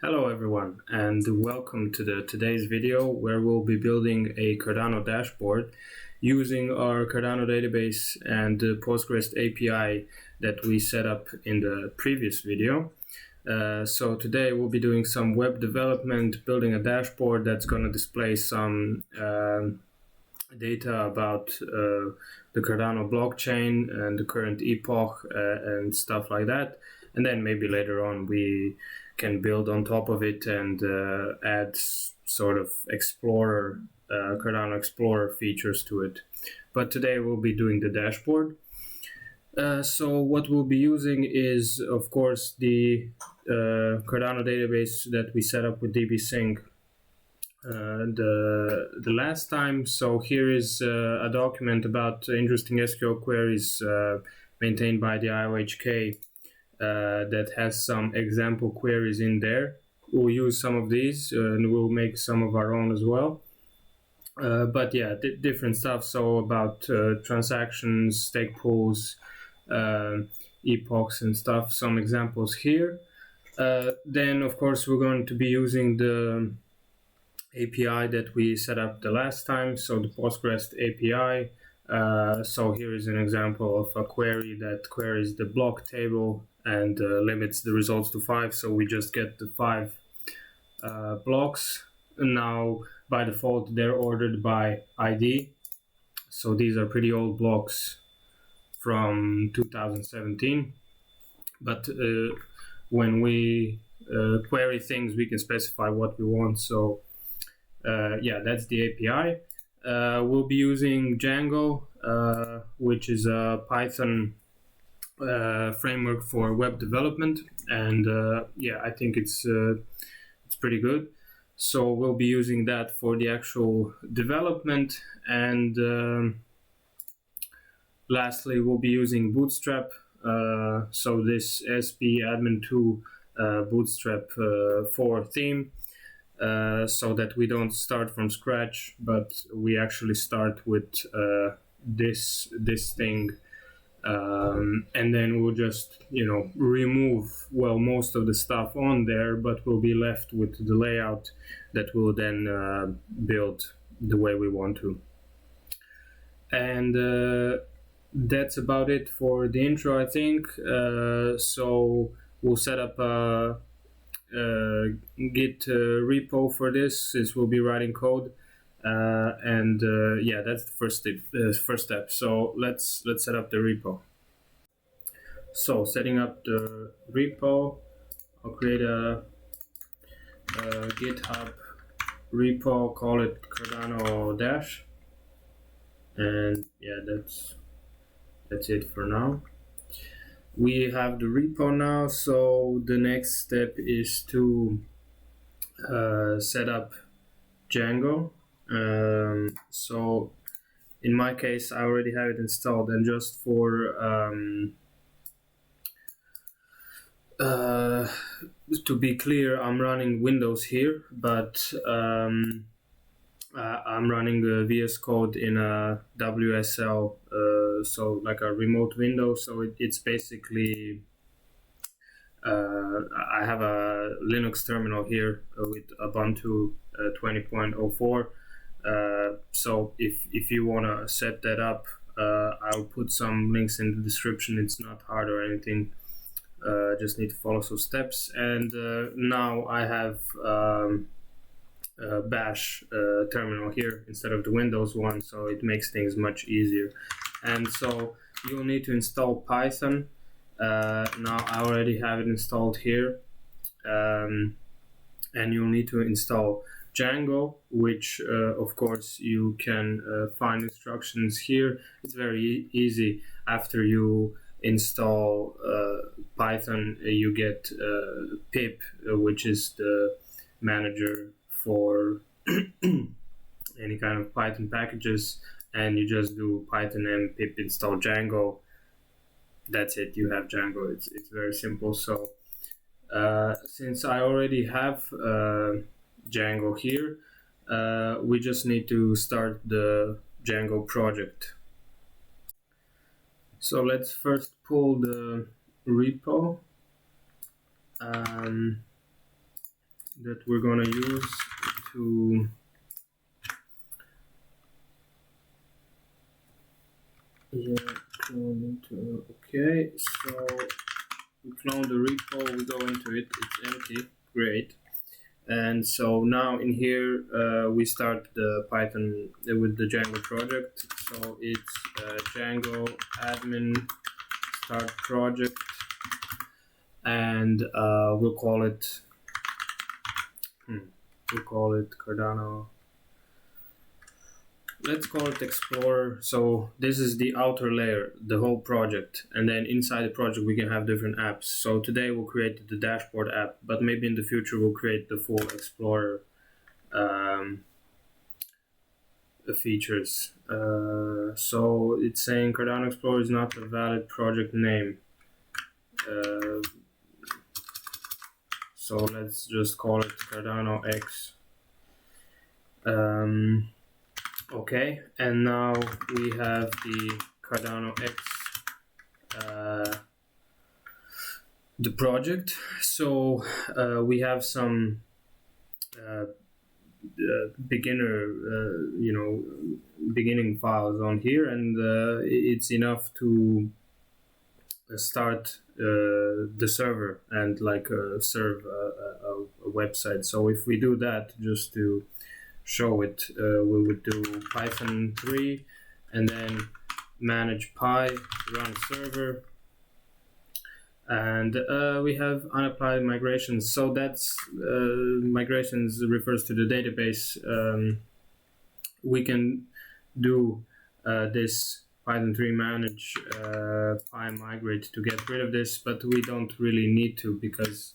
Hello everyone, and welcome to today's video where we'll be building a Cardano dashboard using our Cardano database and the PostgREST API that we set up in the previous video. So today we'll be doing some web development, building a dashboard that's going to display some data about the Cardano blockchain and the current Epoch and stuff like that. And then maybe later on we can build on top of it and add sort of Explorer, Cardano Explorer features to it. But today we'll be doing the dashboard. So what we'll be using is, of course, the Cardano database that we set up with DBSync the last time. So here is a document about interesting SQL queries maintained by the IOHK that has some example queries in there. We'll use some of these and we'll make some of our own as well. But yeah, different stuff. So about transactions, stake pools, epochs and stuff, some examples here. Then of course we're going to be using the API that we set up the last time, so the postgREST API. So here is an example of a query that queries the block table and limits the results to 5. So we just get the 5 blocks. Now by default they're ordered by ID. So these are pretty old blocks from 2017. But when we query things, we can specify what we want. So yeah, that's the API. We'll be using Django, which is a Python framework for web development, and yeah, I think it's pretty good. So we'll be using that for the actual development, and lastly, we'll be using Bootstrap. So this SB Admin 2 Bootstrap 4 theme. So that we don't start from scratch, but we actually start with this thing, and then we'll just remove most of the stuff on there, but we'll be left with the layout that we'll then build the way we want to. And that's about it for the intro, I think. So we'll set up a Git repo for this, since we'll be writing code, and yeah, that's the first step. So let's set up the repo. So setting up the repo, I'll create a GitHub repo, call it Cardano Dash, and yeah, that's it for now. We have the repo now, so the next step is to set up Django. So in my case, I already have it installed, and just for to be clear, I'm running Windows here, but I'm running VS Code in a WSL, so like a remote window. So it's basically I have a Linux terminal here with Ubuntu 20.04. So if you want to set that up, I'll put some links in the description. It's not hard or anything. Just need to follow some steps. And now I have Bash terminal here instead of the Windows one, so it makes things much easier. And so you'll need to install Python. Now I already have it installed here, and you'll need to install Django, which of course you can find instructions here. It's very easy. After you install Python, you get pip, which is the manager for any kind of Python packages, and you just do Python and pip install Django. That's it, you have Django. It's very simple. So since I already have Django here, we just need to start the Django project. So let's first pull the repo. that we're going to use to clone into. Okay, so we clone the repo, we go into it, it's empty, great. And so now in here we start the Python with the Django project. So it's Django admin start project, and we'll call it Cardano. Let's call it Explorer. So this is the outer layer, the whole project, and then inside the project we can have different apps. So today we'll create the dashboard app, but maybe in the future we'll create the full Explorer features. So it's saying Cardano Explorer is not a valid project name. So let's just call it Cardano X. Okay, and now we have the Cardano X, the project. So we have some beginning files on here, and it's enough to start the server and serve a website. So if we do that, just to show it, we would do Python 3 and then manage pi run server, and we have unapplied migrations. So that's migrations refers to the database. We can do this Python 3 manage pi migrate to get rid of this, but we don't really need to, because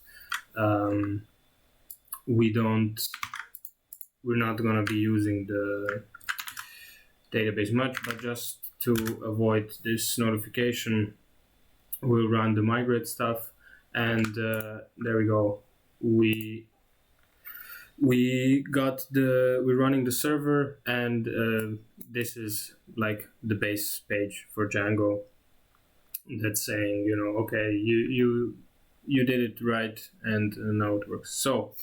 we're not going to be using the database much, but just to avoid this notification, we'll run the migrate stuff, and there we go. We're running the server, and this is like the base page for Django that's saying, okay, you did it right, and now it works. So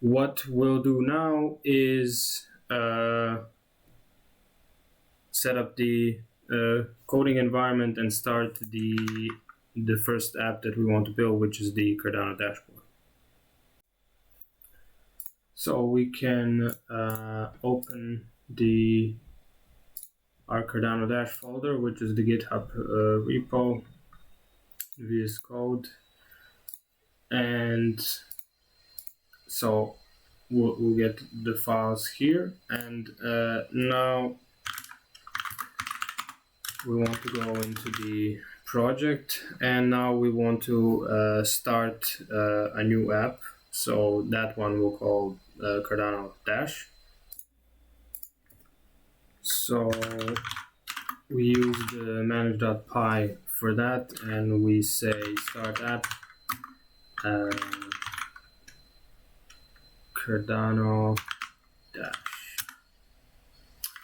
what we'll do now is set up the coding environment and start the first app that we want to build, which is the Cardano dashboard. So we can open our Cardano Dash folder, which is the GitHub repo, VS Code, and so we'll get the files here, and now we want to go into the project, and now we want to start a new app. So that one we'll call Cardano Dash. So we use the manage.py for that, and we say start app Cardano Dash.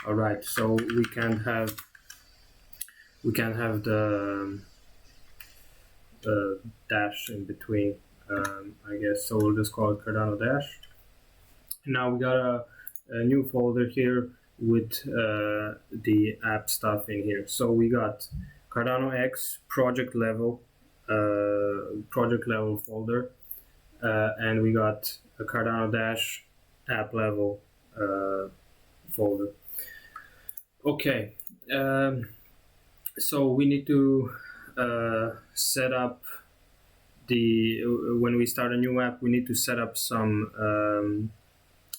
All right, so we can't have the dash in between, I guess. So we'll just call it Cardano Dash. Now we got a new folder here with the app stuff in here. So we got Cardano X project level folder, and we got a Cardano Dash app level folder. Okay, so we need to set up when we start a new app, we need to set up some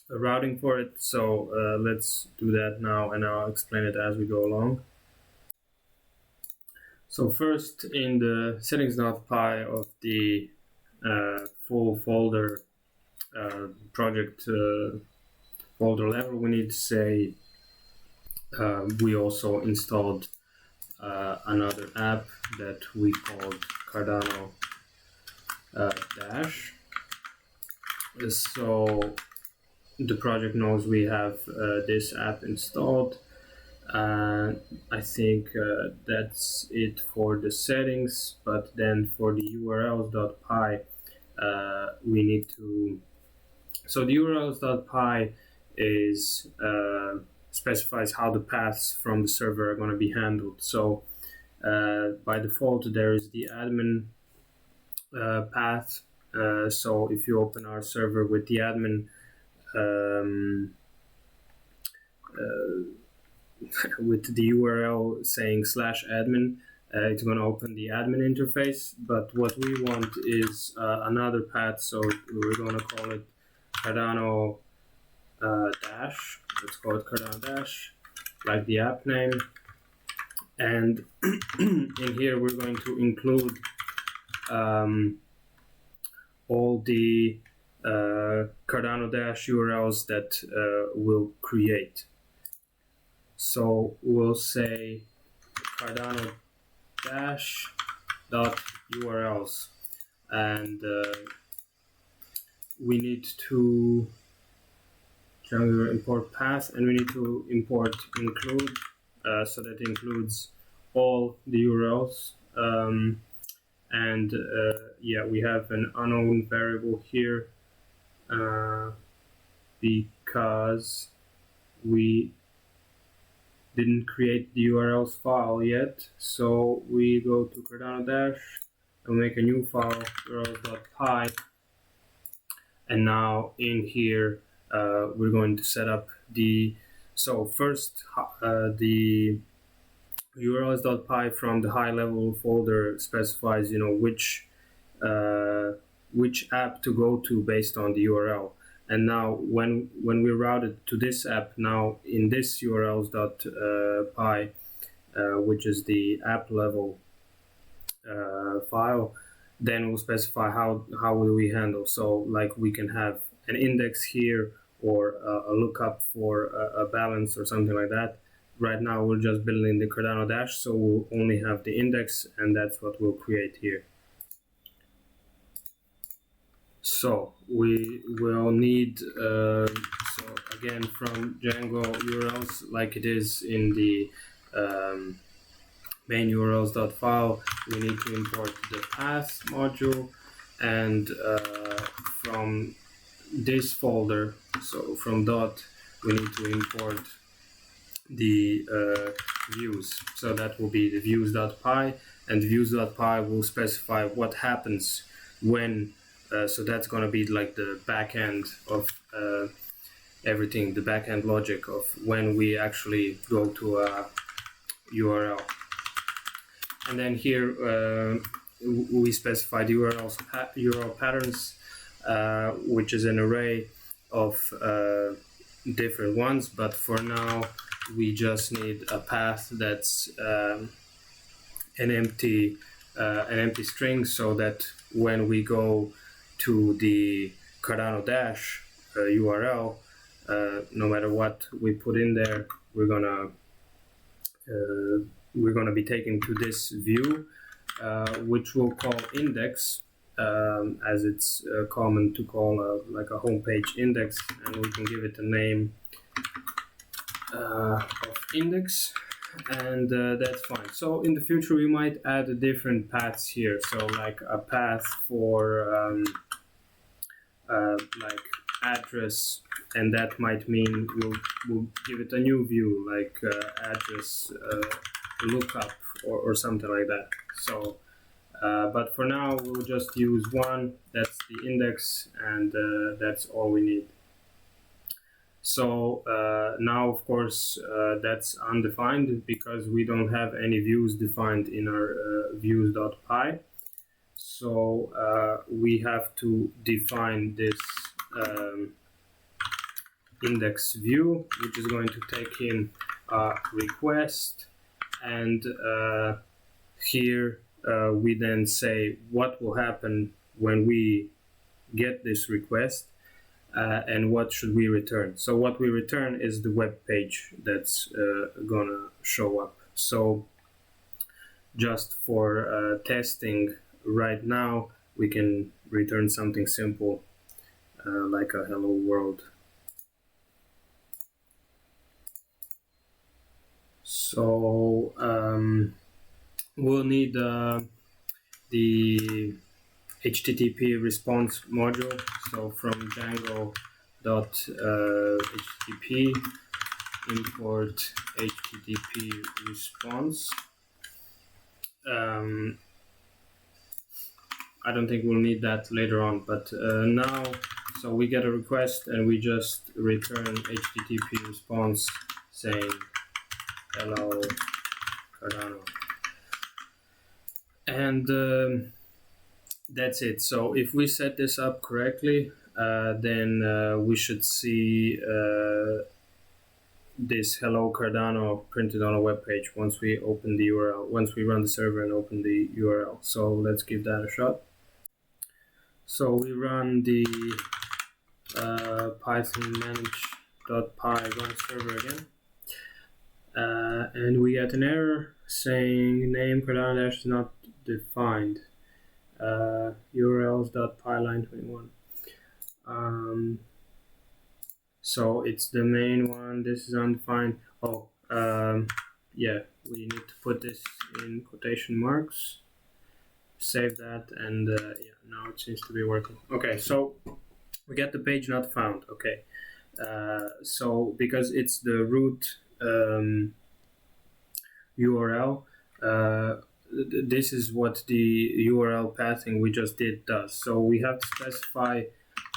routing for it. So let's do that now, and I'll explain it as we go along. So first, in the settings.py of the full folder project folder level, we need to say we also installed another app that we called Cardano Dash. So the project knows we have this app installed. I think that's it for the settings, but then for the urls.py, we need to. So the urls.py is specifies how the paths from the server are going to be handled. So by default, there is the admin path. So if you open our server with the admin with the URL saying /admin, it's going to open the admin interface. But what we want is another path, so we're going to call it Cardano dash. Let's call it Cardano dash, like the app name. And in here we're going to include all the Cardano dash URLs that we'll create. So we'll say Cardano dash dot URLs, and we need to import path, and we need to import include, so that includes all the URLs. And yeah, we have an unknown variable here because we didn't create the URLs file yet. So we go to Cardano dash and make a new file, urls.py, and now in here we're going to set up the, so first the urls.py from the high level folder specifies, you know, which app to go to based on the URL. And now when we route it to this app, now in this urls.py, which is the app level file, then we'll specify how will we handle. So like we can have an index here, or a lookup for a balance or something like that. Right now we're just building the Cardano dash, so we'll only have the index, and that's what we'll create here. So we will need, so again, from Django URLs, like it is in the main urls.file, we need to import the path module, and from this folder, so from dot, we need to import the views. So that will be the views.py, and views.py will specify what happens when, so that's going to be like the backend of everything, the backend logic of when we actually go to a URL. And then here we specify the URL patterns, which is an array of different ones, but for now we just need a path that's an empty string, so that when we go to the Cardano dash URL, no matter what we put in there, we're gonna be taken to this view, which we'll call index, as it's common to call like a homepage index, and we can give it a name of index, and that's fine. So in the future we might add different paths here, so like a path for like address, and that might mean we'll give it a new view, like address lookup or something like that. So but for now we'll just use one, that's the index, and that's all we need. So now of course that's undefined because we don't have any views defined in our views.py. So we have to define this index view, which is going to take in a request, and here we then say what will happen when we get this request, and what should we return. So what we return is the web page that's gonna show up. So just for testing right now, we can return something simple like a hello world. So we'll need the HTTP response module. So from Django .http import HTTP response. I don't think we'll need that later on, but now, so we get a request and we just return HTTP response saying hello Cardano, and that's it. So if we set this up correctly, then we should see this hello Cardano printed on a web page once we open the URL, once we run the server and open the URL. So let's give that a shot. So we run the python manage.py run server again, and we get an error saying name Cardano Dash is not defined. urls.py line 21. So it's the main one. This is undefined. Oh, yeah, we need to put this in quotation marks. Save that, and yeah, now it seems to be working. Okay, so we get the page not found. Okay, so because it's the root URL, this is what the URL pathing we just did does. So we have to specify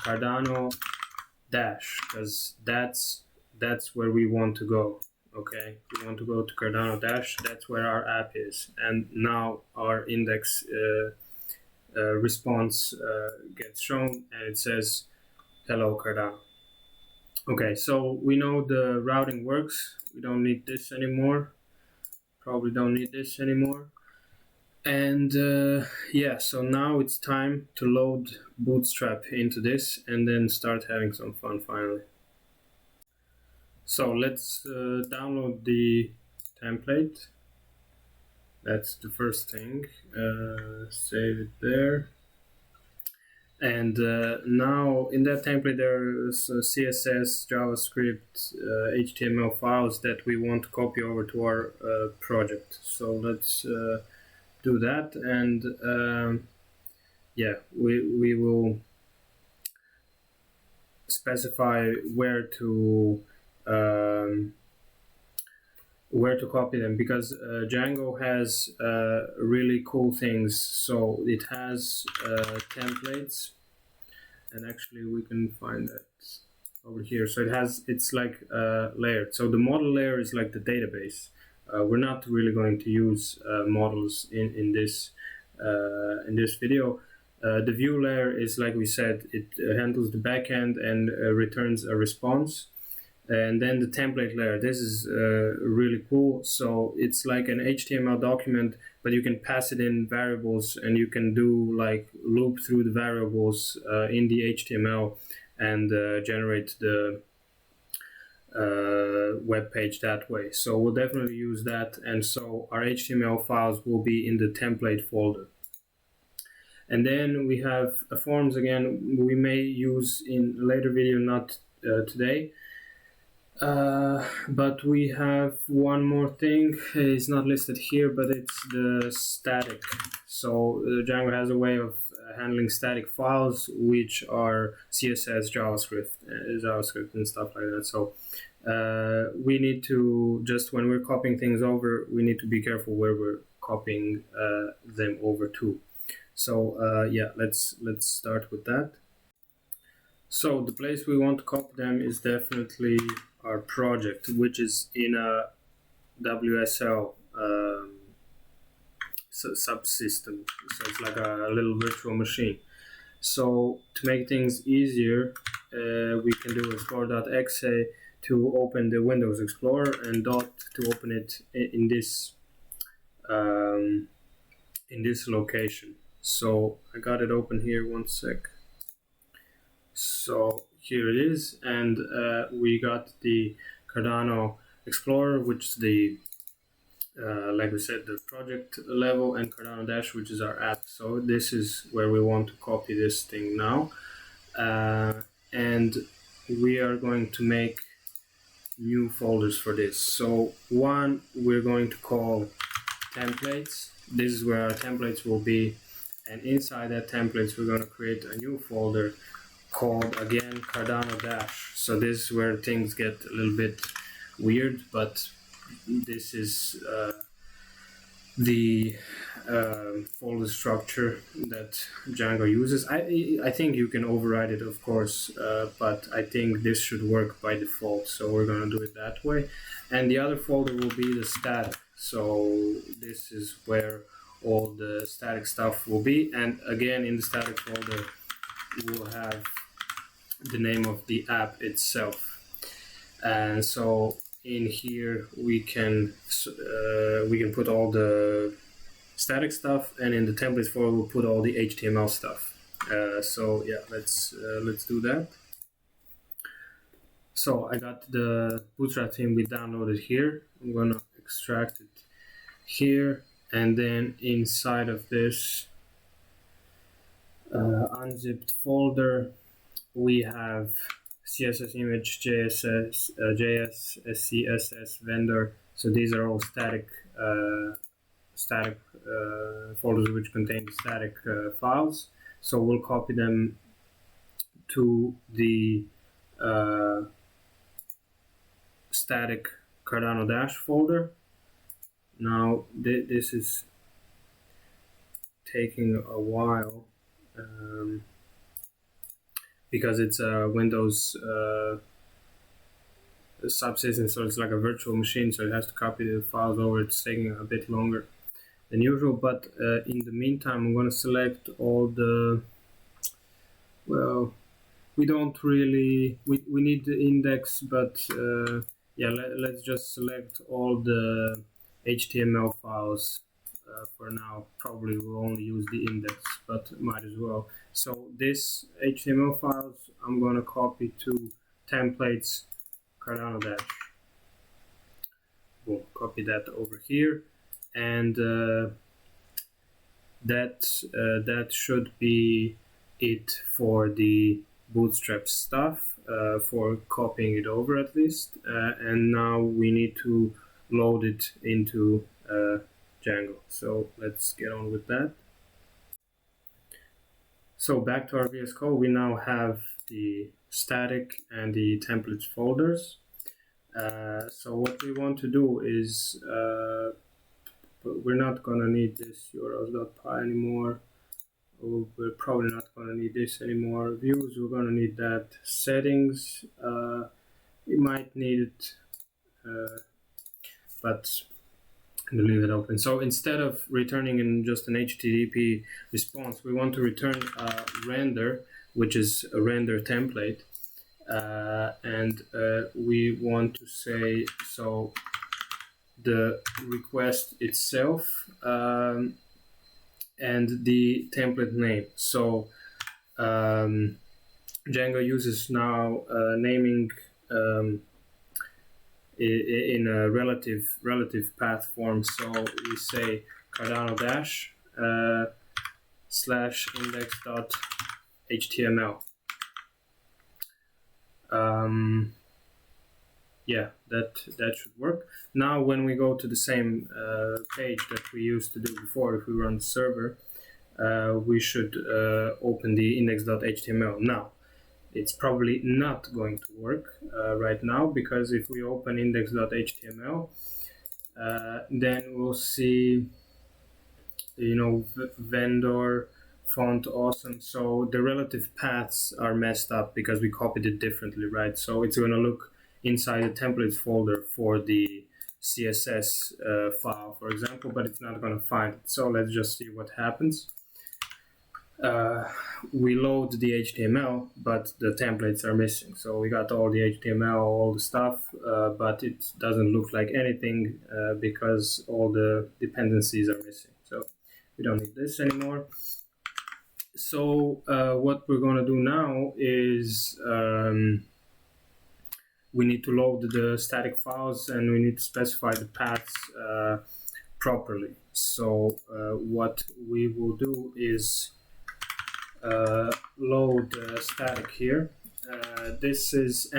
Cardano dash, because that's where we want to go. Okay, we want to go to Cardano dash. That's where our app is, and now our index response gets shown, and it says hello Cardano. Okay, so we know the routing works. We don't need this anymore. Probably don't need this anymore. And yeah, so now it's time to load Bootstrap into this and then start having some fun finally. So let's download the template. That's the first thing. Save it there. And now in that template there's CSS, JavaScript, HTML files that we want to copy over to our project. So let's do that, and yeah, we will specify where to copy them, because Django has really cool things. So it has templates, and actually we can find that over here. So it's like layered. So the model layer is like the database. We're not really going to use models in this video. The view layer is, like we said, it handles the backend and returns a response. And then the template layer, this is really cool. So it's like an HTML document, but you can pass it in variables, and you can do like loop through the variables in the HTML and generate the web page that way. So we'll definitely use that, and so our HTML files will be in the template folder. And then we have forms again. We may use in a later video, not today. But we have one more thing. It's not listed here, but it's the static. So Django has a way of handling static files, which are CSS, JavaScript and stuff like that. So we need to, just when we're copying things over, we need to be careful where we're copying them over to. So yeah, let's start with that. So the place we want to copy them is definitely our project, which is in a WSL subsystem. So it's like a little virtual machine. So to make things easier, we can do explorer.exe to open the Windows Explorer, and dot to open it in this location. So I got it open here, one sec. So here it is, and we got the Cardano Explorer, which is the like we said, the project level, and Cardano Dash, which is our app. So this is where we want to copy this thing now, and we are going to make new folders for this. So one we're going to call templates. This is where our templates will be, and inside that templates we're going to create a new folder called again Cardano Dash. So this is where things get a little bit weird, but this is the folder structure that Django uses. I think you can override it, of course, but I think this should work by default, so we're going to do it that way. And the other folder will be the static, so this is where all the static stuff will be, and again in the static folder we'll have the name of the app itself. And so in here we can put all the static stuff, and in the templates folder we'll put all the HTML stuff. So yeah, let's do that. So I got the Bootstrap theme we downloaded here. I'm gonna extract it here, and then inside of this unzipped folder we have CSS image, JS, SCSS vendor. So these are all static folders which contain static files. So we'll copy them to the static Cardano Dash folder. Now this is taking a while because it's a Windows subsystem, so it's like a virtual machine, so it has to copy the files over. It's taking a bit longer than usual, but in the meantime I'm going to select all the, well, we don't really, we need the index, but yeah, let's just select all the HTML files for now. Probably we'll only use the index, but might as well. So this HTML files I'm going to copy to templates Cardano Dash. We'll copy that over here, and that should be it for the Bootstrap stuff, for copying it over at least. And now we need to load it into Django. So let's get on with that. So back to our VS Code, we now have the static and the templates folders. So what we want to do is, we're not going to need this urls.py anymore. We're probably not going to need this anymore. Views, we're going to need that. Settings, we might need it, but I'm going to leave it open. So instead of returning in just an HTTP response, we want to return a render, which is a render template. And we want to say, so the request itself and the template name. So Django uses now naming in a relative path form. So we say Cardano Dash / index.html. Yeah, that should work. Now when we go to the same page that we used to do before, if we run the server, we should open the index.html. Now it's probably not going to work right now, because if we open index.html, then we'll see, you know, vendor font awesome. So the relative paths are messed up because we copied it differently, right? So it's going to look inside the templates folder for the CSS file, for example, but it's not going to find it. So let's just see what happens. We load the HTML, but the templates are missing. So we got all the HTML, all the stuff, but it doesn't look like anything because all the dependencies are missing. So we don't need this anymore. So what we're going to do now is we need to load the static files, and we need to specify the paths properly. So what we will do is load static here. This is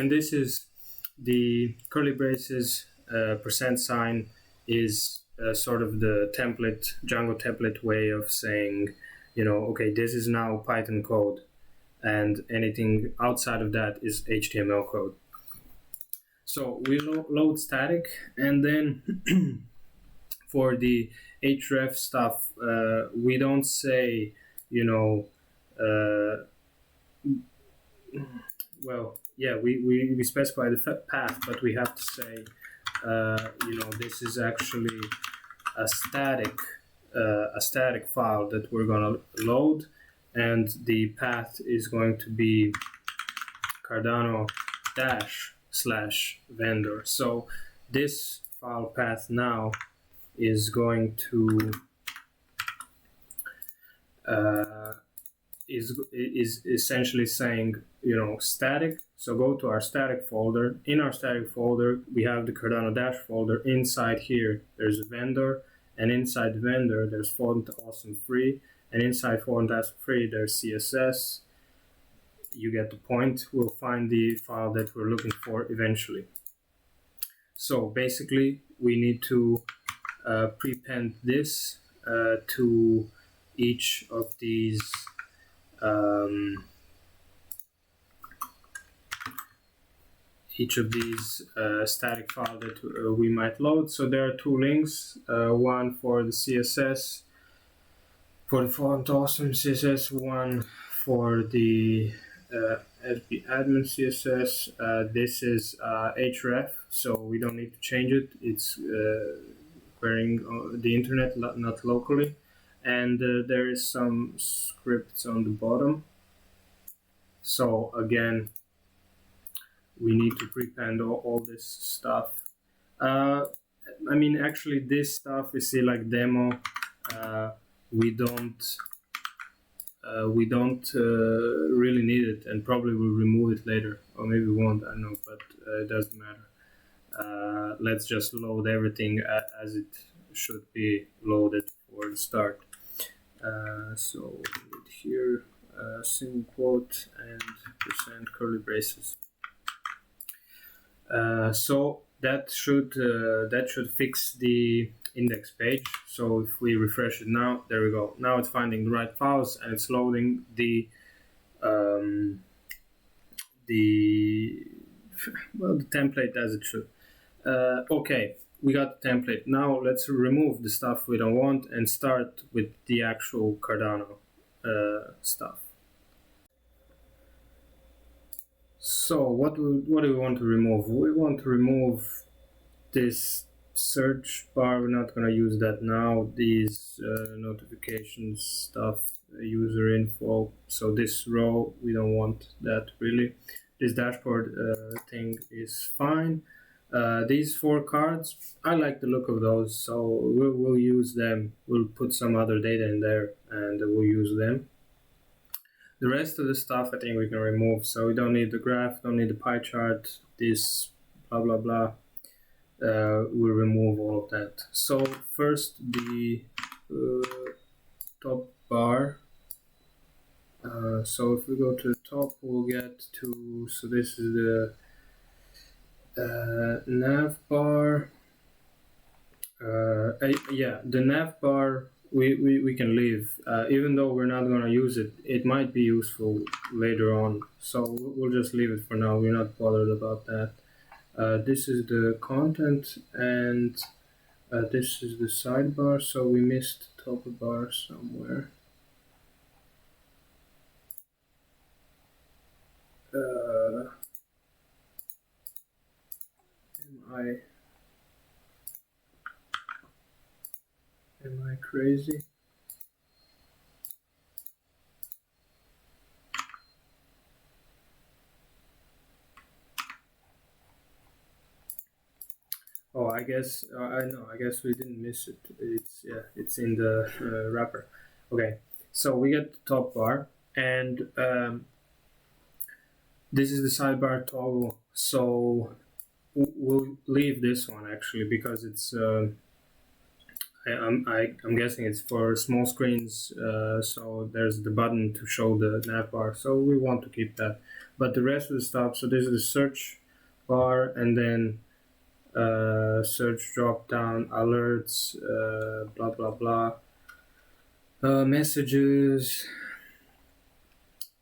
the curly braces %sign is sort of the template, Django template way of saying okay, this is now Python code, and anything outside of that is HTML code. So we load static, and then for the href stuff, we don't say, well, yeah, we specify the path, but we have to say, this is actually a static file that we're gonna load, and the path is going to be Cardano /vendor. So this file path now is going to is essentially saying, static. So go to our static folder. In our static folder, we have the Cardano Dash folder. Inside here, there's a vendor, and inside the vendor, there's Font Awesome Free, and inside Font Awesome Free, there's CSS. You get the point. We'll find the file that we're looking for eventually. So basically, we need to prepend this to each of these static file that we might load. So there are two links, one for the CSS, for the Font Awesome CSS, one for the FB admin CSS. This is href, so we don't need to change it. It's querying the internet, not locally. And there is some scripts on the bottom. So again, we need to prepend all this stuff. I mean, actually, this stuff is still like demo. We don't really need it, and probably we'll remove it later, or maybe we won't. I don't know, but it doesn't matter. Let's just load everything as it should be loaded for the start. So here, single quote and % curly braces. So that should fix the index page. So if we refresh it now, there we go. Now it's finding the right files, and it's loading the template as it should. Okay, we got the template. Now let's remove the stuff we don't want and start with the actual Cardano stuff. So what do we want to remove? We want to remove this search bar. We're not going to use that now. These notifications stuff, user info. So this row, we don't want that really. This dashboard thing is fine. These 4 cards, I like the look of those, so we'll use them. We'll put some other data in there, and we'll use them. The rest of the stuff I think we can remove. So we don't need the graph, don't need the pie chart, this blah blah blah. We'll remove all of that. So first the top bar. So if we go to the top, we'll get to, so this is the nav bar. Yeah, the nav bar we can leave, even though we're not going to use it. It might be useful later on, so we'll just leave it for now. We're not bothered about that. This is the content, and this is the sidebar, so we missed top bar somewhere. Am I crazy? Oh, I guess I know. I guess we didn't miss it. It's in the wrapper. Okay, so we get the top bar, and this is the sidebar toggle. So we'll leave this one actually, because it's I'm guessing it's for small screens. So there's the button to show the nav bar. So we want to keep that. But the rest of the stuff. So this is the search bar, and then search drop down, alerts, blah blah blah. Messages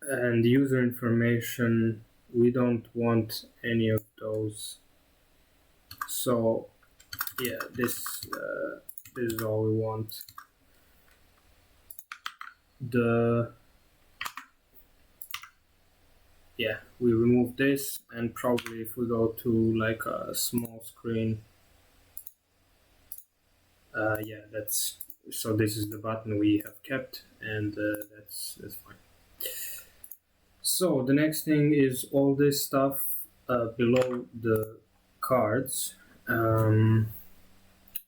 and user information, we don't want any of those. So yeah, this is all we want. We remove this, and probably if we go to like a small screen, that's so this is the button we have kept, and that's fine. So the next thing is all this stuff below the cards.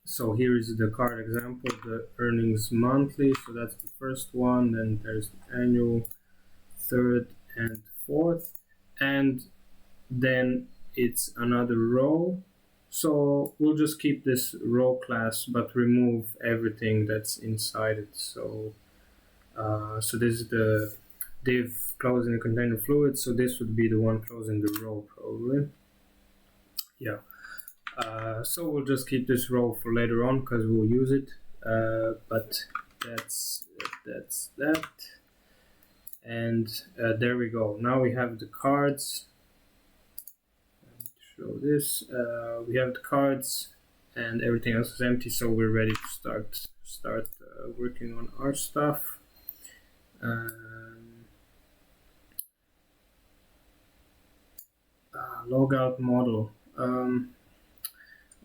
So here is the card example, the earnings monthly. So that's the first one. Then there's the annual, third and fourth, and then it's another row. So we'll just keep this row class, but remove everything that's inside it. So this is the div closing the container fluid. So this would be the one closing the row probably. Yeah. So we'll just keep this row for later on because we'll use it. But that's that. And there we go. Now we have the cards. Show this. We have the cards, and everything else is empty. So we're ready to start working on our stuff. Logout model.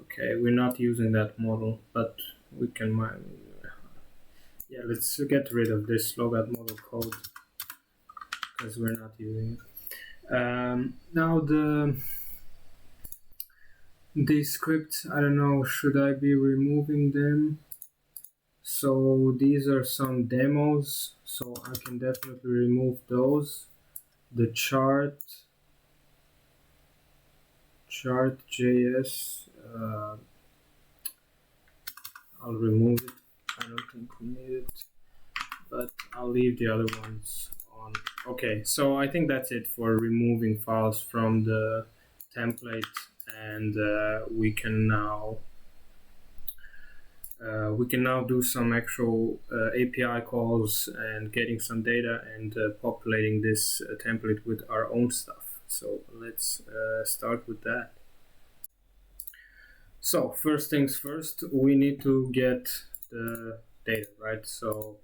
Okay, we're not using that model, but we can yeah, let's get rid of this logout model code because we're not using it. Now these scripts, I don't know, should I be removing them? So these are some demos, so I can definitely remove those. The chart.js, I'll remove it. I don't think we need it, but I'll leave the other ones on. Okay, so I think that's it for removing files from the template, and we can now do some actual API calls and getting some data and populating this template with our own stuff. So let's start with that. So first things first, we need to get the data, right? So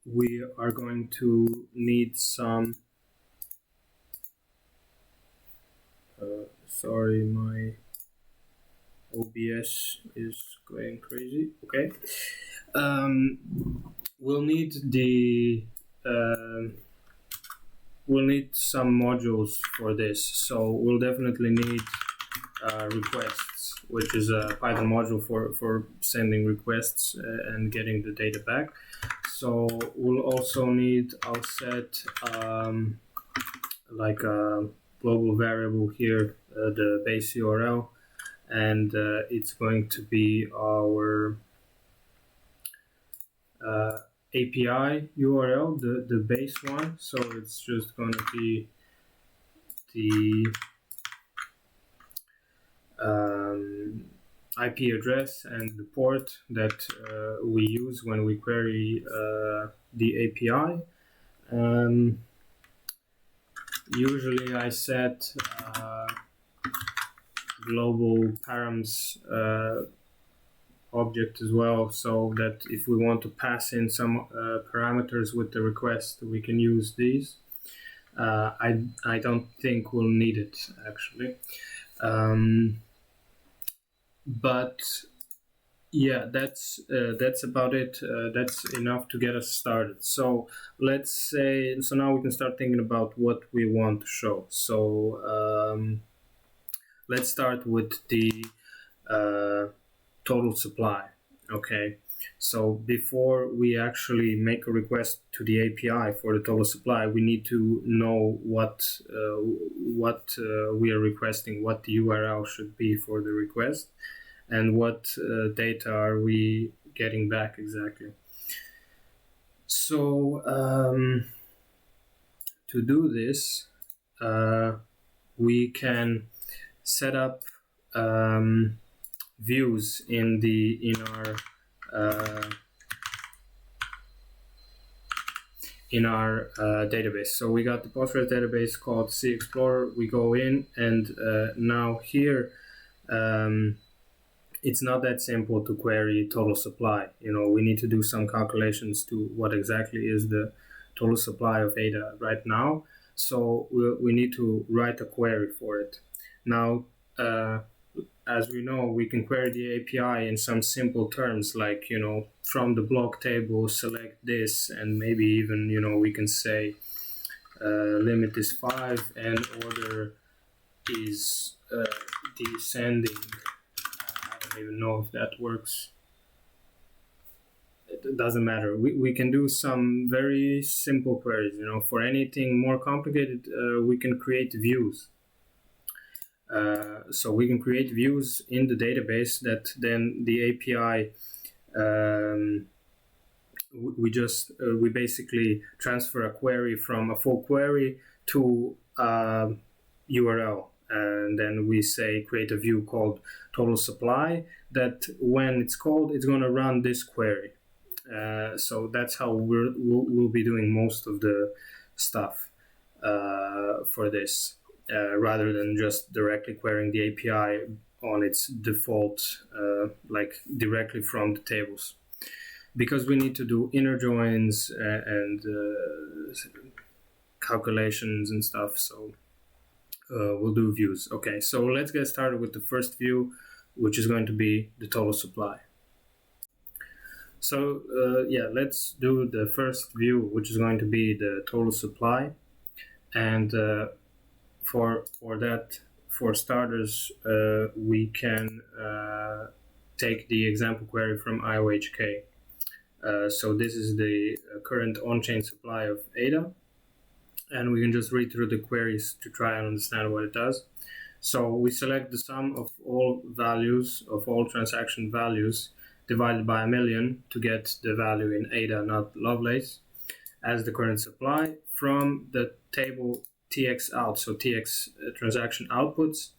we are going to need some sorry, my OBS is going crazy. Okay. We'll need some modules for this. So we'll definitely need requests, which is a Python module for sending requests and getting the data back. So we'll also need, I'll set like a global variable here, the base URL, and it's going to be our API URL, the base one. So it's just going to be the IP address and the port that we use when we query the API. Usually I set global params object as well, so that if we want to pass in some parameters with the request, we can use these. I don't think we'll need it actually. But yeah, that's about it. That's enough to get us started. So let's say, so now we can start thinking about what we want to show. So let's start with the total supply. Okay, so before we actually make a request to the API for the total supply, we need to know what we are requesting, what the URL should be for the request, and what data are we getting back exactly. So to do this, we can set up views in our in our database. So we got the Postgres database called C Explorer. We go in, and now here it's not that simple to query total supply. We need to do some calculations to what exactly is the total supply of ADA right now. So we need to write a query for it. Now, as we know, we can query the API in some simple terms, like, from the block table, select this, and maybe even, we can say limit is 5 and order is descending. I don't even know if that works. It doesn't matter. We can do some very simple queries. For anything more complicated, we can create views. So we can create views in the database that then the API we basically transfer a query from a full query to URL, and then we say create a view called total supply that when it's called, it's going to run this query. So that's how we'll be doing most of the stuff for this, rather than just directly querying the API on its default, like directly from the tables, because we need to do inner joins and calculations and stuff. So we'll do views. Okay, so let's get started with the first view, which is going to be the total supply. So let's do the first view, which is going to be the total supply. And for that, for starters, we can take the example query from IOHK. So this is the current on-chain supply of ADA, and we can just read through the queries to try and understand what it does. So we select the sum of all values, of all transaction values, divided by 1,000,000 to get the value in ADA, not Lovelace, as the current supply from the table TX out, so TX transaction outputs,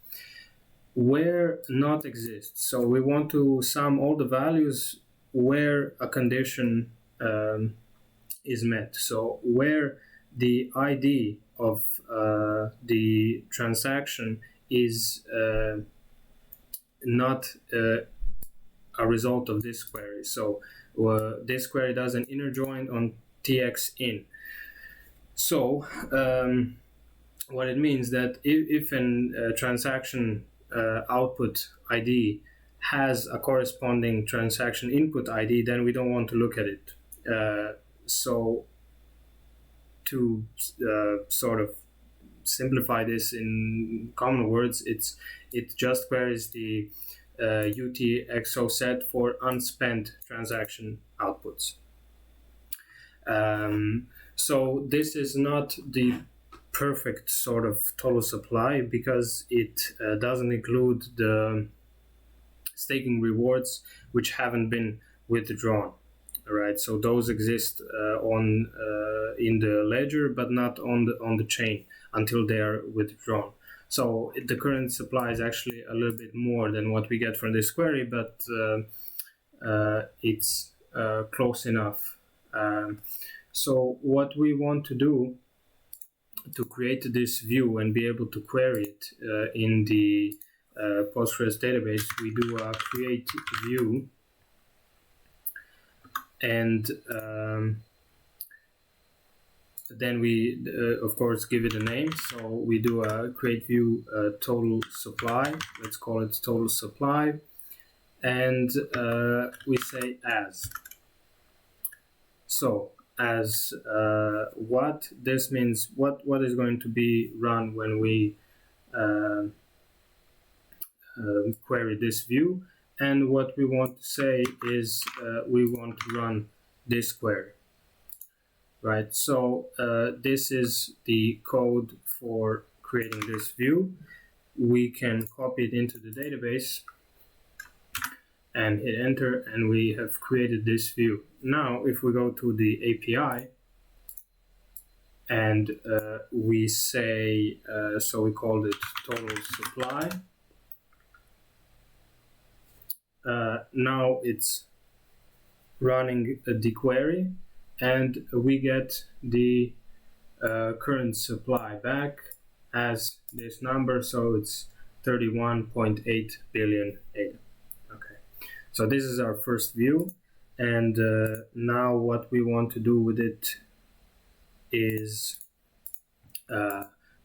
where not exists. So we want to sum all the values where a condition is met. So where the ID of the transaction is not a result of this query. So this query does an inner join on TX in. So what it means that if a transaction output ID has a corresponding transaction input ID, then we don't want to look at it. So to sort of simplify this in common words, it just queries the UTXO set for unspent transaction outputs. So this is not the perfect sort of total supply, because it doesn't include the staking rewards which haven't been withdrawn. All right, so those exist in the ledger, but not on the chain until they are withdrawn. So the current supply is actually a little bit more than what we get from this query, but it's close enough. So what we want to do to create this view and be able to query it in the Postgres database, we do a create view, and then we of course give it a name. So we do a create view total supply. Let's call it total supply, and we say as. So as what this means, what is going to be run when we query this view, and what we want to say is we want to run this query, right? So this is the code for creating this view. We can copy it into the database and hit enter, and we have created this view. Now if we go to the API and we say, so we called it total supply, now it's running the query, and we get the current supply back as this number, so it's 31.8 billion ADA. Okay, so this is our first view, and now what we want to do with it is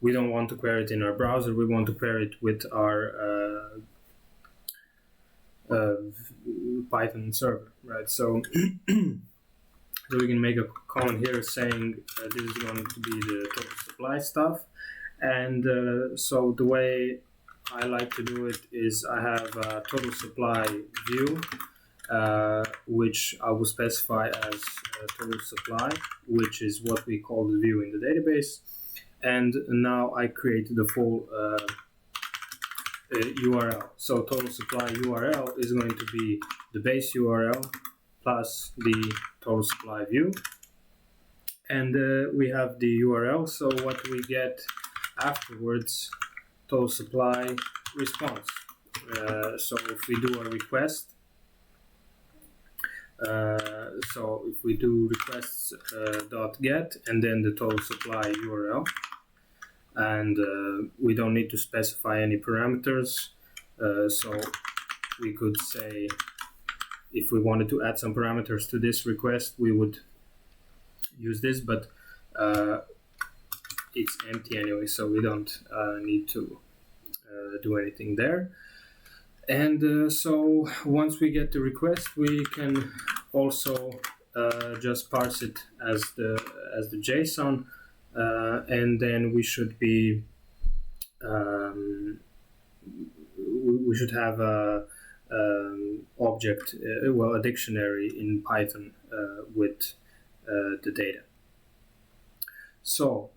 we don't want to query it in our browser, we want to query it with our Python server, right? So so we can make a comment here saying this is going to be the total supply stuff. And so the way I like to do it is I have a total supply view, which I will specify as total supply, which is what we call the view in the database. And now I create the full URL. So total supply URL is going to be the base URL plus the total supply view, and we have the URL. So what we get afterwards, total supply response. So if we do a request, so if we do requests .get and then the total supply URL, and we don't need to specify any parameters, so we could say if we wanted to add some parameters to this request, we would use this, but it's empty anyway, so we don't need to do anything there. And so once we get the request, we can also just parse it as the JSON, and then we should be we should have a object, a dictionary in Python with the data. So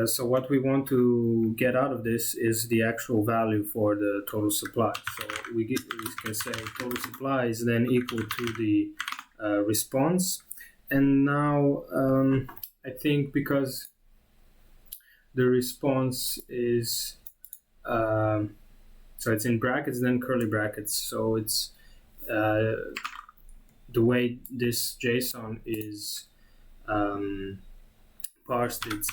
so what we want to get out of this is the actual value for the total supply. So we can say total supply is then equal to the response. And now I think because the response is so it's in brackets, then curly brackets, so it's the way this JSON is parsed, it's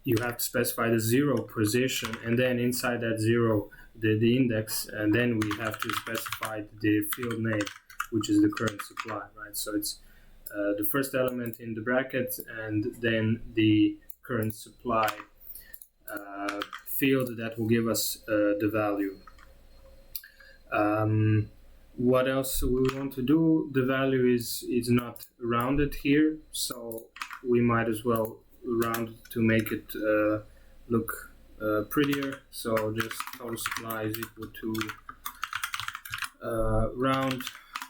you have to specify the 0 position, and then inside that 0 the index, and then we have to specify the field name, which is the current supply, right? So it's the first element in the bracket and then the current supply field that will give us the value. What else we want to do? The value is not rounded here, so we might as well round it to make it look prettier. So just total supply is equal to round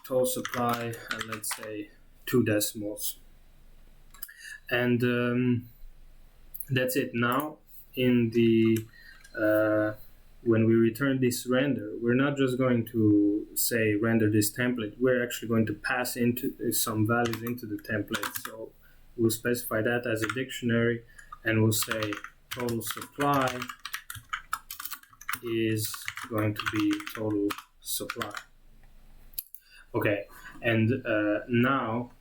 total supply, and let's say 2 decimals. And that's it. Now in the when we return this render, we're not just going to say render this template, we're actually going to pass into some values into the template. So we'll specify that as a dictionary, and we'll say total supply is going to be total supply. Okay, and now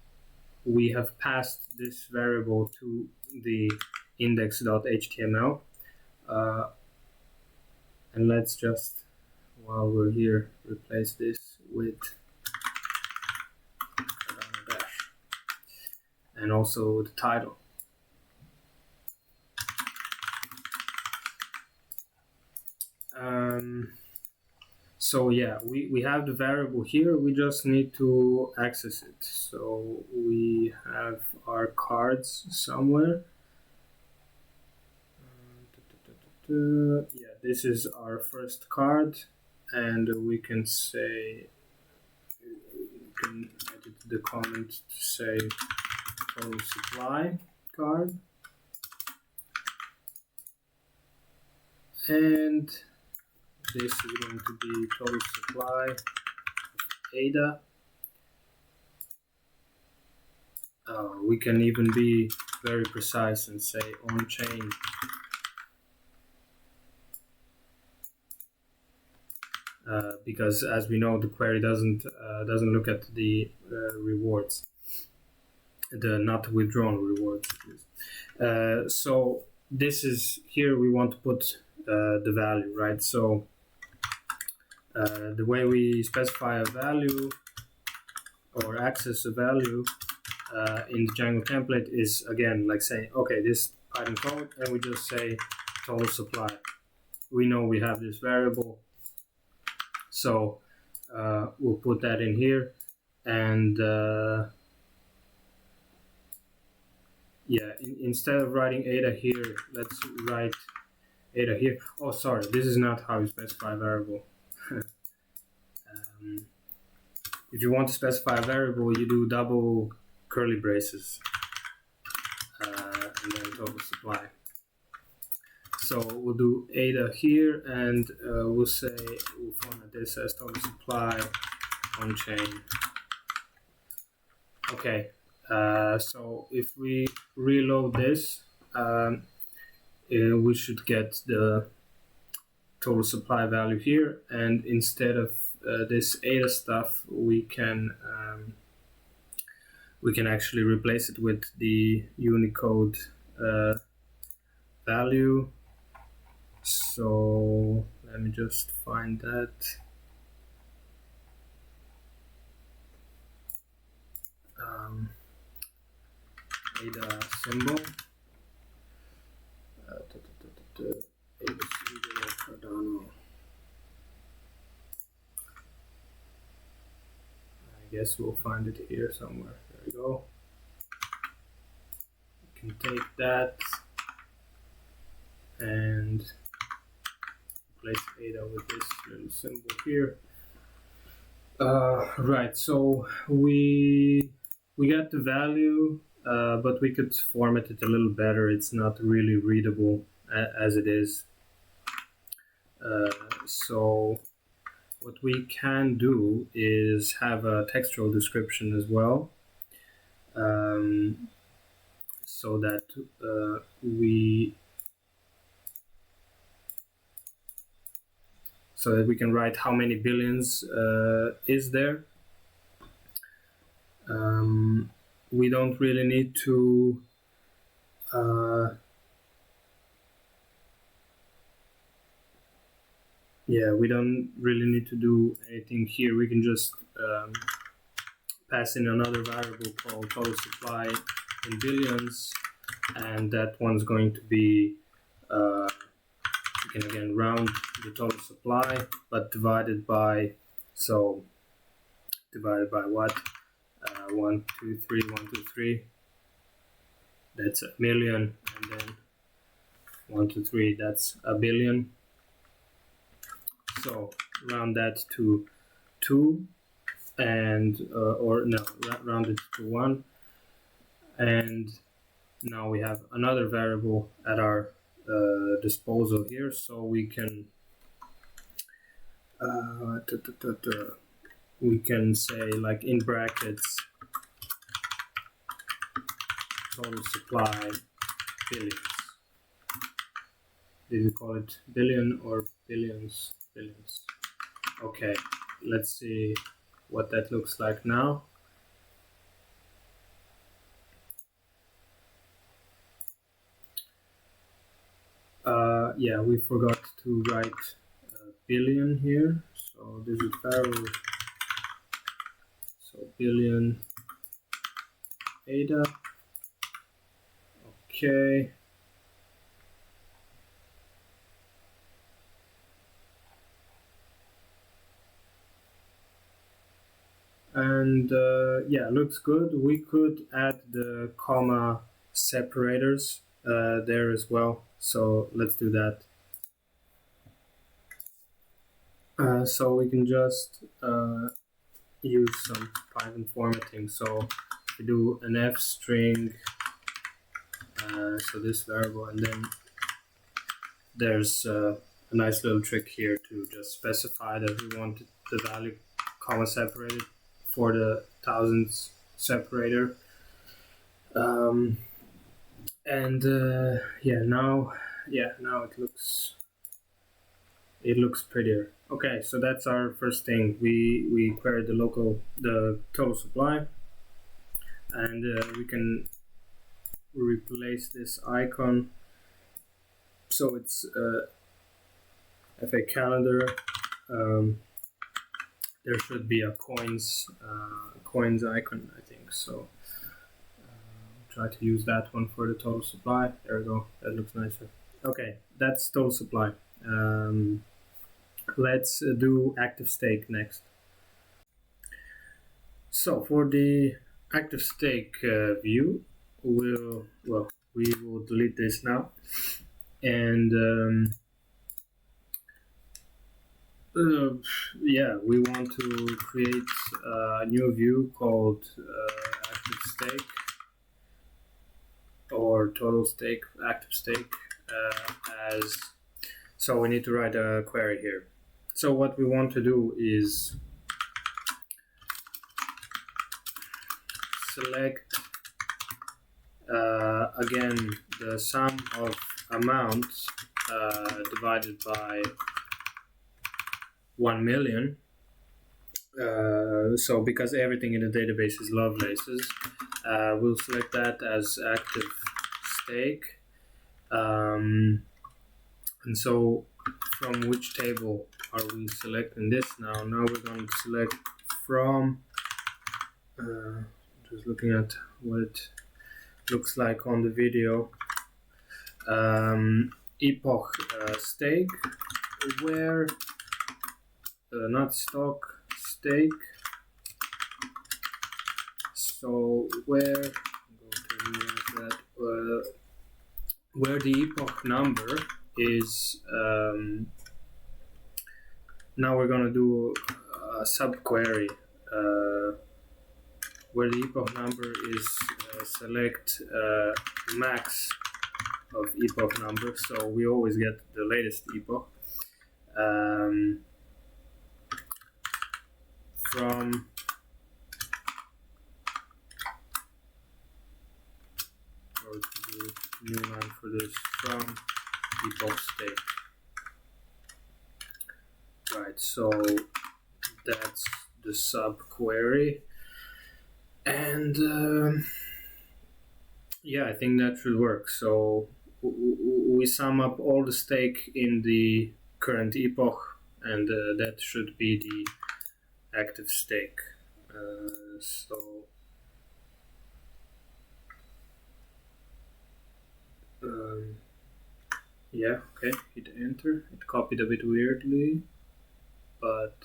we have passed this variable to the index.html. And let's just, while we're here, replace this with Cardano Dash, and also the title. So yeah, we have the variable here, we just need to access it. So we have our cards somewhere. Yeah, this is our first card, and we can say, we can edit the comment to say total supply card, and this is going to be total supply of ADA. We can even be very precise and say on chain because as we know, the query doesn't look at the rewards, the not withdrawn rewards. So this is here we want to put the value, right? So the way we specify a value or access a value in the Django template is, again, like saying, okay, this Python code, and we just say total supply. We know we have this variable, so we'll put that in here, and yeah, instead of writing ADA here, let's write ADA here. Oh, sorry, this is not how you specify a variable. If you want to specify a variable, you do double curly braces and then total supply. So we'll do ADA here, and we'll format this as total supply on chain. Okay, so if we reload this, we should get the total supply value here, and instead of this ADA stuff, we can actually replace it with the Unicode value. So let me just find that. ADA symbol. ADA symbol Cardano. I guess we'll find it here somewhere. There we go. You can take that and replace ADA with this little symbol here. Right, so we got the value, but we could format it a little better. It's not really readable as it is. So what we can do is have a textual description as well, so that we can write how many billions is there. We don't really need to we don't really need to do anything here. We can just pass in another variable called total supply in billions, and that one's going to be we can again round the total supply, but divided by what? 1, 2, 3, 1, 2, 3. That's a million, and then 1, 2, 3. That's a billion. So round that to 2, and round it to 1, and now we have another variable at our disposal here, so we can say, like, in brackets, total supply billions. Did you call it billion or billions? Billions. Okay, let's see what that looks like now. Yeah, we forgot to write billion here, so this is variable. So billion ADA. Okay. And yeah, looks good. We could add the comma separators there as well. So let's do that. So we can just use some Python formatting. So we do an f string, so this variable, and then there's a nice little trick here to just specify that we want the value comma separated for the thousands separator. And yeah, now it looks prettier. Okay, so that's our first thing. We query the total supply, and we can replace this icon so it's FA calendar. There should be a coins icon, I think. So try to use that one for the total supply. There we go. That looks nicer. Okay, that's total supply. Let's do active stake next. So for the active stake view, we will delete this now, and yeah, we want to create a new view called active stake or total stake, active stake as. So we need to write a query here. So what we want to do is select again the sum of amounts divided by 1 million. So because everything in the database is Lovelaces, we'll select that as active stake. And so from which table are we selecting this now? Now we're going to select from, just looking at what it looks like on the video, Epoch stake, where not stock, stake. So where where the epoch number is, now we're gonna do a subquery where the epoch number is select max of epoch number, so we always get the latest epoch. From or do new line for this, from epoch stake. Right, so that's the subquery, and yeah, I think that should work. So we sum up all the stake in the current epoch, and that should be the active stake. So yeah, okay, hit enter. It copied a bit weirdly, but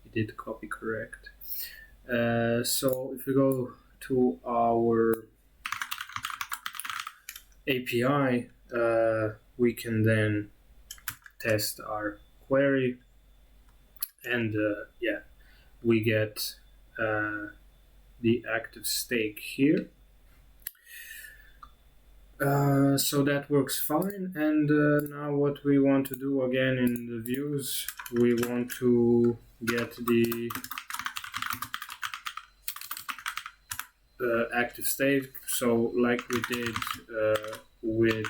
it did copy correct. So if we go to our API, we can then test our query, and yeah, we get the active stake here. So that works fine, and now what we want to do again in the views, we want to get the active stake. So like we did with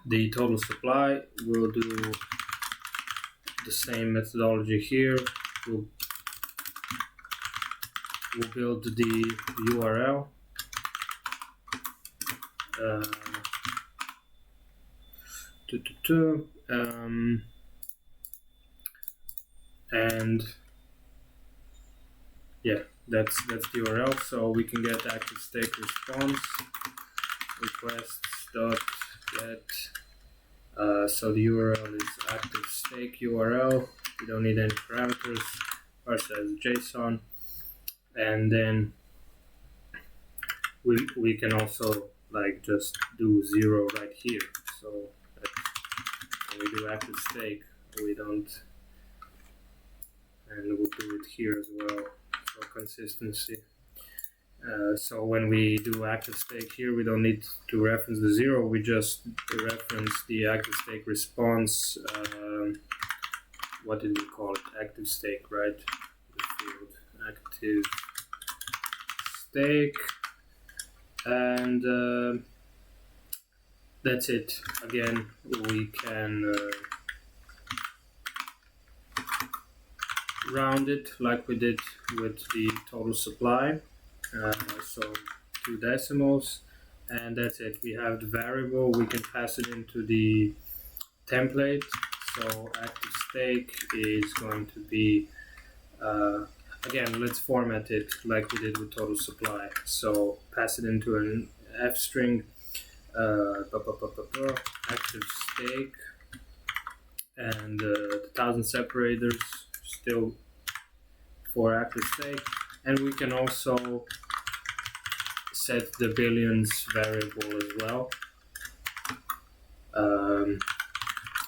the total supply, we'll do the same methodology here. We'll build the URL. And yeah, that's the URL. So we can get active stake response requests dot get. So the URL is active stake URL. We don't need any parameters. Parse as JSON, and then we can also like just do 0 right here. So when we do active stake, we don't, and we'll do it here as well for consistency. So when we do active stake here, we don't need to reference the 0. We just reference the active stake response. What did we call it? Active stake, right? The field active stake, and that's it. Again, we can round it like we did with the total supply. So 2 decimals, and that's it. We have the variable, we can pass it into the template. So active stake is going to be, again, let's format it like we did with total supply. So pass it into an F string, active stake, and the 1000 separators still for active stake, and we can also set the billions variable as well.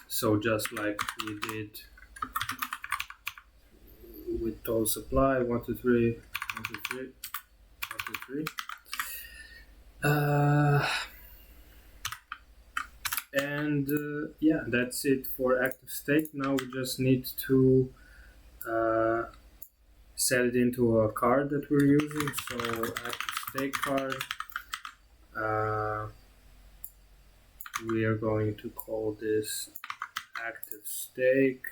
So just like we did with total supply, 1, 2, 3, 1, 2, 3, 1, 2, 3. And yeah, that's it for active stake. Now we just need to set it into a card that we're using. So active stake card. We are going to call this active stake,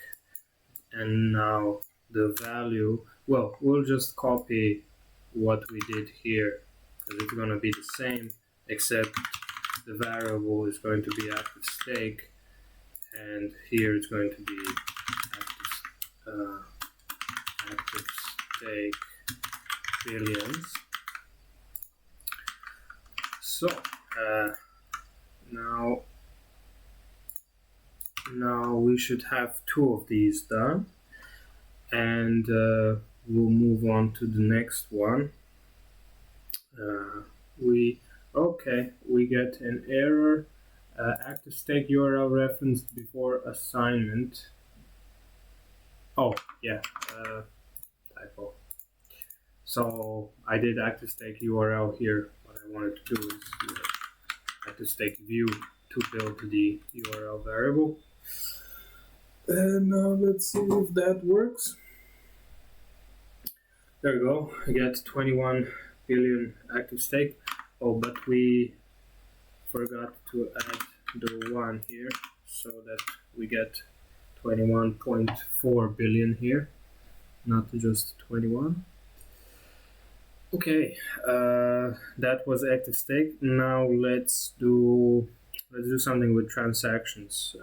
and now the value, well, we'll just copy what we did here because it's going to be the same, except the variable is going to be active stake, and here it's going to be active stake billions. So now we should have 2 of these done, and we'll move on to the next one. We get an error, active stake URL referenced before assignment. Oh yeah, typo. So I did active stake URL here. What I wanted to do is active stake view to build the URL variable. And now let's see if that works. There we go. I get 21 billion active stake. Oh, but we forgot to add the 1 here, so that we get 21.4 billion here, not just 21. Okay, that was active stake. Now let's do something with transactions.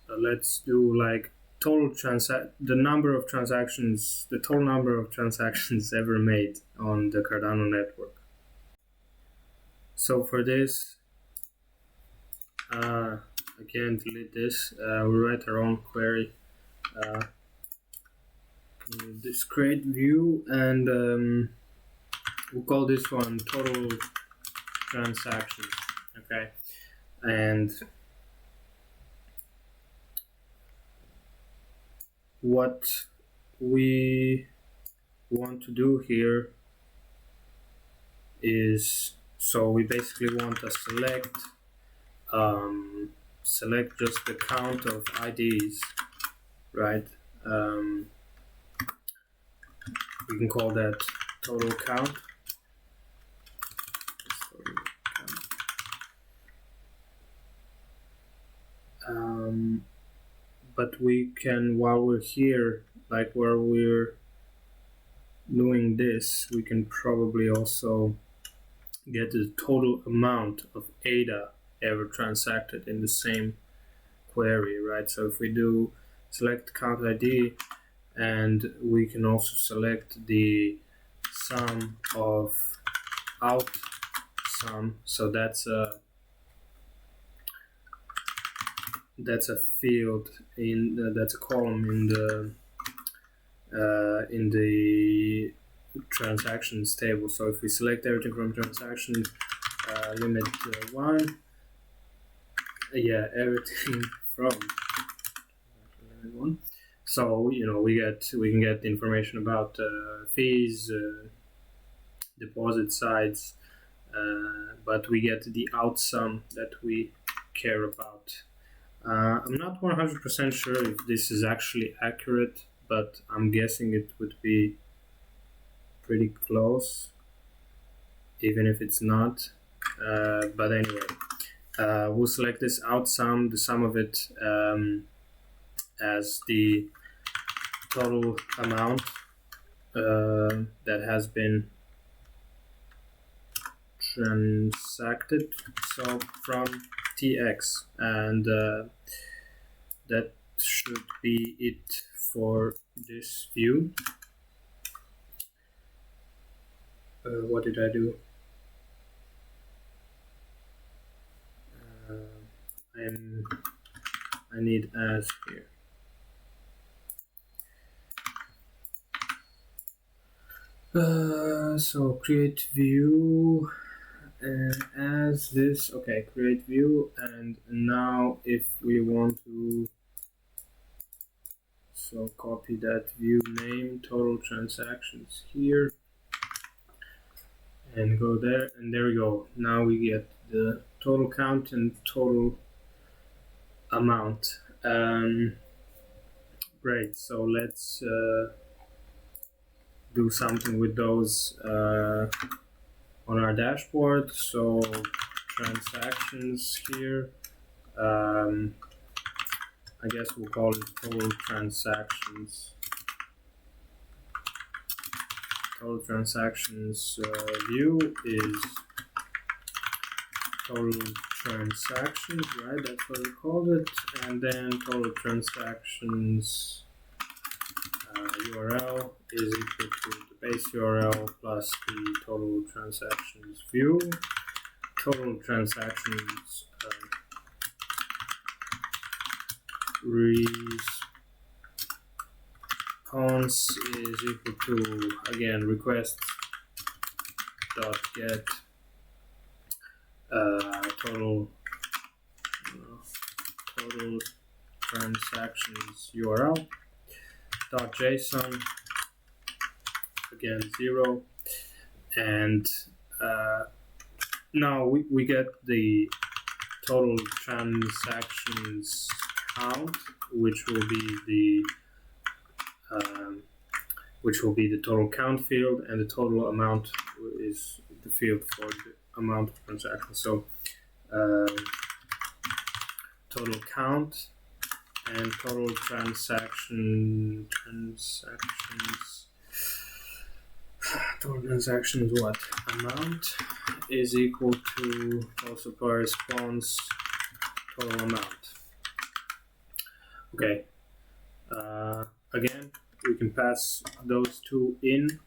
Let's do like the number of transactions, the total number of transactions ever made on the Cardano network. So for this, again, delete this. We write our own query. This create view, and we'll call this one total transactions. Okay, and what we want to do here is, so we basically want to select just the count of IDs, right? We can call that total count. But we can, while we're here, like where we're doing this, we can probably also get the total amount of ADA ever transacted in the same query, right? So if we do select count ID, and we can also select the sum of out sum, so that's a field in that's a column in the transactions table. So if we select everything from transaction limit 1, everything from limit 1. So we can get information about fees, deposit sides, but we get the out sum that we care about. I'm not 100% sure if this is actually accurate, but I'm guessing it would be pretty close, even if it's not. But anyway, we'll select this out sum, the sum of it, as the total amount that has been transacted, so from tx, and that should be it for this view. What did I do? I need as here. So create view as this. Okay, create view, and now if we want to, so copy that view name, total transactions here, and go there, and there we go. Now we get the total count and total amount. Great, so let's do something with those on our dashboard. So transactions here, I guess we'll call it total transactions. Total transactions view is total transactions, right? That's what we called it. And then total transactions URL is equal to the base URL plus the total transactions view. Total transactions response is equal to, again, request dot get total transactions URL dot JSON, again 0, and now we get the total transactions count, which will be the total count field, and the total amount is the field for the amount of transactions. So total count and total transactions total transactions what amount is equal to also corresponds total amount. Okay, again, we can pass those two in.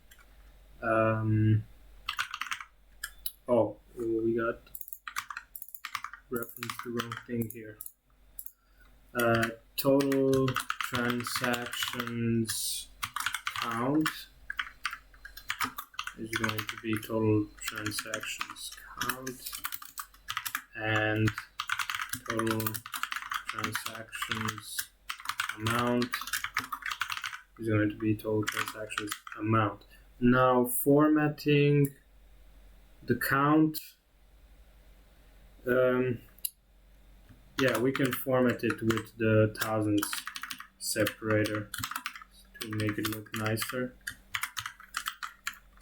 Oh, we got reference the wrong thing here. Total transactions count is going to be total transactions count, and total transactions amount is going to be total transactions amount. Now formatting the count, yeah, we can format it with the thousands separator to make it look nicer.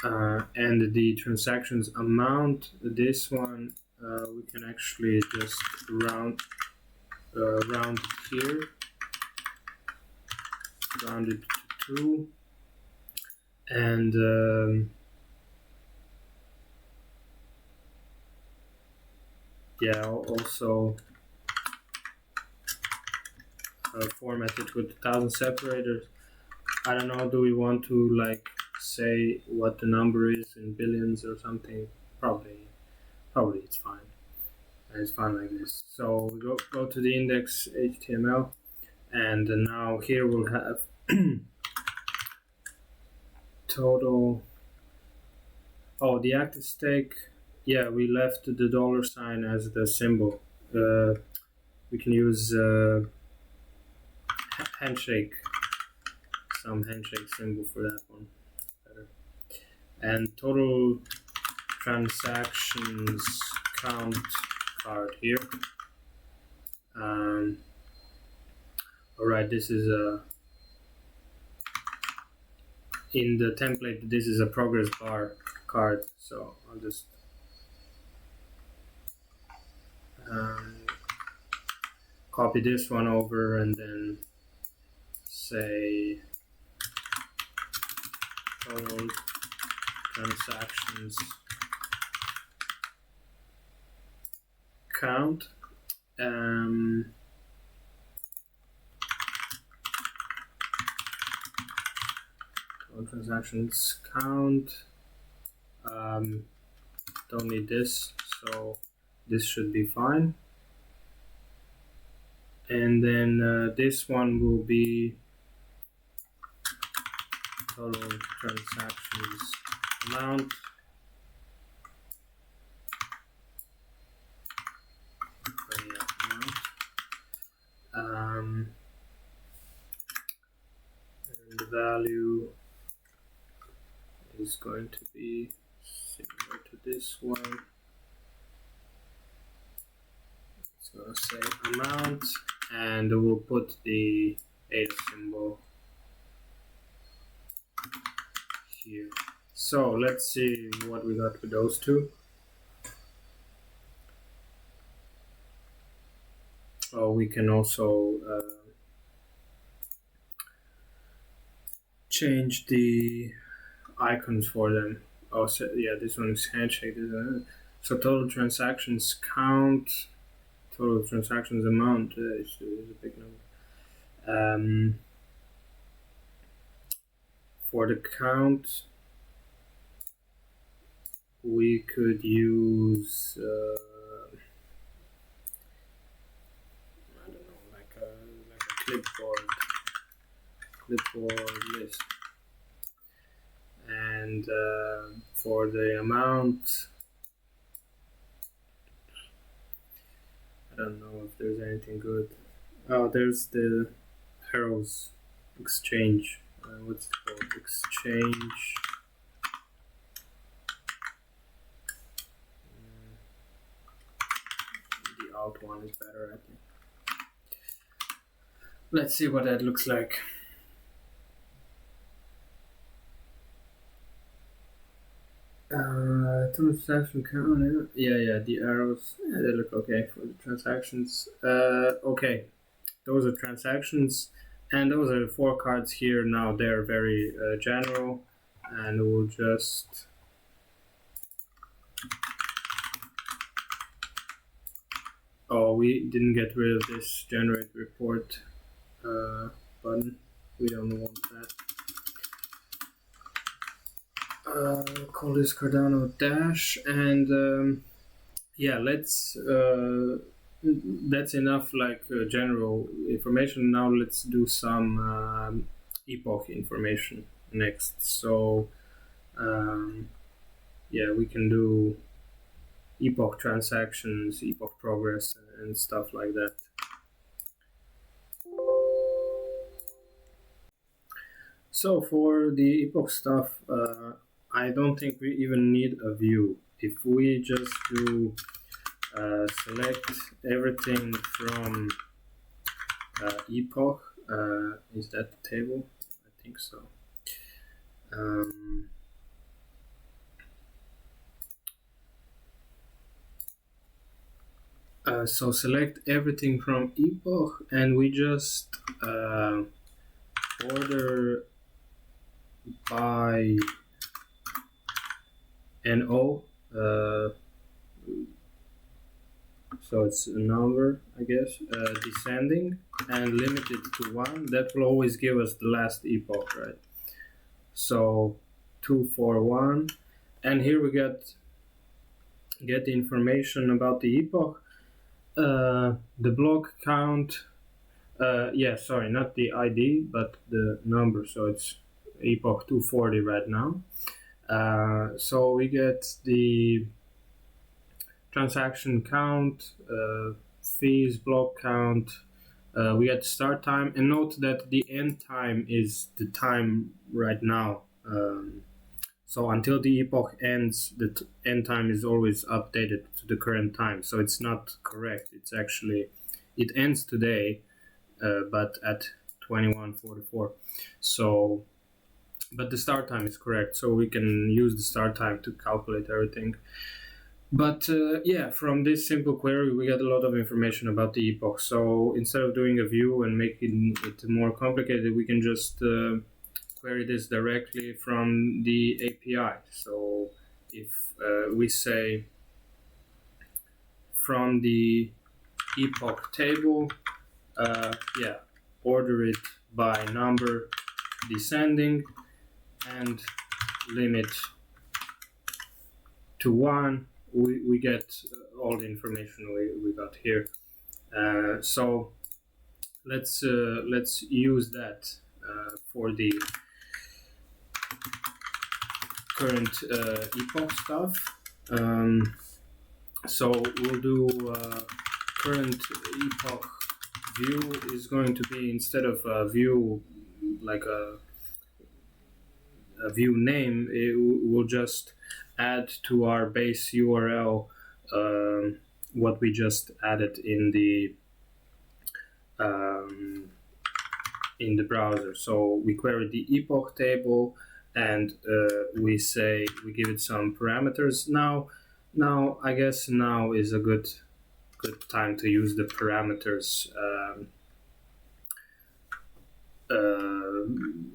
And the transactions amount, this one, we can actually just round it here, round it to 2, and yeah, also format it with 1000 separators. I don't know, do we want to like say what the number is in billions or something? Probably it's fine. And it's fine like this. So we go to the index HTML, and now here we'll have total. Oh, the active stake. Yeah, we left the $sign as the symbol. We can use handshake, some handshake symbol for that one. Better. And total transactions count card here. Alright, this is in the template, this is a progress bar card, so I'll just copy this one over and then say total transactions count. Total transactions count. Don't need this, so this should be fine. And then this one will be total transactions amount. And the value is going to be similar to this one. It's going to say amount, and we'll put the ADA symbol here. So let's see what we got with those two. Oh, we can also change the icons for them. Oh, so yeah, this one is handshake. So total transactions count, total transactions amount is a big number. For the count, we could use I don't know, like a clipboard list. And for the amount, I don't know if there's anything good. Oh, there's the arrows exchange. What's it called? Exchange. The out one is better, I think. Let's see what that looks like. Transaction count. Yeah, the arrows. Yeah, they look okay for the transactions. Okay, those are transactions, and those are the 4 cards here. Now they're very general, and we'll just we didn't get rid of this generate report button. We don't want that. Call this Cardano Dash, and yeah, let's that's enough like general information. Now let's do some Epoch information next. So yeah, we can do Epoch transactions, Epoch progress, and stuff like that. So for the Epoch stuff, I don't think we even need a view. If we just do select everything from Epoch, is that the table? I think so. So select everything from Epoch, and we just order by NO. So it's a number, I guess, descending, and limit it to 1. That will always give us the last epoch, right? So 241, and here we get the information about the epoch, the block count. Yeah, sorry, not the ID, but the number. So it's epoch 240 right now. So we get the transaction count, fees, block count. We get start time, and note that the end time is the time right now. So until the epoch ends, the end time is always updated to the current time. So it's not correct. It's actually, it ends today, but at 21:44. So, but the start time is correct. So we can use the start time to calculate everything. But yeah, from this simple query, we get a lot of information about the epoch. So instead of doing a view and making it more complicated, we can just query this directly from the API. So if we say from the Epoch table, order it by number descending and limit to 1, we get all the information we got here. So let's use that for the current Epoch stuff. So we'll do current Epoch view is going to be, instead of a view like a view name, it will just add to our base URL what we just added in the browser. So we query the Epoch table, and we give it some parameters. Now I guess now is a good time to use the parameters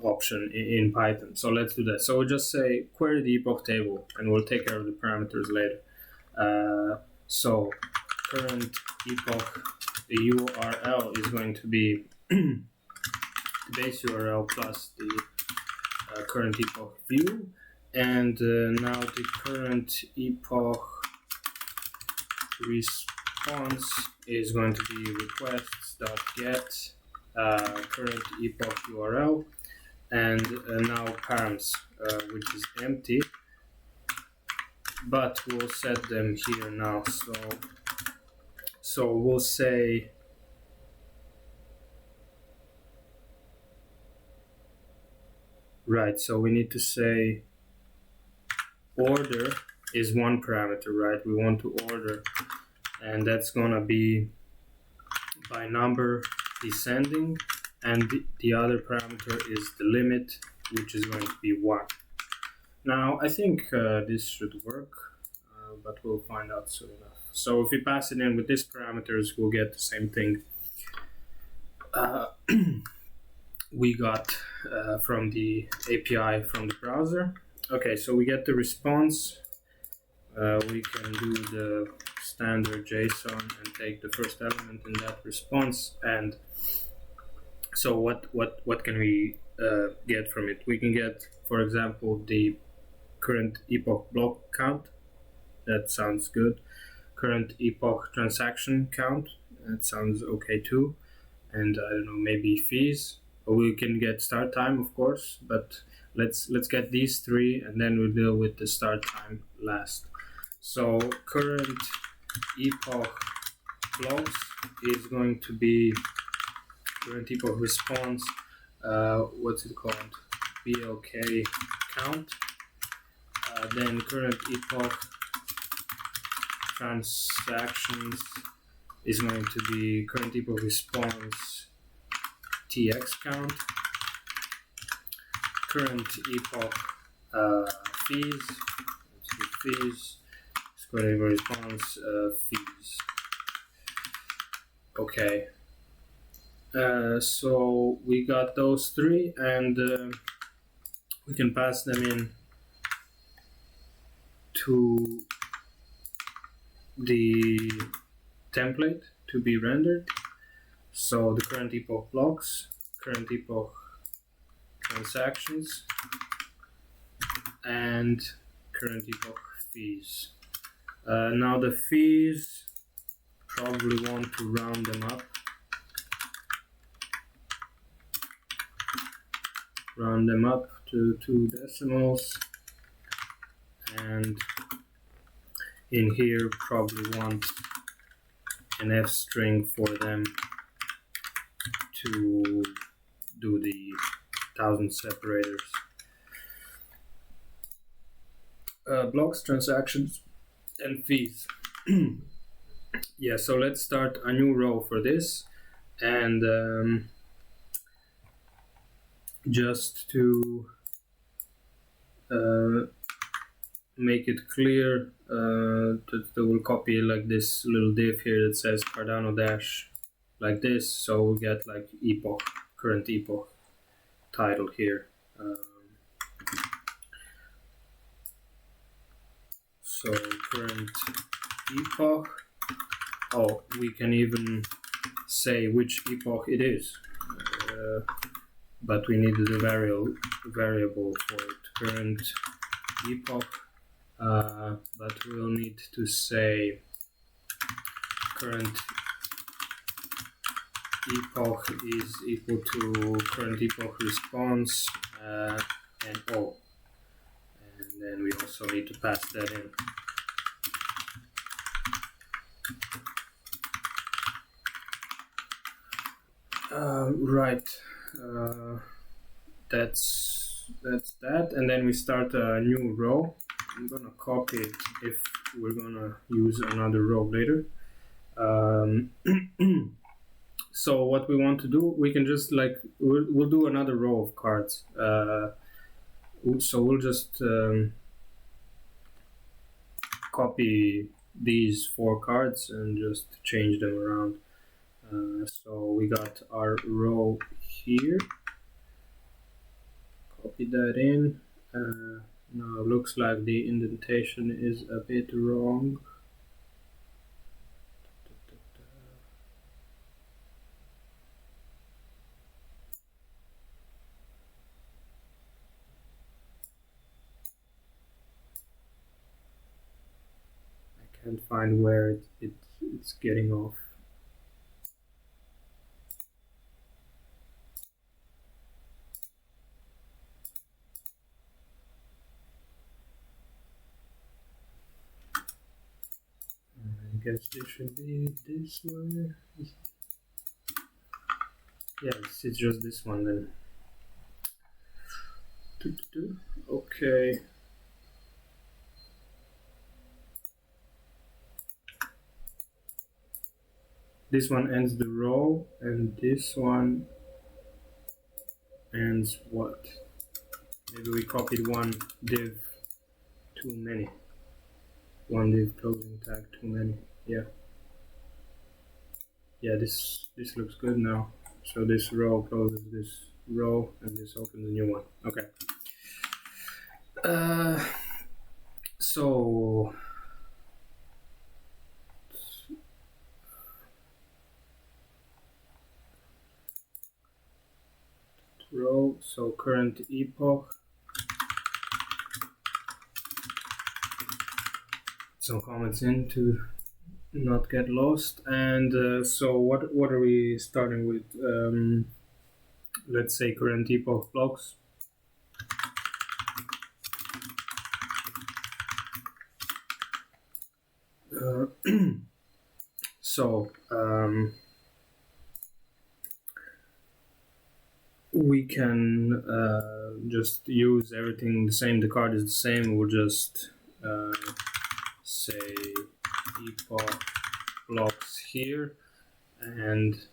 option in Python. So let's do that. So we'll just say query the Epoch table, and we'll take care of the parameters later. So current Epoch, the URL is going to be the base URL plus the current Epoch view, and now the current Epoch response is going to be requests.get current Epoch URL, and now params, which is empty, but we'll set them here now. So we'll say right, so we need to say order is one parameter, right? We want to order, and that's gonna be by number descending, and the other parameter is the limit, which is going to be 1. Now I think this should work, but we'll find out soon enough. So if we pass it in with these parameters, we'll get the same thing we got from the API from the browser. Okay, so we get the response. We can do the standard JSON and take the first element in that response. And so what can we get from it? We can get, for example, the current Epoch block count. That sounds good. Current Epoch transaction count. That sounds okay too. And I don't know, maybe fees. Or we can get start time, of course, but let's get these 3, and then we'll deal with the start time last. So current Epoch blocks is going to be current Epoch response, what's it called, BLK count. Then current Epoch transactions is going to be current Epoch response TX count. Current Epoch fees, Square Epoch response fees. Okay. So we got those 3, and we can pass them in to the template to be rendered. So the current Epoch blocks, current Epoch transactions, and current Epoch fees. Now the fees, probably want to round them up. Round them up to 2 decimals, and in here probably want an F string for them to do the 1000 separators. Blocks, transactions, and fees. Yeah, so let's start a new row for this, and just to make it clear, that we'll copy like this little div here that says Cardano dash like this, so we get like Epoch, current Epoch title here, So current epoch. Oh, we can even say which epoch it is, but we needed a variable for it. Current epoch, but we'll need to say current epoch is equal to current epoch response and O. And then we also need to pass that in. Right, that's that, and then we start a new row. I'm gonna copy it if we're gonna use another row later. So what we want to do, we can just we'll do another row of cards. So we'll just copy these 4 cards and just change them around. So we got our row here. Copy that in. Now it looks like the indentation is a bit wrong. I can't find where it's getting off. I guess this should be this one. Yes, it's just this one then. Okay. This one ends the row, and this one ends what? Maybe we copied one div too many. One div closing tag too many. Yeah. Yeah, this looks good now. So this row closes this row, and this opens a new one. Okay. So row. So current epoch. Some comments in to not get lost. And so what are we starting with? Let's say current epoch blocks. So we can just use everything the same. The card is the same. We'll just say epoch blocks here, and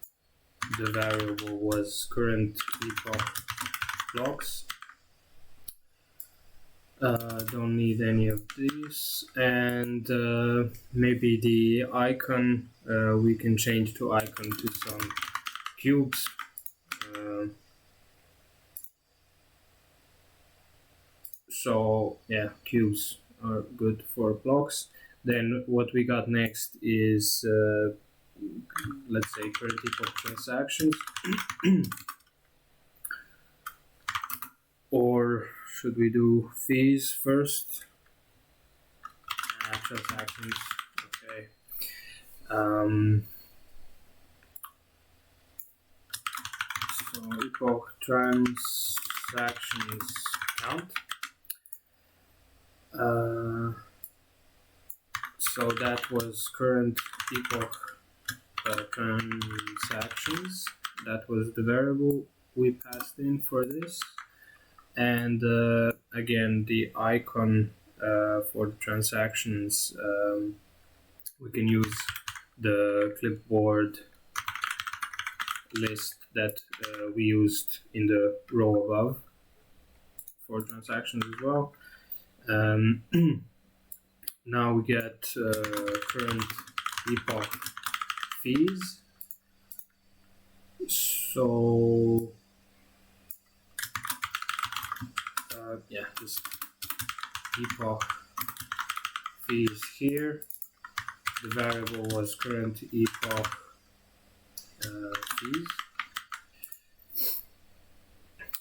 the variable was current epoch blocks. Don't need any of these, and maybe the icon we can change to icon to some cubes. So yeah, cubes are good for blocks. Then what we got next is let's say current epoch transactions. Or should we do fees first? Transactions, okay. So epoch transactions count. So that was current epoch transactions. That was the variable we passed in for this. And again, the icon for the transactions, we can use the clipboard list that we used in the row above for transactions as well. Now we get current epoch fees. So just epoch fees here. The variable was current epoch fees.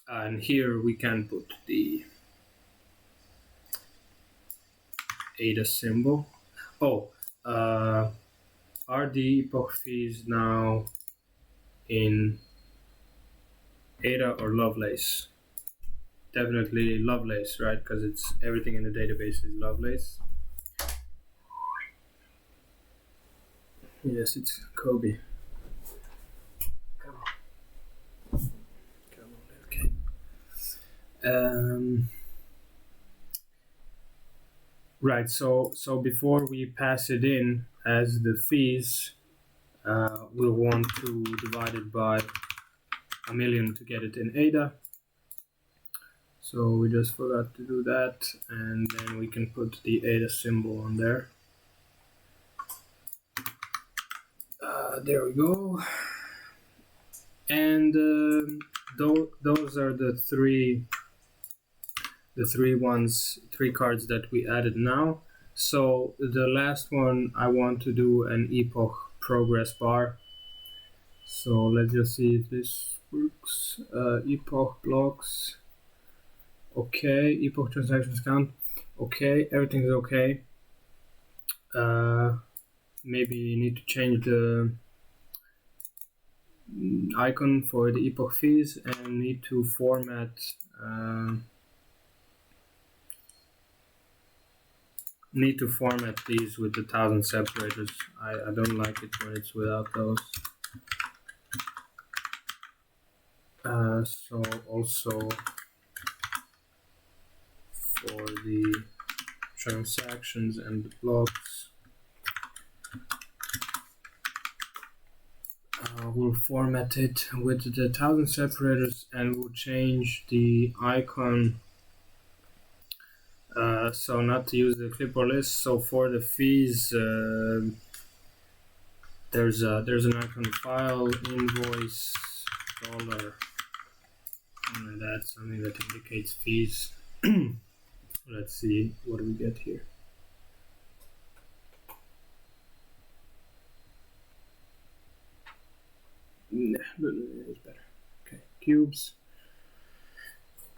And here we can put the ADA symbol. Are the epoch fees now in ADA or Lovelace? Definitely Lovelace, right? Because it's everything in the database is Lovelace. Yes, it's Kobe. Come on, okay. Right. So before we pass it in as the fees, we'll want to divide it by 1,000,000 to get it in ADA. So we just forgot to do that, and then we can put the ADA symbol on there. There we go. And those are the three cards that we added now. So the last one, I want to do an Epoch progress bar. So let's just see if this works. Epoch blocks. Okay, Epoch transactions count. Okay, everything's okay. Maybe you need to change the icon for the Epoch fees and need to format these with the 1,000 separators. I don't like it when it's without those. So also for the transactions and the blocks, we'll format it with the 1,000 separators, and we'll change the icon. So not to use the clipboard list. So for the fees, there's an icon, file, invoice, dollar, and that's something that indicates fees. Let's see, what do we get here? Nah, it's better. Okay, cubes.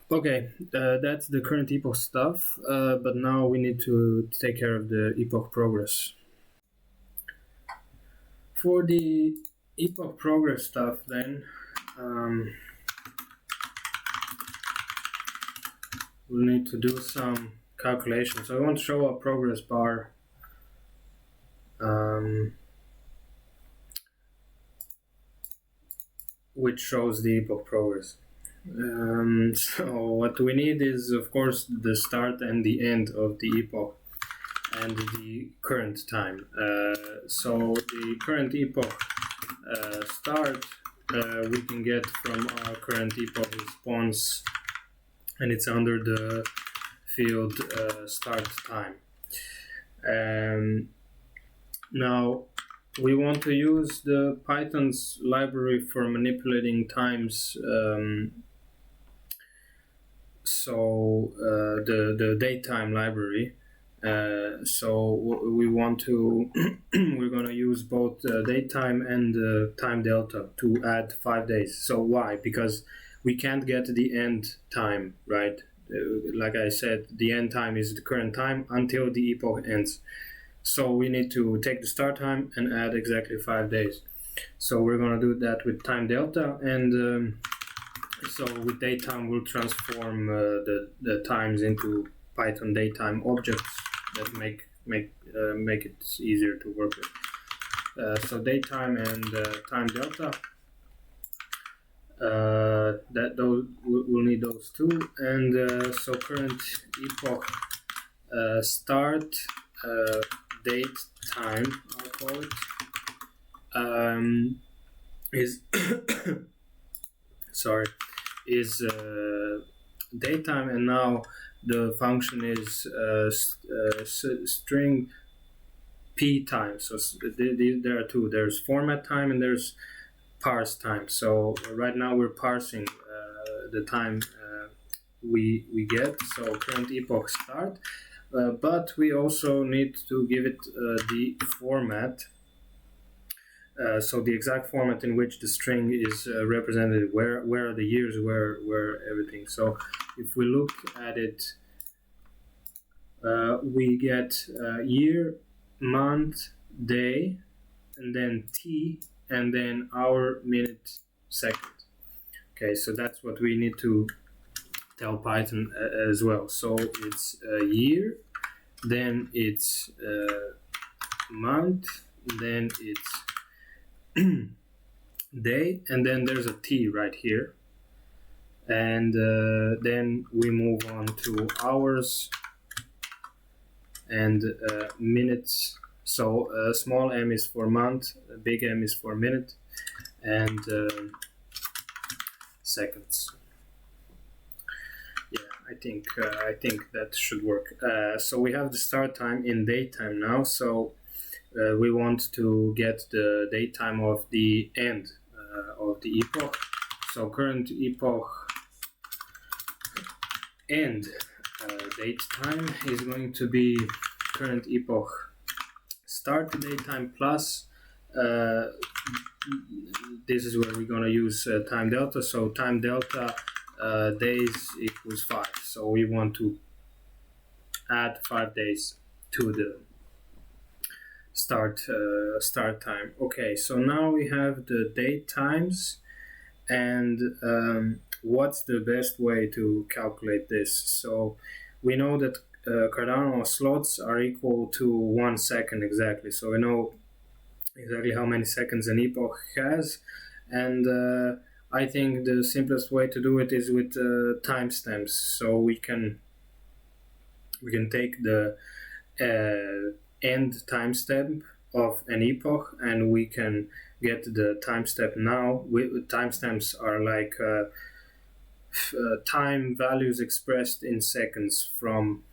Okay, that's the current Epoch stuff, but now we need to take care of the Epoch progress. For the Epoch progress stuff, then, we'll need to do some calculations. So I want to show a progress bar. Which shows the Epoch progress. So what we need is, of course, the start and the end of the epoch and the current time. So the current epoch start we can get from our current epoch response, and it's under the field start time. Now we want to use the Python's library for manipulating times. So the datetime library. So we want to we're going to use both datetime and time delta to add 5 days. So why? Because we can't get the end time, right? Like I said, the end time is the current time until the epoch ends. So we need to take the start time and add exactly 5 days. So we're going to do that with time delta, and so with datetime we'll transform the times into Python datetime objects that make it easier to work with. So datetime and time delta. We'll need those two, and so current epoch start date time, I'll call it, is is datetime, and now the function is string p time. So there are two. There's format time and there's parse time. So right now we're parsing the time we get, so current epoch start, but we also need to give it the format, so the exact format in which the string is represented, where are the years, where everything. So if we look at it, we get year, month, day, and then T, and then hour, minute, second. Okay, so that's what we need to tell Python as well. So it's year, then it's month, then it's day, and then there's a T right here. And then we move on to hours and minutes. So small m is for month, big M is for minute, and seconds. Yeah, I think that should work. So we have the start time in datetime now. So we want to get the datetime of the end of the epoch. So current epoch end date time is going to be current epoch start datetime plus this is where we're going to use time delta. So time delta days equals 5. So we want to add 5 days to the start time. Okay, so now we have the date times, and what's the best way to calculate this? So we know that Cardano slots are equal to 1 second exactly. So we know exactly how many seconds an epoch has, and I think the simplest way to do it is with timestamps. So we can take the end timestamp of an epoch, and we can get the timestamp now. Timestamps are like time values expressed in seconds from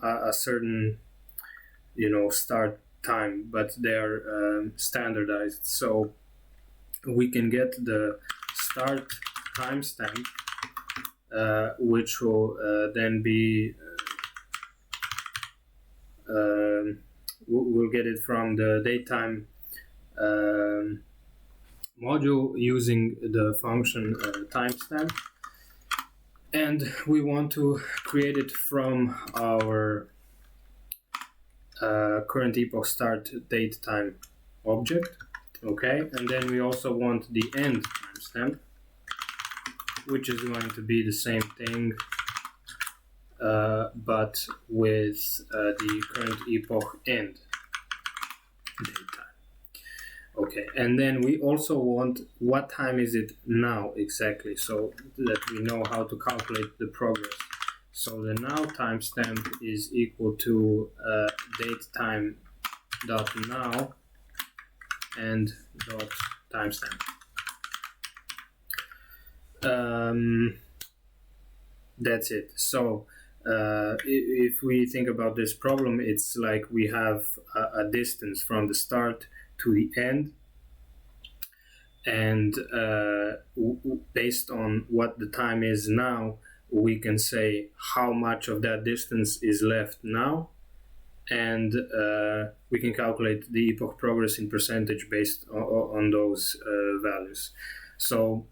a certain start time, but they're standardized. So we can get the start timestamp, which will then be we'll get it from the datetime module using the function timestamp, and we want to create it from our current epoch start date time object. Okay, and then we also want the end timestamp, which is going to be the same thing, but with the current epoch end date time. Okay, and then we also want what time is it now exactly, so that we know how to calculate the progress. So the now timestamp is equal to datetime dot now and dot timestamp. That's it. So if we think about this problem, it's like we have a distance from the start to the end, and based on what the time is now, we can say how much of that distance is left now, and we can calculate the epoch progress in percentage based on those values. So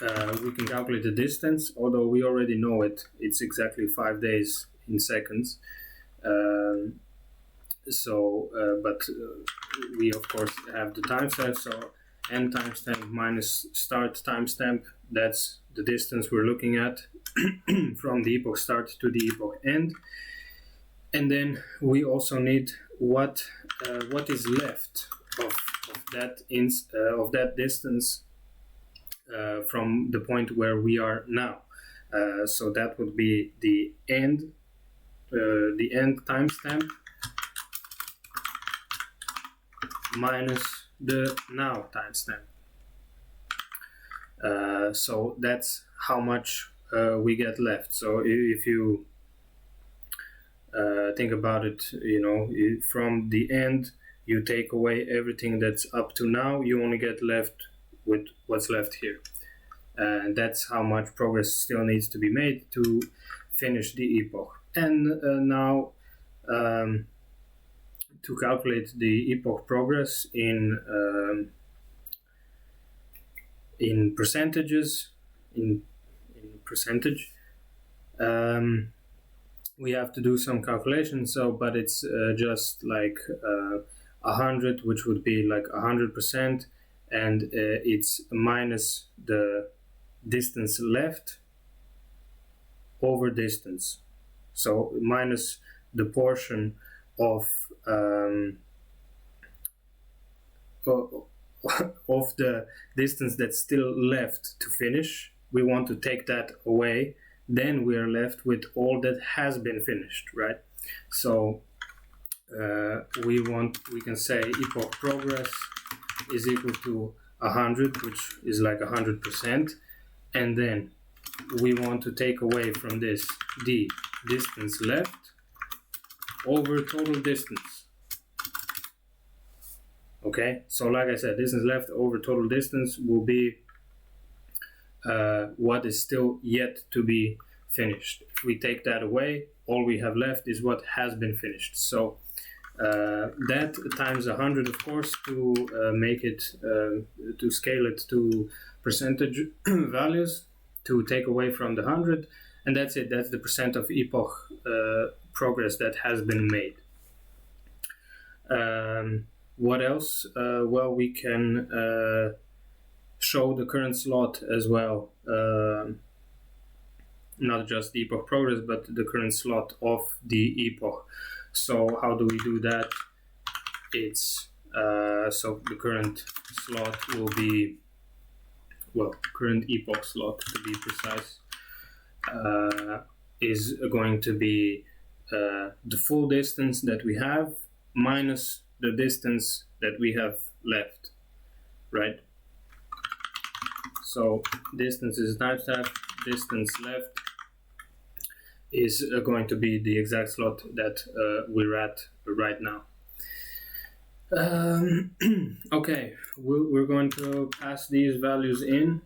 we can calculate the distance, although we already know it. It's exactly 5 days in seconds. But we of course have the timestamp. So end timestamp minus start timestamp, that's the distance we're looking at from the epoch start to the epoch end. And then we also need what is left of that distance from the point where we are now. So that would be the end timestamp minus the now timestamp. So that's how much we get left. So if you think about it, from the end, you take away everything that's up to now, you only get left with what's left here. and that's how much progress still needs to be made to finish the epoch. And now to calculate the epoch progress in percentages, in percentage, we have to do some calculations. So, but it's just like 100, which would be like 100%, and it's minus the distance left over distance. So minus the portion of the distance that's still left to finish. We want to take that away. Then we are left with all that has been finished, right? So we can say epoch progress is equal to 100, which is like 100%, and then we want to take away from this the distance left over total distance. Okay, so like I said, distance left over total distance will be what is still yet to be finished. If we take that away, all we have left is what has been finished. So that times 100, of course, to make it, to scale it to percentage values, to take away from the 100, and that's it. That's the percent of epoch progress that has been made. What else? Well, we can show the current slot as well. Not just the epoch progress, but the current slot of the epoch. So how do we do that? It's so the current slot will be, well, current epoch slot to be precise, is going to be the full distance that we have minus the distance that we have left, right? So distance is times that, distance left is going to be the exact slot that we're at right now. Okay, we're going to pass these values in.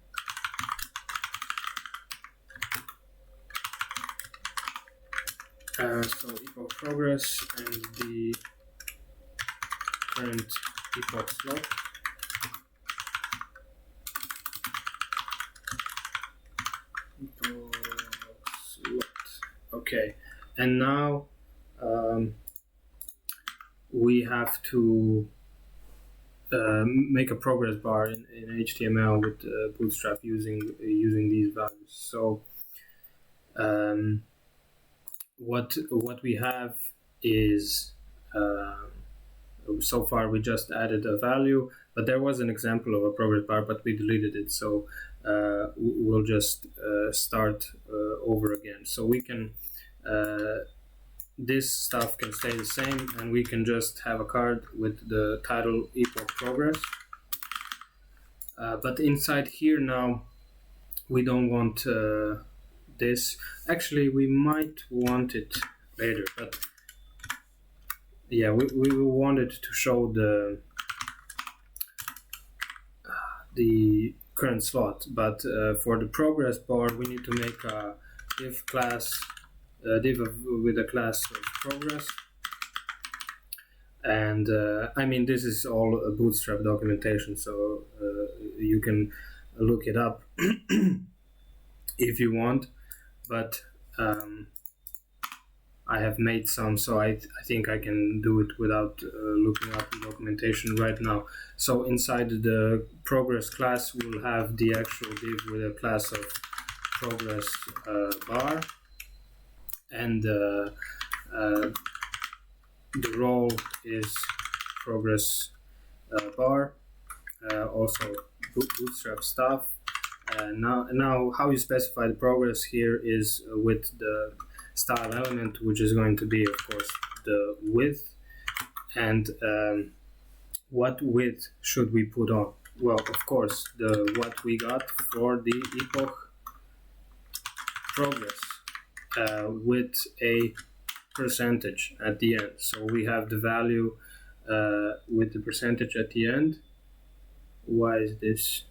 So epoch progress and the current epoch slot. Okay, and now we have to make a progress bar in HTML with Bootstrap using these values. So what we have is, so far we just added a value, but there was an example of a progress bar, but we deleted it. So we'll just start over again. So we can, this stuff can stay the same, and we can just have a card with the title epoch progress. But inside here now, we don't want this. Actually, we might want it later, but yeah, we will want it to show the current slot. But for the progress bar, we need to make a div class, with a class of progress. And I mean, this is all a Bootstrap documentation, so you can look it up if you want, but I have made some, so I think I can do it without looking up the documentation right now. So inside the progress class, we'll have the actual div with a class of progress bar, and the role is progress bar, also Bootstrap stuff. Now how you specify the progress here is with the style element, which is going to be, of course, the width. And what width should we put on? Well, of course, what we got for the epoch progress with a percentage at the end. So we have the value with the percentage at the end. Why is this?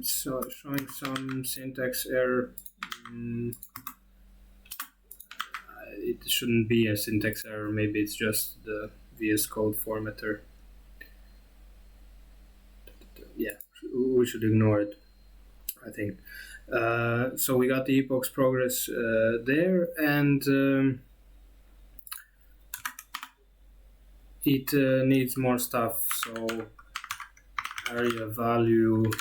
So showing some syntax error. It shouldn't be a syntax error. Maybe it's just the VS Code formatter. Yeah, we should ignore it, I think. So we got the Epoch's progress there, and it needs more stuff. So area value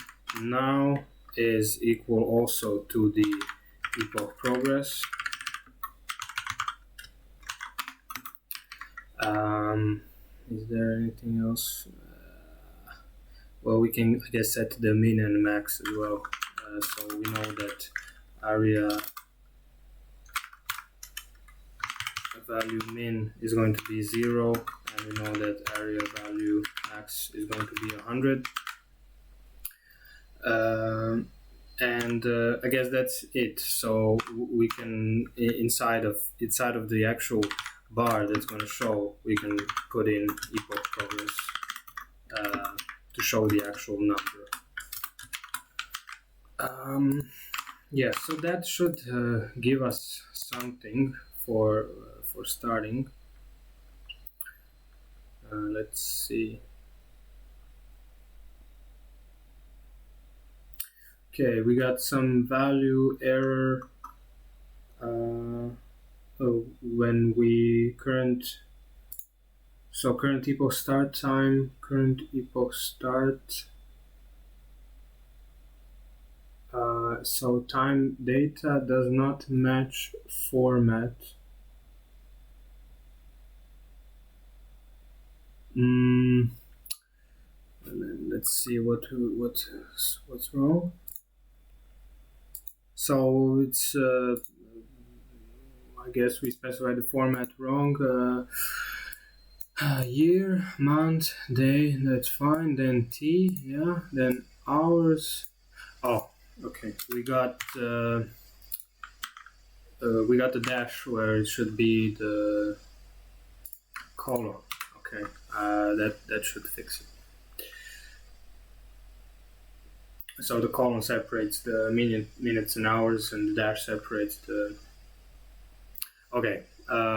now is equal also to the Epoch progress. Is there anything else? Well, we can, I guess, set the min and max as well. So we know that area value min is going to be 0, and we know that area value max is going to be 100. And I guess that's it. So we can, inside of the actual bar that's going to show, we can put in Epoch progress to show the actual number. Yeah, so that should give us something for starting. Let's see. Okay, we got some value error when we current epoch start time, current epoch start. So time data does not match format. Let's see what's wrong. So it's I guess we specified the format wrong. Year, month, day, that's fine. Then T, yeah. Then hours. Oh, okay. We got the dash where it should be the colon. Okay, that should fix it. So the colon separates the minutes and hours, and the dash separates the. Okay,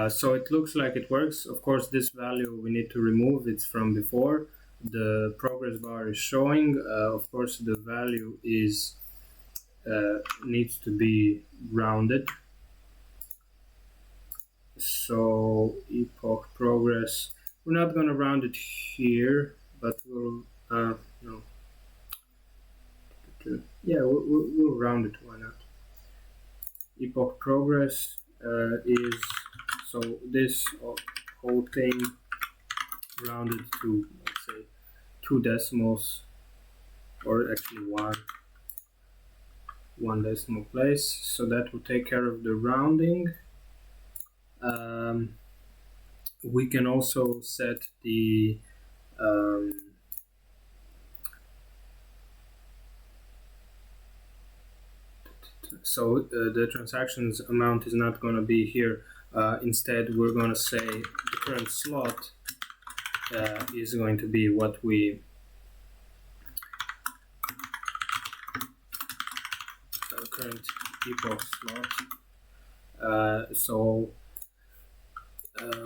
so it looks like it works. Of course, this value we need to remove. It's from before. The progress bar is showing. Of course, the value is needs to be rounded. So epoch progress. We're not going to round it here, but we'll no. Yeah, we'll round it. Why not? Epoch progress is so this whole thing rounded to, let's say, 2 decimals, or actually one decimal place. So that will take care of the rounding. We can also set the so the transactions amount is not going to be here. Instead, we're going to say the current slot is going to be what we current epoch slot.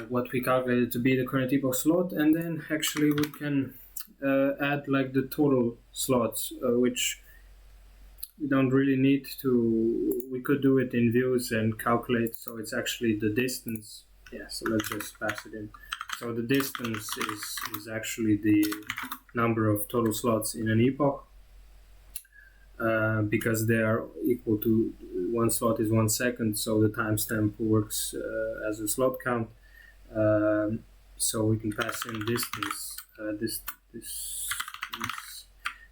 What we calculated to be the current epoch slot, and then actually we can add like the total slots, which we don't really need to. We could do it in views and calculate. So it's actually the distance. Yeah. So let's just pass it in. So the distance is actually the number of total slots in an epoch, because they are equal to 1 slot is 1 second. So the timestamp works as a slot count. So we can pass in distance. This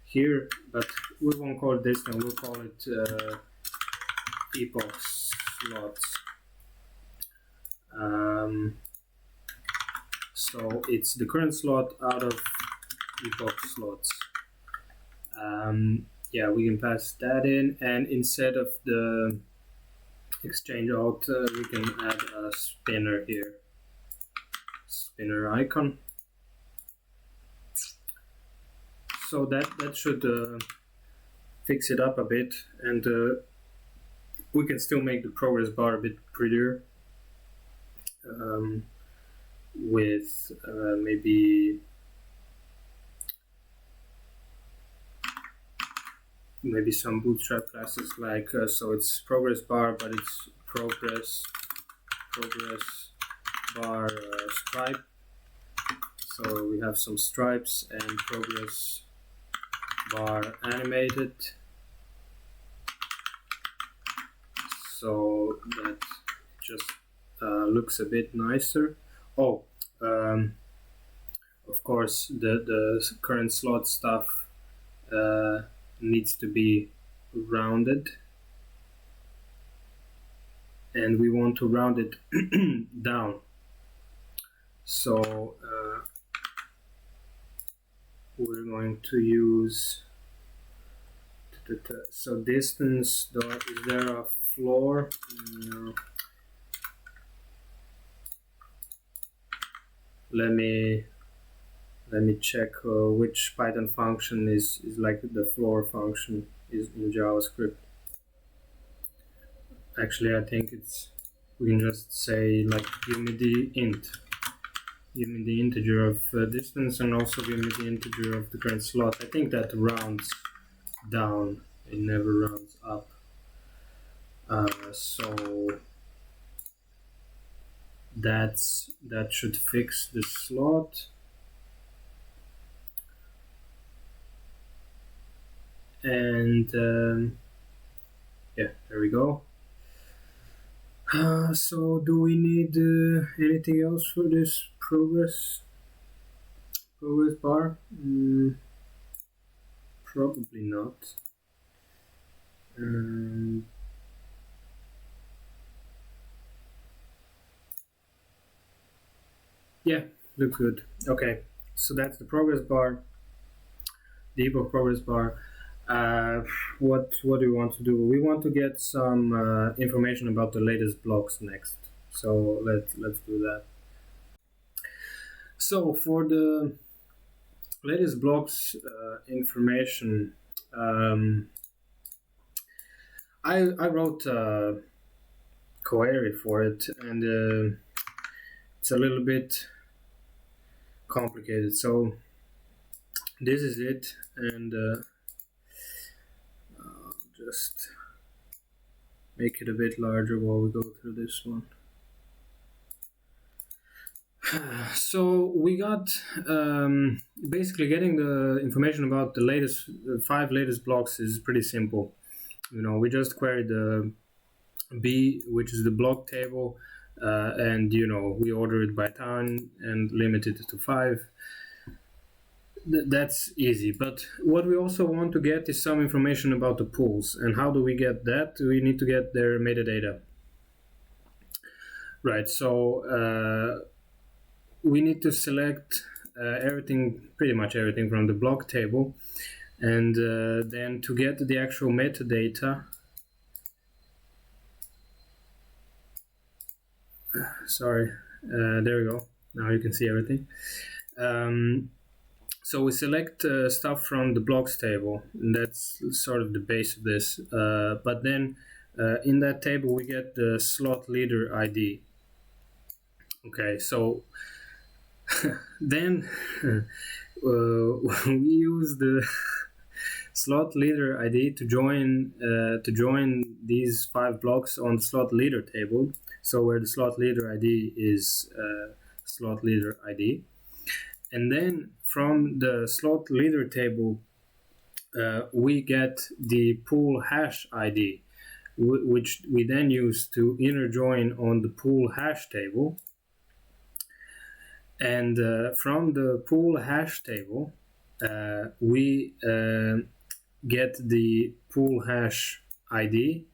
here, but we won't call it distance. We'll call it epoch slots. So it's the current slot out of epoch slots. Yeah, we can pass that in, and instead of the exchange out, we can add a spinner here, spinner icon. so that should fix it up a bit, and we can still make the progress bar a bit prettier with maybe some Bootstrap classes, like so it's progress bar, but it's progress bar stripe. So we have some stripes and progress bar animated, so that just looks a bit nicer. Oh, of course the current slot stuff needs to be rounded, and we want to round it down. So we're going to use so distance dot, is there a floor? No. Let me check which Python function is like the floor function is in JavaScript. Actually, I think we can just say like give me the integer of distance, and also give me the integer of the current slot. I think that rounds down, it never rounds up. So that should fix the slot. And yeah, there we go. So do we need anything else for this progress bar? Probably not. Yeah, looks good. Okay, so that's the progress bar, the Epoch progress bar. What do we want to do? We want to get some information about the latest blocks next. So let's do that. So for the latest blocks information, I wrote a query for it, and it's a little bit complicated. So this is it, and just make it a bit larger while we go through this one. So we got basically getting the information about the latest 5 latest blocks is pretty simple. You know, we just query the B, which is the block table, and you know, we order it by ton and limit it to 5. That's easy. But what we also want to get is some information about the pools. And how do we get that? We need to get their metadata. Right, so we need to select pretty much everything from the block table, and then to get the actual metadata, sorry, there we go, now you can see everything. So we select stuff from the blocks table, and that's sort of the base of this, but then in that table we get the slot leader ID. Okay, so then we use the slot leader ID to join these 5 blocks on the slot leader table. So where the slot leader ID is slot leader ID, and then from the slot leader table we get the pool hash ID, which we then use to inner join on the pool hash table. And from the pool hash table, we get the pool hash ID,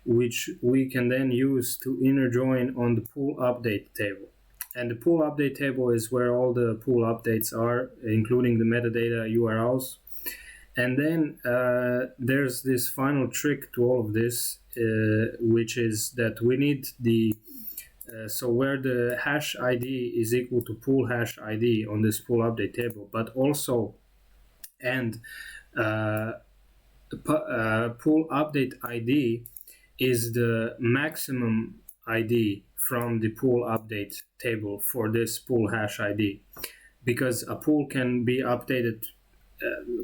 which we can then use to inner join on the pool update table. And the pool update table is where all the pool updates are, including the metadata URLs. And then there's this final trick to all of this, which is that we need the so where the hash ID is equal to pool hash ID on this pool update table, but also And pool update ID is the maximum ID from the pool update table for this pool hash ID, because a pool can be updated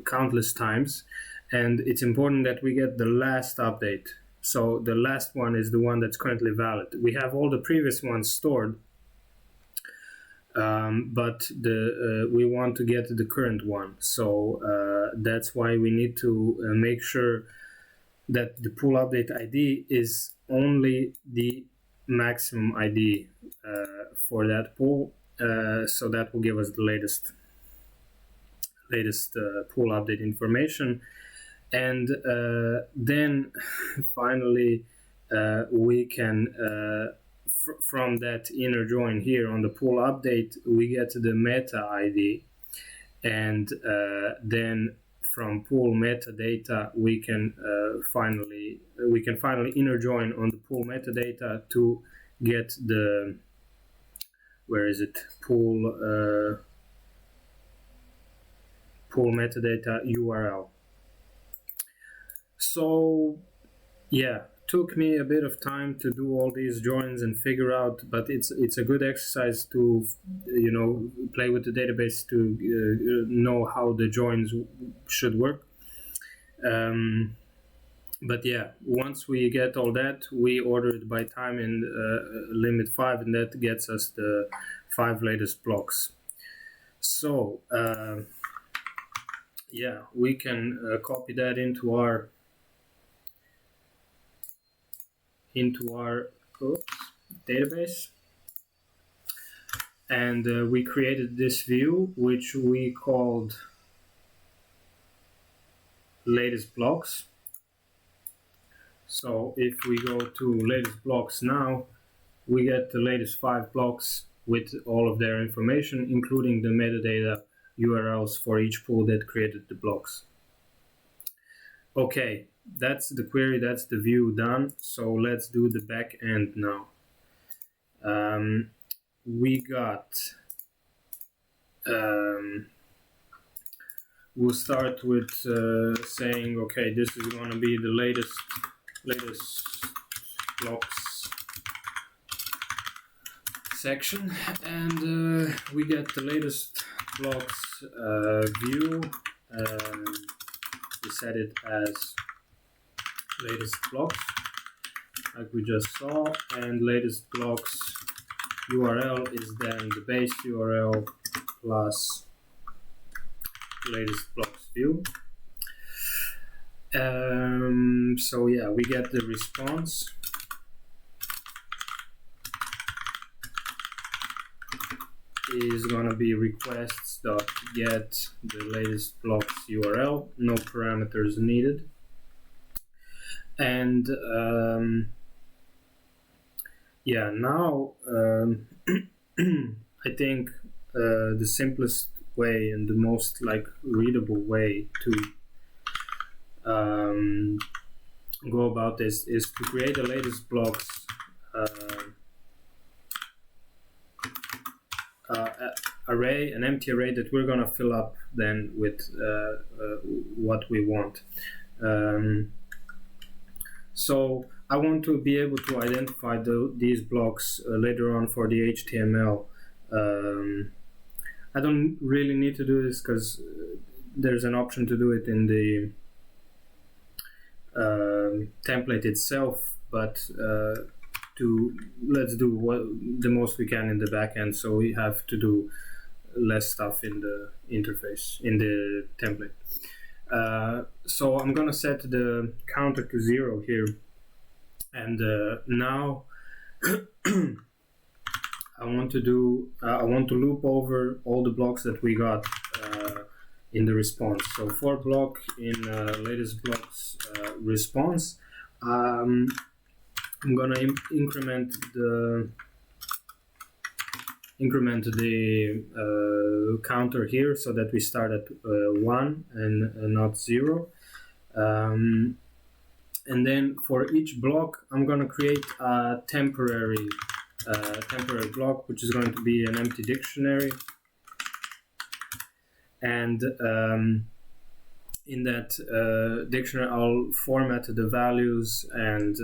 countless times, and it's important that we get the last update. So the last one is the one that's currently valid. We have all the previous ones stored, but we want to get the current one. So that's why we need to make sure that the pool update ID is only the maximum ID for that pool. So that will give us the latest pool update information. And then finally we can from that inner join here on the pool update, we get the meta ID, and then from pool metadata we can finally inner join on the pool metadata to get the pool metadata URL. So yeah, took me a bit of time to do all these joins and figure out, but it's a good exercise to play with the database to know how the joins should work. But yeah, once we get all that, we order it by time in limit 5, and that gets us the 5 latest blocks. So yeah, we can copy that into our database, and we created this view which we called latest blocks. So if we go to latest blocks now, we get the latest 5 blocks with all of their information, including the metadata URLs for each pool that created the blocks. Okay, that's the query, that's the view done. So let's do the back end now. We got, we'll start with saying, okay, this is going to be the latest blocks section, and we get the latest blocks view. We set it as latest blocks like we just saw, and latest blocks URL is then the base URL plus latest blocks view. So yeah, we get the response. Is gonna be requests.get the latest blocks URL, no parameters needed. And yeah, now I think the simplest way and the most readable way to go about this is to create a latest blocks array, an empty array that we're gonna fill up then with what we want. So I want to be able to identify these blocks later on for the HTML. I don't really need to do this because there's an option to do it in the template itself, but let's do the most we can in the backend, so we have to do less stuff in the interface, in the template. So I'm gonna set the counter to 0 here, and now I want to loop over all the blocks that we got in the response. So for block in latest blocks response, I'm gonna increment the counter here so that we start at 1 and not 0. And then for each block, I'm gonna create a temporary block, which is going to be an empty dictionary. And in that dictionary, I'll format the values and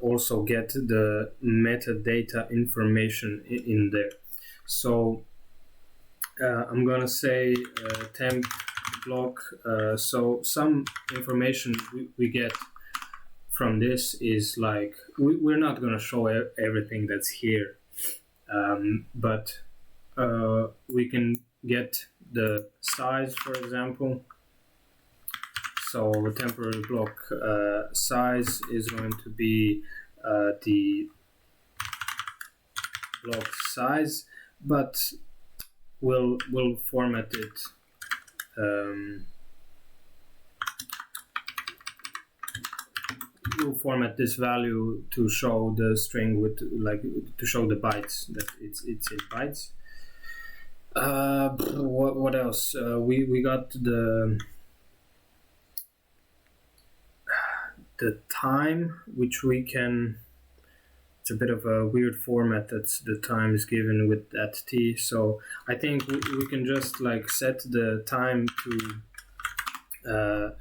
also get the metadata information in there. So I'm gonna say temp block. So some information we get from this is like we're not gonna show everything that's here, but we can get the size, for example. So temporary block size is going to be the block size, but we'll format it we'll format this value to show the string with, like, to show the bytes, that it's in bytes. What else? We got the time, which we can, it's a bit of a weird format that's the time is given with that t. So I think we can just like set the time to a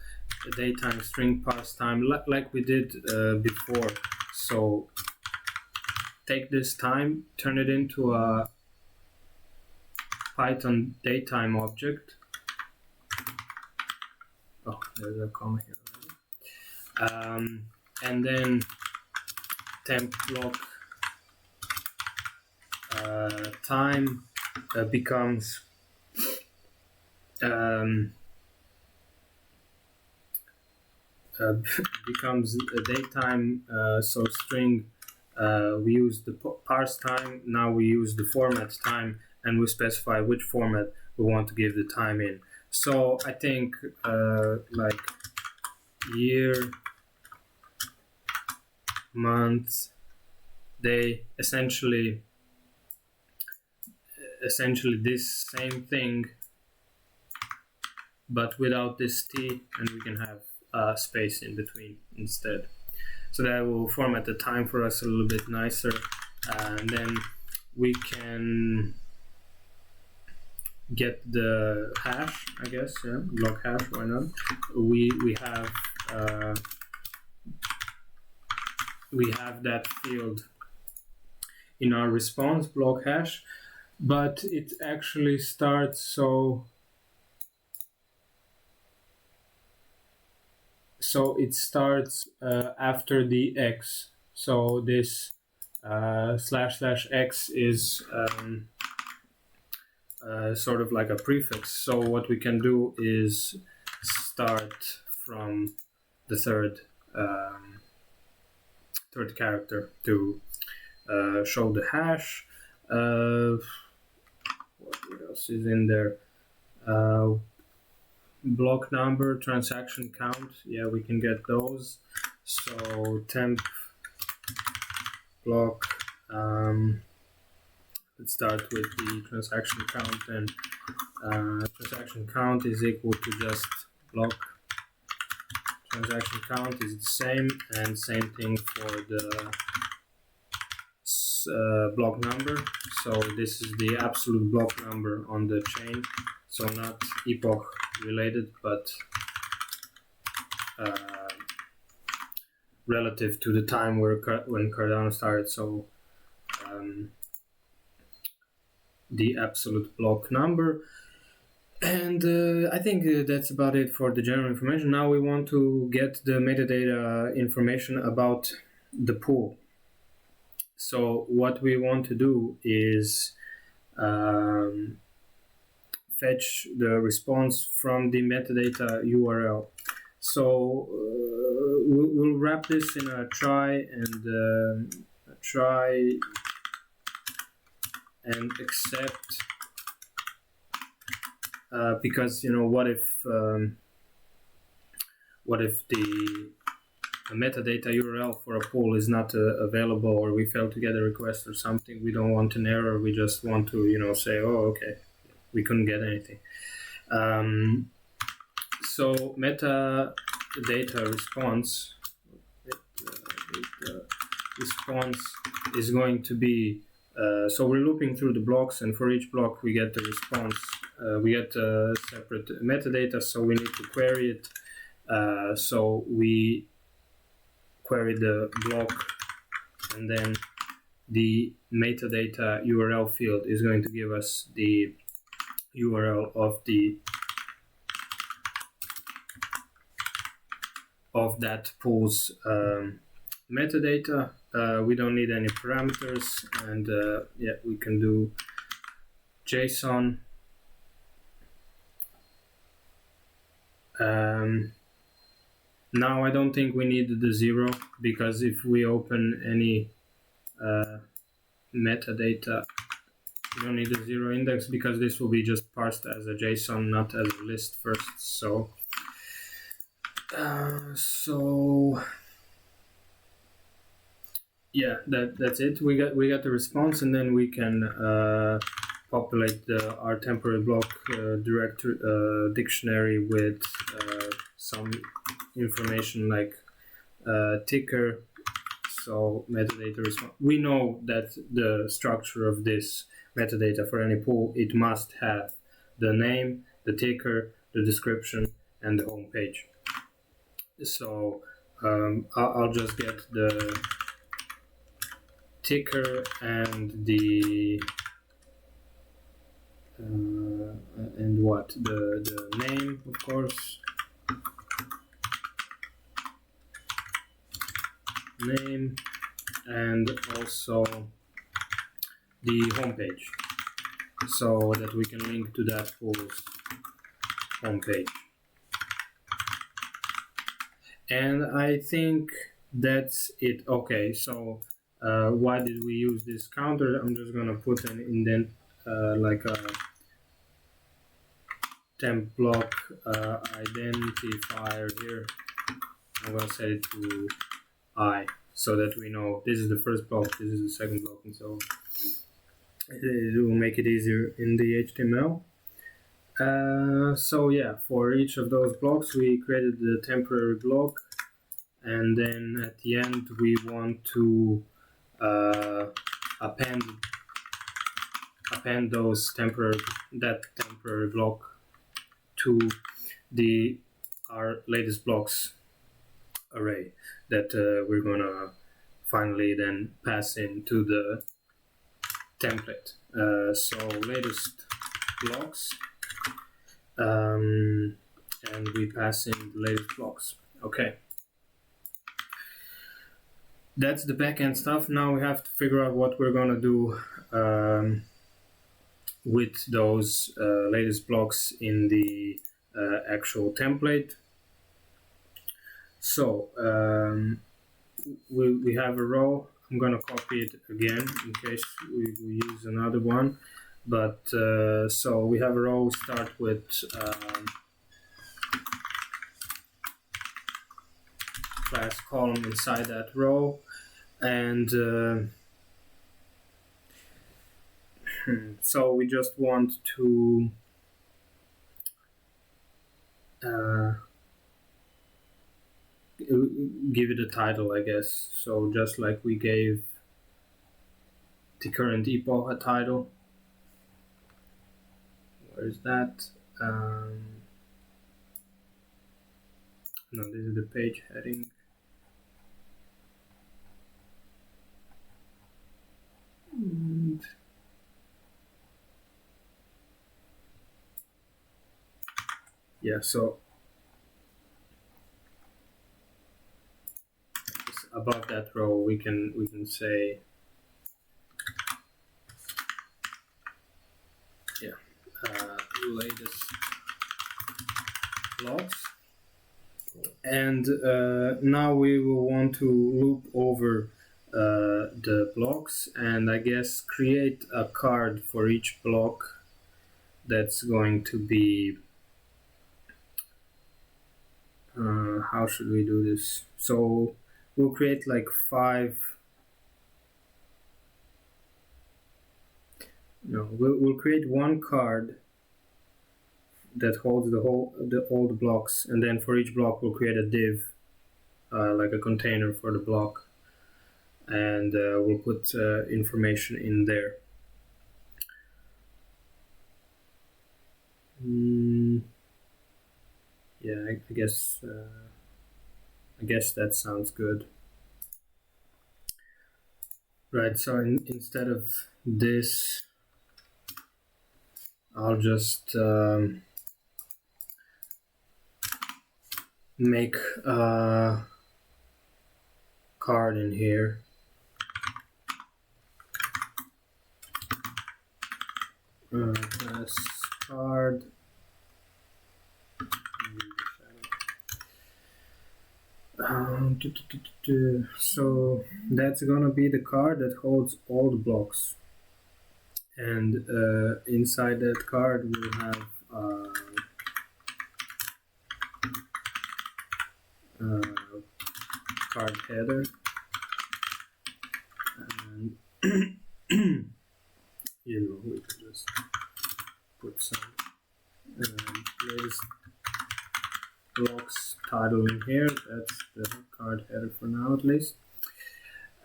datetime string parse time, like we did before. So take this time, turn it into a Python datetime object. Oh, there's a comma here. And then temp block time becomes becomes a datetime. So string, we use the parse time. Now we use the format time, and we specify which format we want to give the time in. So I think like year, month, day, essentially this same thing, but without this t, and we can have space in between instead. So that will format the time for us a little bit nicer, and then we can get the hash, I guess, yeah, block hash, why not? We have that field in our response, block hash, but it actually starts so it starts after the x. So this // is sort of like a prefix. So what we can do is start from the third character to show the hash. What else is in there? Block number, transaction count. Yeah, we can get those. So temp block. Let's start with the transaction count, and transaction count is equal to just block transaction count is the same, and same thing for the block number. So this is the absolute block number on the chain, so not Epoch related, but relative to the time when Cardano started. So the absolute block number. And I think that's about it for the general information. Now we want to get the metadata information about the pool. So what we want to do is fetch the response from the metadata URL. So we'll wrap this in a try and accept, because, you know, what if the metadata URL for a pool is not available, or we fail to get a request or something? We don't want an error. We just want to, you know, say, oh, okay, we couldn't get anything. So metadata response is going to be, so we're looping through the blocks, and for each block we get the response we get separate metadata, so we need to query it. So we query the block, and then the metadata URL field is going to give us the URL of that pool's metadata. We don't need any parameters, and yeah, we can do JSON. Now I don't think we need the 0, because if we open any metadata, we don't need the 0 index, because this will be just parsed as a JSON, not as a list first. So yeah, that's it. We got the response, and then we can populate our temporary block dictionary with some information like ticker. So metadata response. We know that the structure of this metadata for any pool, it must have the name, the ticker, the description, and the home page. So I'll just get the ticker and the and what the name, of course, name, and also the homepage, so that we can link to that pool's homepage. And I think that's it. Okay, so why did we use this counter? I'm just gonna put an indent like a temp block identifier here. I'm gonna set it to I, so that we know this is the first block, this is the second block, and so it will make it easier in the HTML. So yeah, for each of those blocks we created the temporary block, and then at the end we want to append those temporary block to our latest blocks array that we're gonna finally then pass into the template. So latest blocks, and we pass in the latest blocks. Okay, that's the backend stuff. Now we have to figure out what we're gonna do with those latest blocks in the actual template. So we have a row. I'm gonna copy it again in case we use another one. But so we have a row. Start with class column inside that row, and so we just want to give it a title, I guess. So just like we gave the current Epoch a title. Where is that? No, this is the page heading. And yeah, so above that row we can say latest blocks, and now we will want to loop over the blocks, and I guess create a card for each block that's going to be how should we do this? So we'll create like 5. No, we'll create one card that holds all the blocks, and then for each block we'll create a div, like a container for the block, and we'll put information in there. Yeah, I guess that sounds good. Right, so instead of this, I'll just make a card in here. As card. So that's gonna be the card that holds all the blocks, and inside that card we'll have card header, and we can just put some latest blocks title in here. That's the card header for now, at least.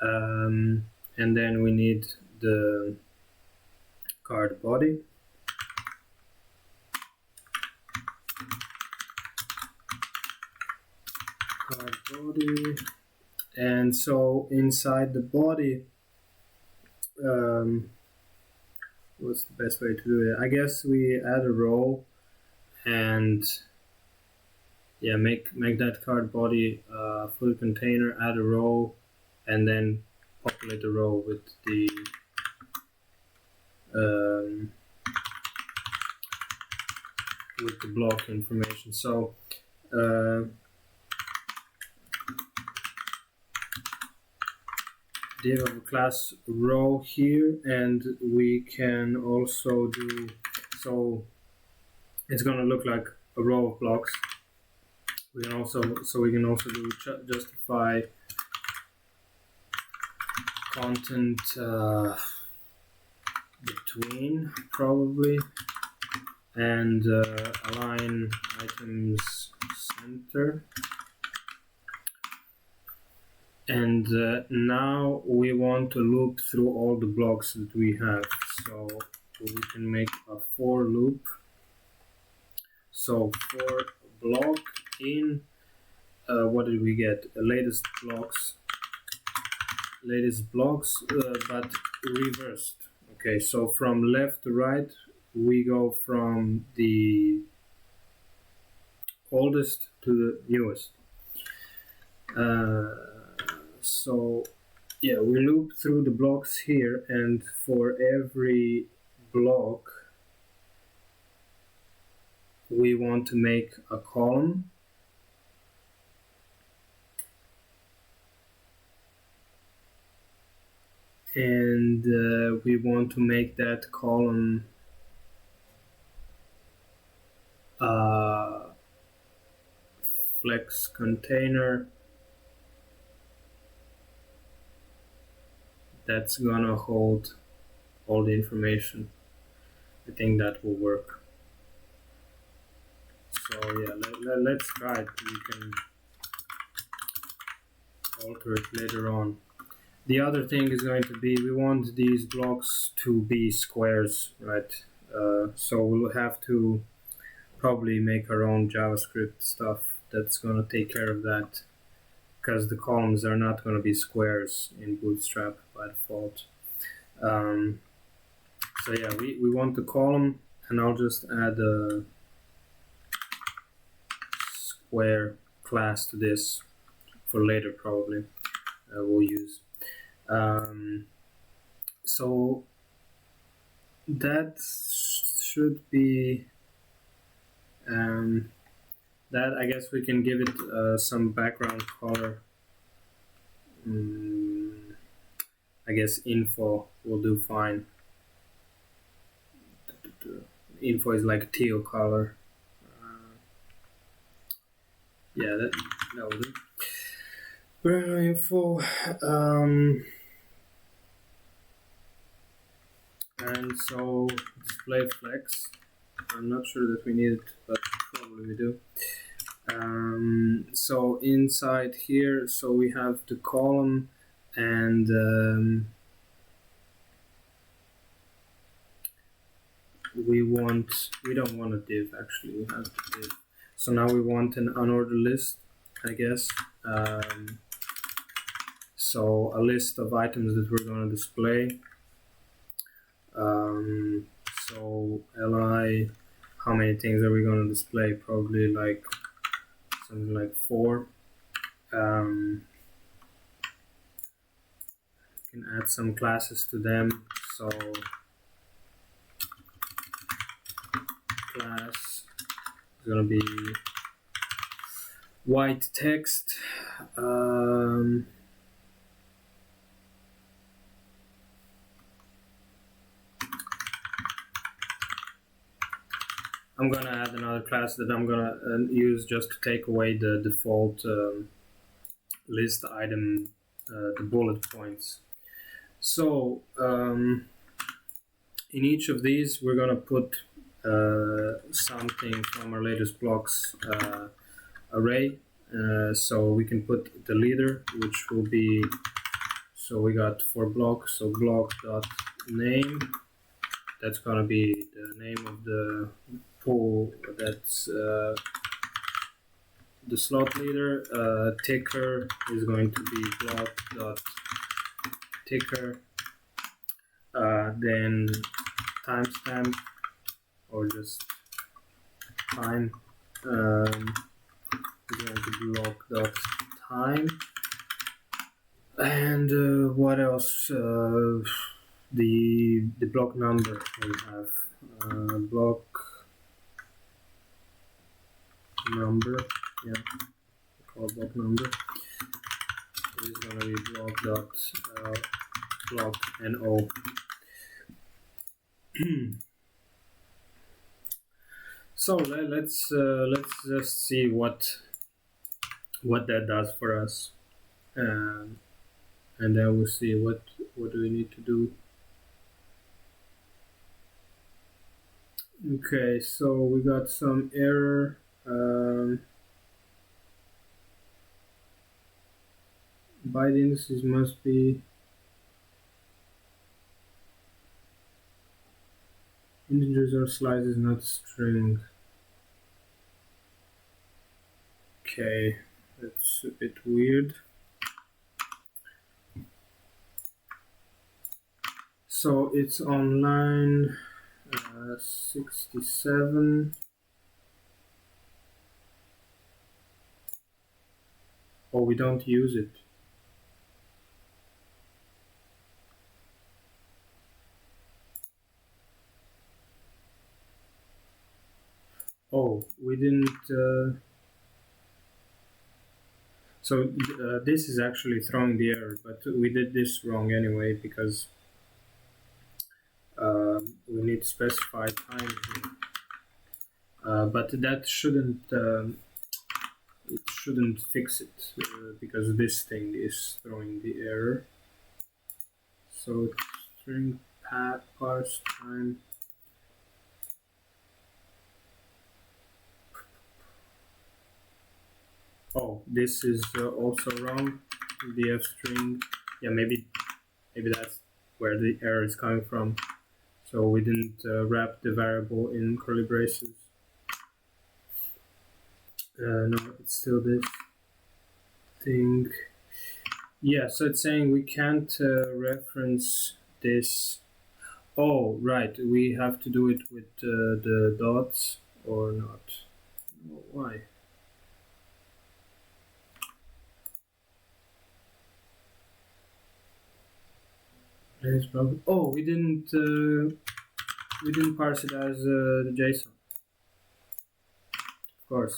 And then we need the card body. Card body. And so inside the body, what's the best way to do it? I guess we add a row and make that card body full container, add a row, and then populate the row with the block information. So div of a class row here, and we can also do, so it's gonna look like a row of blocks. We can also do justify content between, probably, and align items center. And now we want to loop through all the blocks that we have, so we can make a for loop. So for block in, what did we get? Latest blocks, but reversed. Okay, so from left to right, we go from the oldest to the newest. So yeah, we loop through the blocks here, and for every block we want to make a column, and we want to make that column flex container that's gonna hold all the information. I think that will work. So yeah, let's try it. We can alter it later on. The other thing is going to be, we want these blocks to be squares, right? So we'll have to probably make our own JavaScript stuff that's going to take care of that, because the columns are not going to be squares in Bootstrap by default. So yeah, we want the column, and I'll just add a square class to this for later, probably we'll use. So that should be that. I guess we can give it some background color. I guess info will do fine. Info is like teal color. Yeah, that will do. Info. And so display flex. I'm not sure that we need it, but probably we do. So inside here, so we have the column, and we don't want a div actually. We have the div. So now we want an unordered list, I guess. So a list of items that we're going to display. So li, how many things are we going to display? Probably like something like 4. Can add some classes to them. So class is going to be white text. I'm gonna add another class that I'm gonna use just to take away the default list item, the bullet points. So in each of these, we're gonna put something from our latest blocks array. So we can put the leader, which will be, so we got 4 blocks, so block.name, that's gonna be the name of the pool, that's the slot leader. Ticker is going to be block.ticker. Then timestamp, or just time, is going to be block.time. And what else? The block number we have block number, yeah, call block number. It is going to be block no. So let's just see what that does for us, and then we'll see what do we need to do. Okay, so we got some error. Byte indices must be integers or slices, not string. Okay, that's a bit weird. So it's on line 67. Oh, we don't use it. Oh, we didn't. So this is actually throwing the error, but we did this wrong anyway because we need to specify time here. But that shouldn't. It shouldn't fix it because this thing is throwing the error. So string parse time. Oh, this is also wrong. Df string. Yeah, maybe that's where the error is coming from. So we didn't wrap the variable in curly braces. No, it's still this thing. Yeah, so it's saying we can't reference this. Oh, right, we have to do it with the dots or not. Why? Oh, we didn't parse it as the JSON. Of course.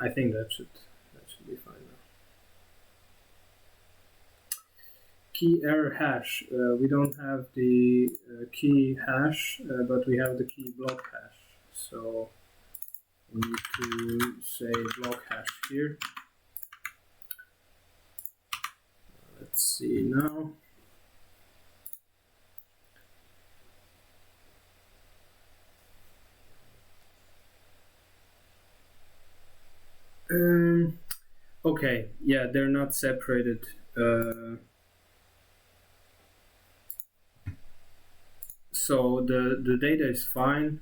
I think that should be fine now. Key error hash. We don't have the key hash, but we have the key block hash. So we need to say block hash here. Let's see now. Okay, yeah, they're not separated. So the data is fine,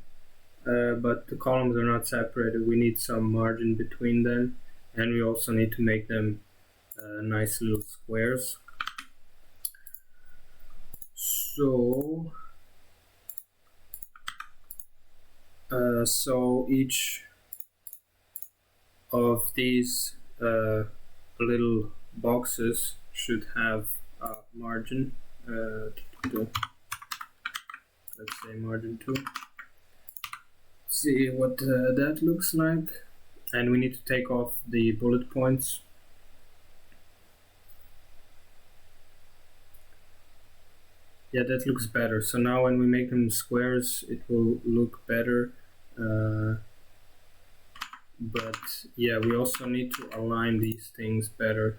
but the columns are not separated. We need some margin between them, and we also need to make them nice little squares. So so each of these little boxes should have a margin. Let's say margin 2. See what that looks like, and we need to take off the bullet points. Yeah, that looks better. So now when we make them squares, it will look better. But yeah, we also need to align these things better.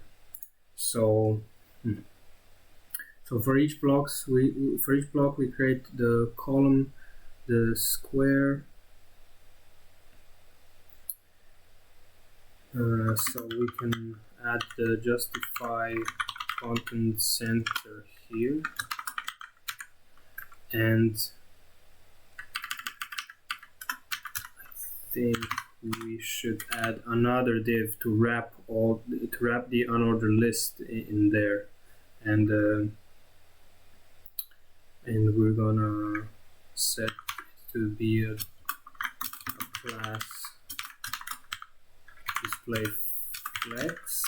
So for each block we create the column, the square. So we can add the justify content center here, and I think we should add another div to wrap the unordered list in there, and we're gonna set it to be a class display flex.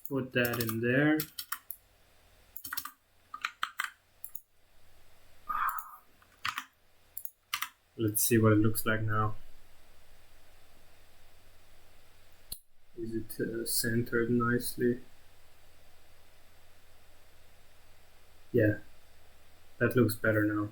Put that in there. Let's see what it looks like now. Is it centered nicely? Yeah, that looks better now.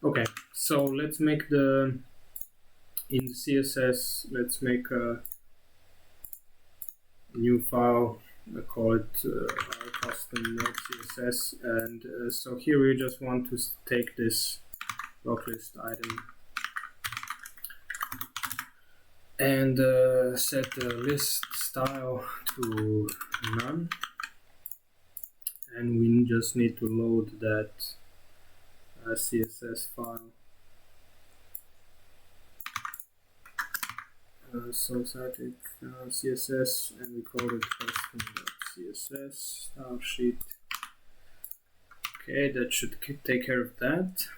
Okay, so let's make in the CSS, let's make a new file. I call it our custom node CSS, and so here we just want to take this block list item and set the list style to none, and we just need to load that CSS file. So static CSS, and we call it custom.css style sheet. Okay, that should take care of that.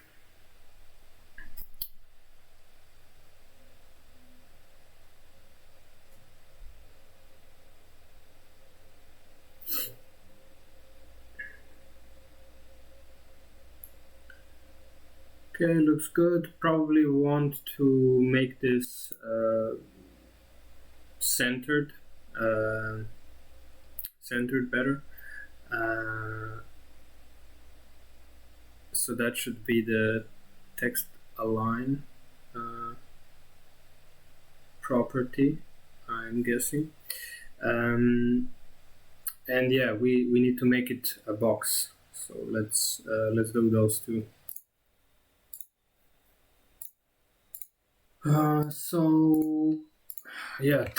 Okay, looks good. Probably want to make this centered better. So that should be the text align property, I'm guessing. And yeah, we need to make it a box. So let's do those two. So yeah,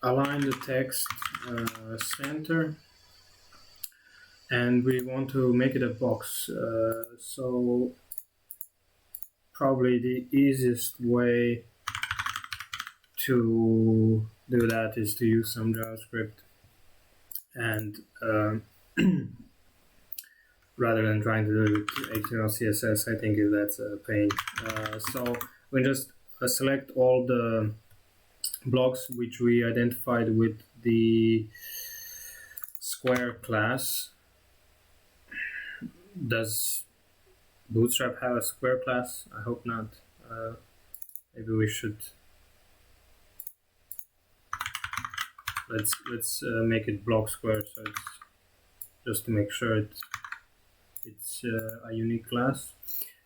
align the text center, and we want to make it a box. So probably the easiest way to do that is to use some JavaScript, and rather than trying to do it with HTML CSS, I think that's a pain. So we just select all the blocks which we identified with the square class. Does Bootstrap have a square class? I hope not. Maybe we should. Let's make it block square, so it's just to make sure it's a unique class.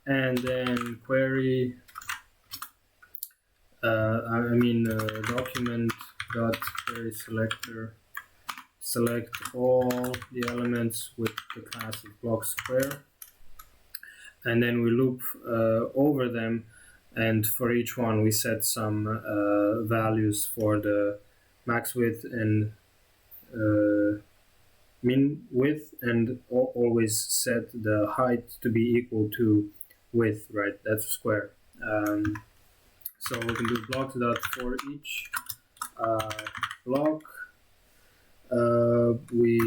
And then query document dot query selector, select all the elements with the class of block square, and then we loop over them, and for each one we set some values for the max width and min width, and always set the height to be equal to width, right? That's a square. So we can do blocks dot for each block. We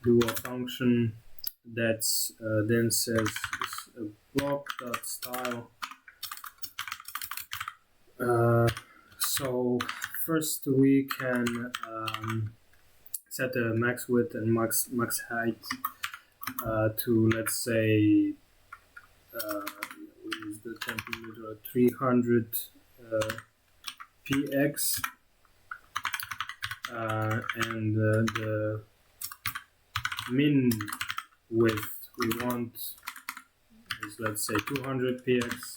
do a function that's then says block dot style. So first we can set the max width and max height to, let's say, we use the template 300 px, and the min width we want is, let's say, 200 px,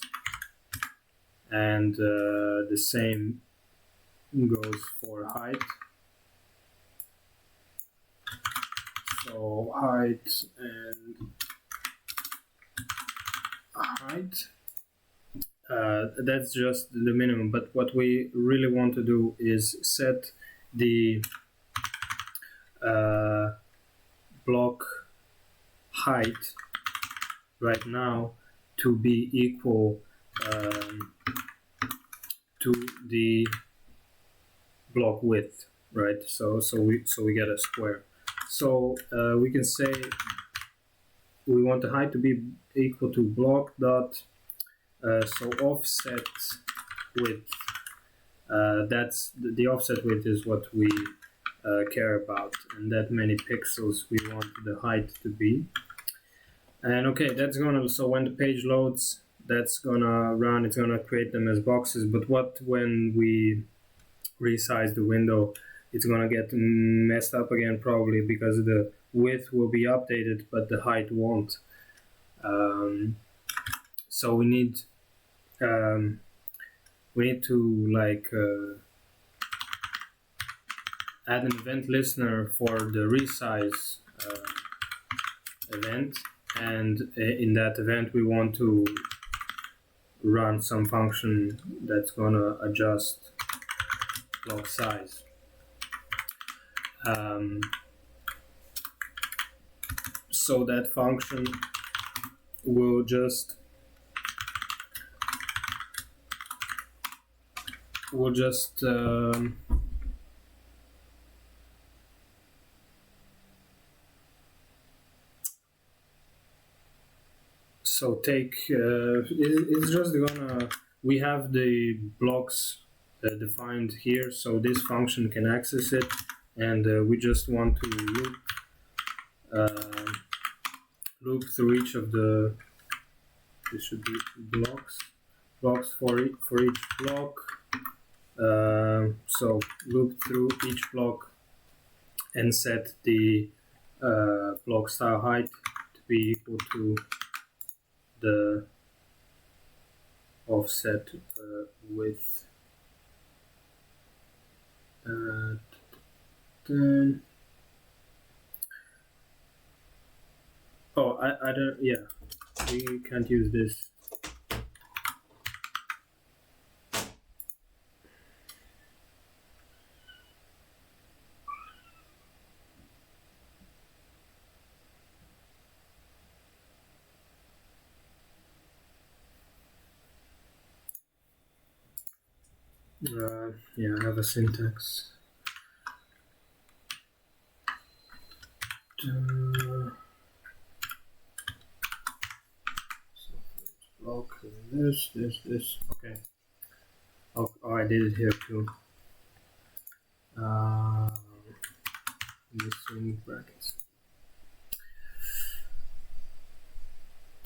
and the same goes for height. So height and height, that's just the minimum, but what we really want to do is set the block height right now to be equal to the block width, right? So we get a square. So we can say we want the height to be equal to block dot so offset width. That's the offset width is what we care about, and that many pixels we want the height to be. And okay, that's gonna, so when the page loads, that's gonna run, it's gonna create them as boxes. But what when we resize the window, it's gonna get messed up again, probably because the width will be updated but the height won't. So we need to like add an event listener for the resize event, and in that event we want to run some function that's gonna adjust block size. So that function will just so take it's just gonna, we have the blocks defined here, so this function can access it, and we just want to loop through each of the, this should be blocks for each block. So loop through each block and set the block style height to be equal to the offset width. Then I don't, yeah, we can't use this. Yeah, I have a syntax. Block this. Okay. Oh, I did it here too. Missing brackets.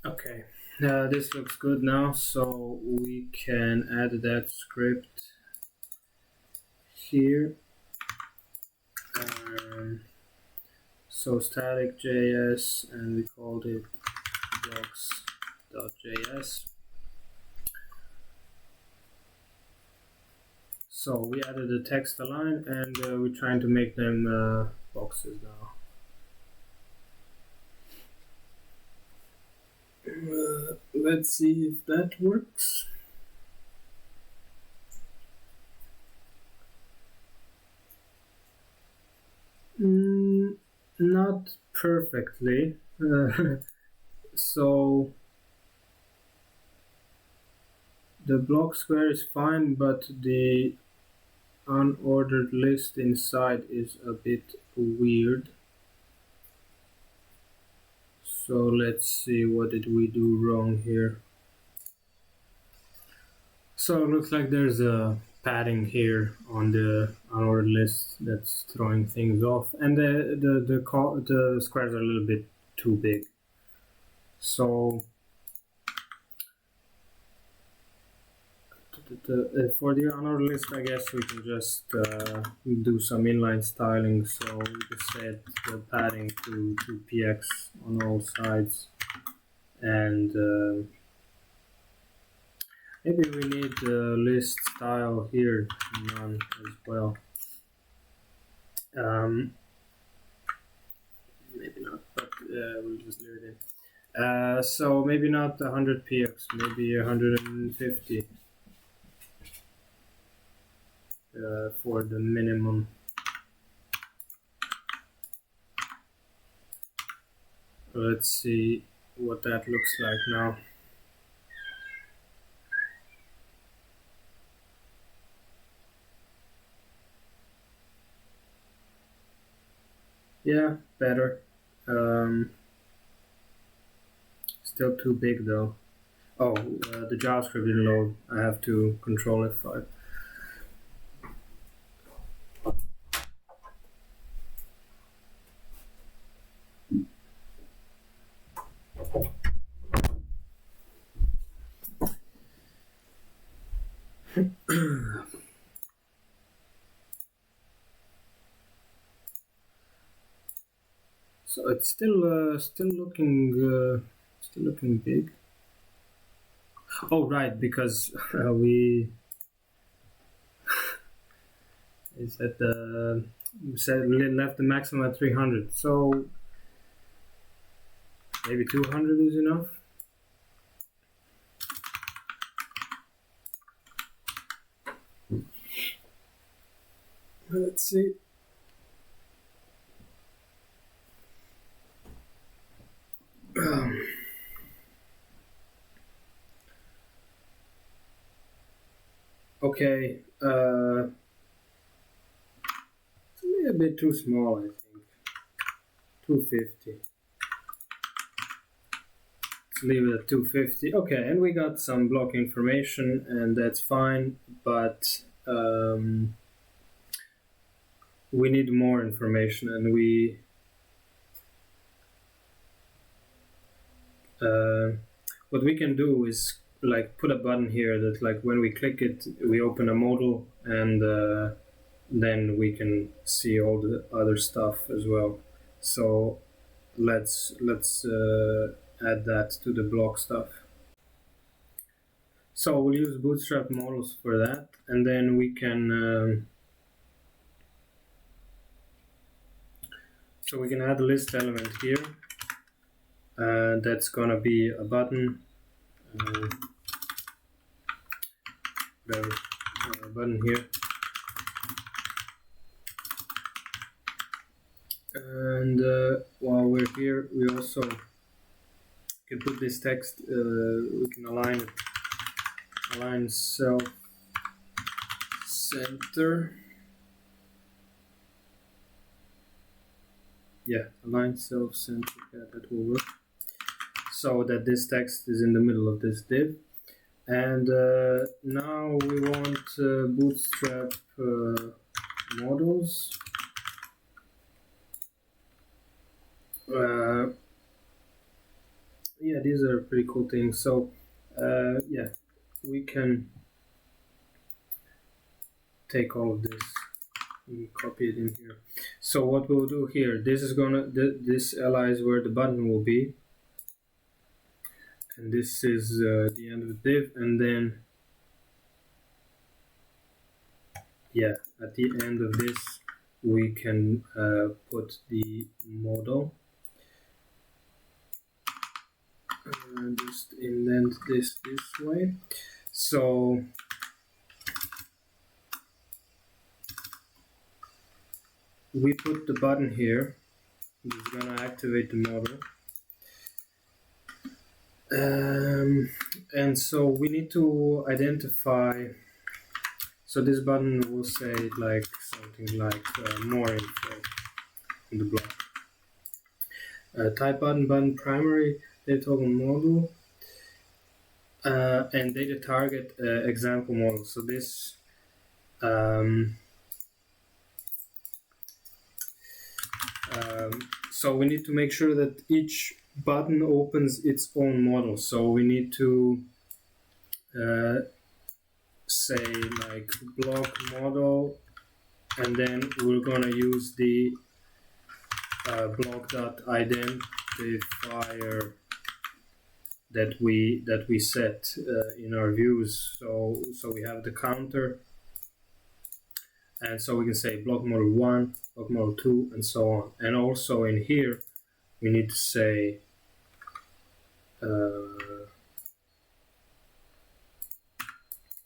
Okay. This looks good now, so we can add that script here. So static JS, and we called it blocks.js. So we added a text align, and we're trying to make them boxes now. Let's see if that works. Not perfectly. So the block square is fine, but the unordered list inside is a bit weird. So let's see, what did we do wrong here? So it looks like there's a padding here on the unordered list that's throwing things off, and the squares are a little bit too big. So for the unordered list, I guess we can just do some inline styling. So we can set the padding to 2px on all sides, and maybe we need the list style here none as well. Maybe not, but we'll just leave it in. So maybe not 100px, maybe 150 for the minimum. Let's see what that looks like now. Yeah, better. Still too big though. Oh, the JavaScript didn't load. I have to control F5. So it's still looking big. Oh right, because we is at the left the maximum at 300. So maybe 200 is enough. Let's see. Okay, it's a bit too small, I think. 250. Let's leave it at 250. Okay, and we got some block information, and that's fine, but we need more information, and what we can do is like put a button here that like when we click it, we open a modal, and then we can see all the other stuff as well. So let's add that to the block stuff. So we'll use Bootstrap models for that, and then we can so we can add a list element here. That's gonna be a button. Button here, and while we're here, we also can put this text. We can align self center. Yeah, align self center. Yeah, that will work. So that this text is in the middle of this div. And now we want Bootstrap models. Yeah, these are pretty cool things. So yeah, we can take all of this and copy it in here. So what we'll do here, this is this li is where the button will be, and this is the end of the div, and then yeah, at the end of this, we can put the model. Just indent this way. So we put the button here. It's gonna activate the model. And so we need to identify. So this button will say like something like more info in the block. Type button primary data toggle model and data target example model. So this so we need to make sure that each button opens its own model. So we need to say like block model, and then we're gonna use the block.identifier that we set in our views. So we have the counter, and so we can say block model 1, block model 2, and so on. And also in here we need to say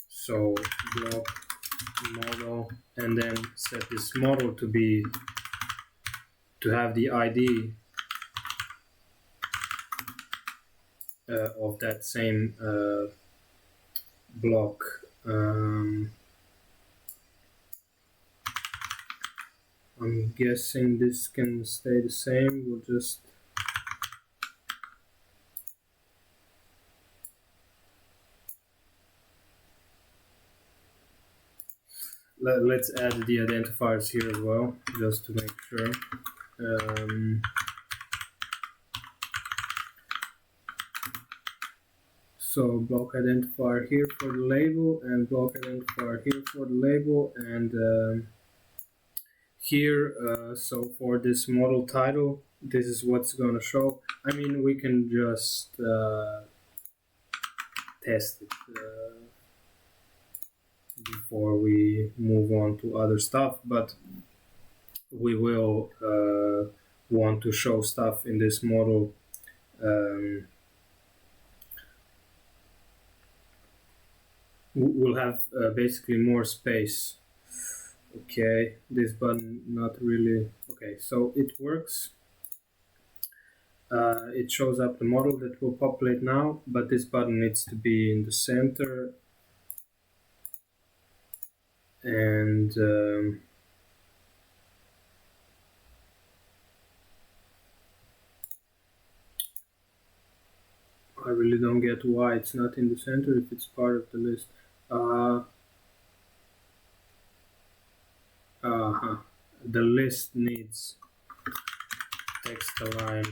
so block model, and then set this model to have the ID of that same block. I'm guessing this can stay the same. We'll just let's add the identifiers here as well, just to make sure. So block identifier here for the label, and block identifier here for the label, and here, so for this model title, this is what's going to show. I mean, we can just test it before we move on to other stuff, but we will want to show stuff in this model we'll have basically more space. Okay, this button not really. Okay, so it works. It shows up the model that will populate now, but this button needs to be in the center, and I really don't get why it's not in the center if it's part of the list. The list needs text align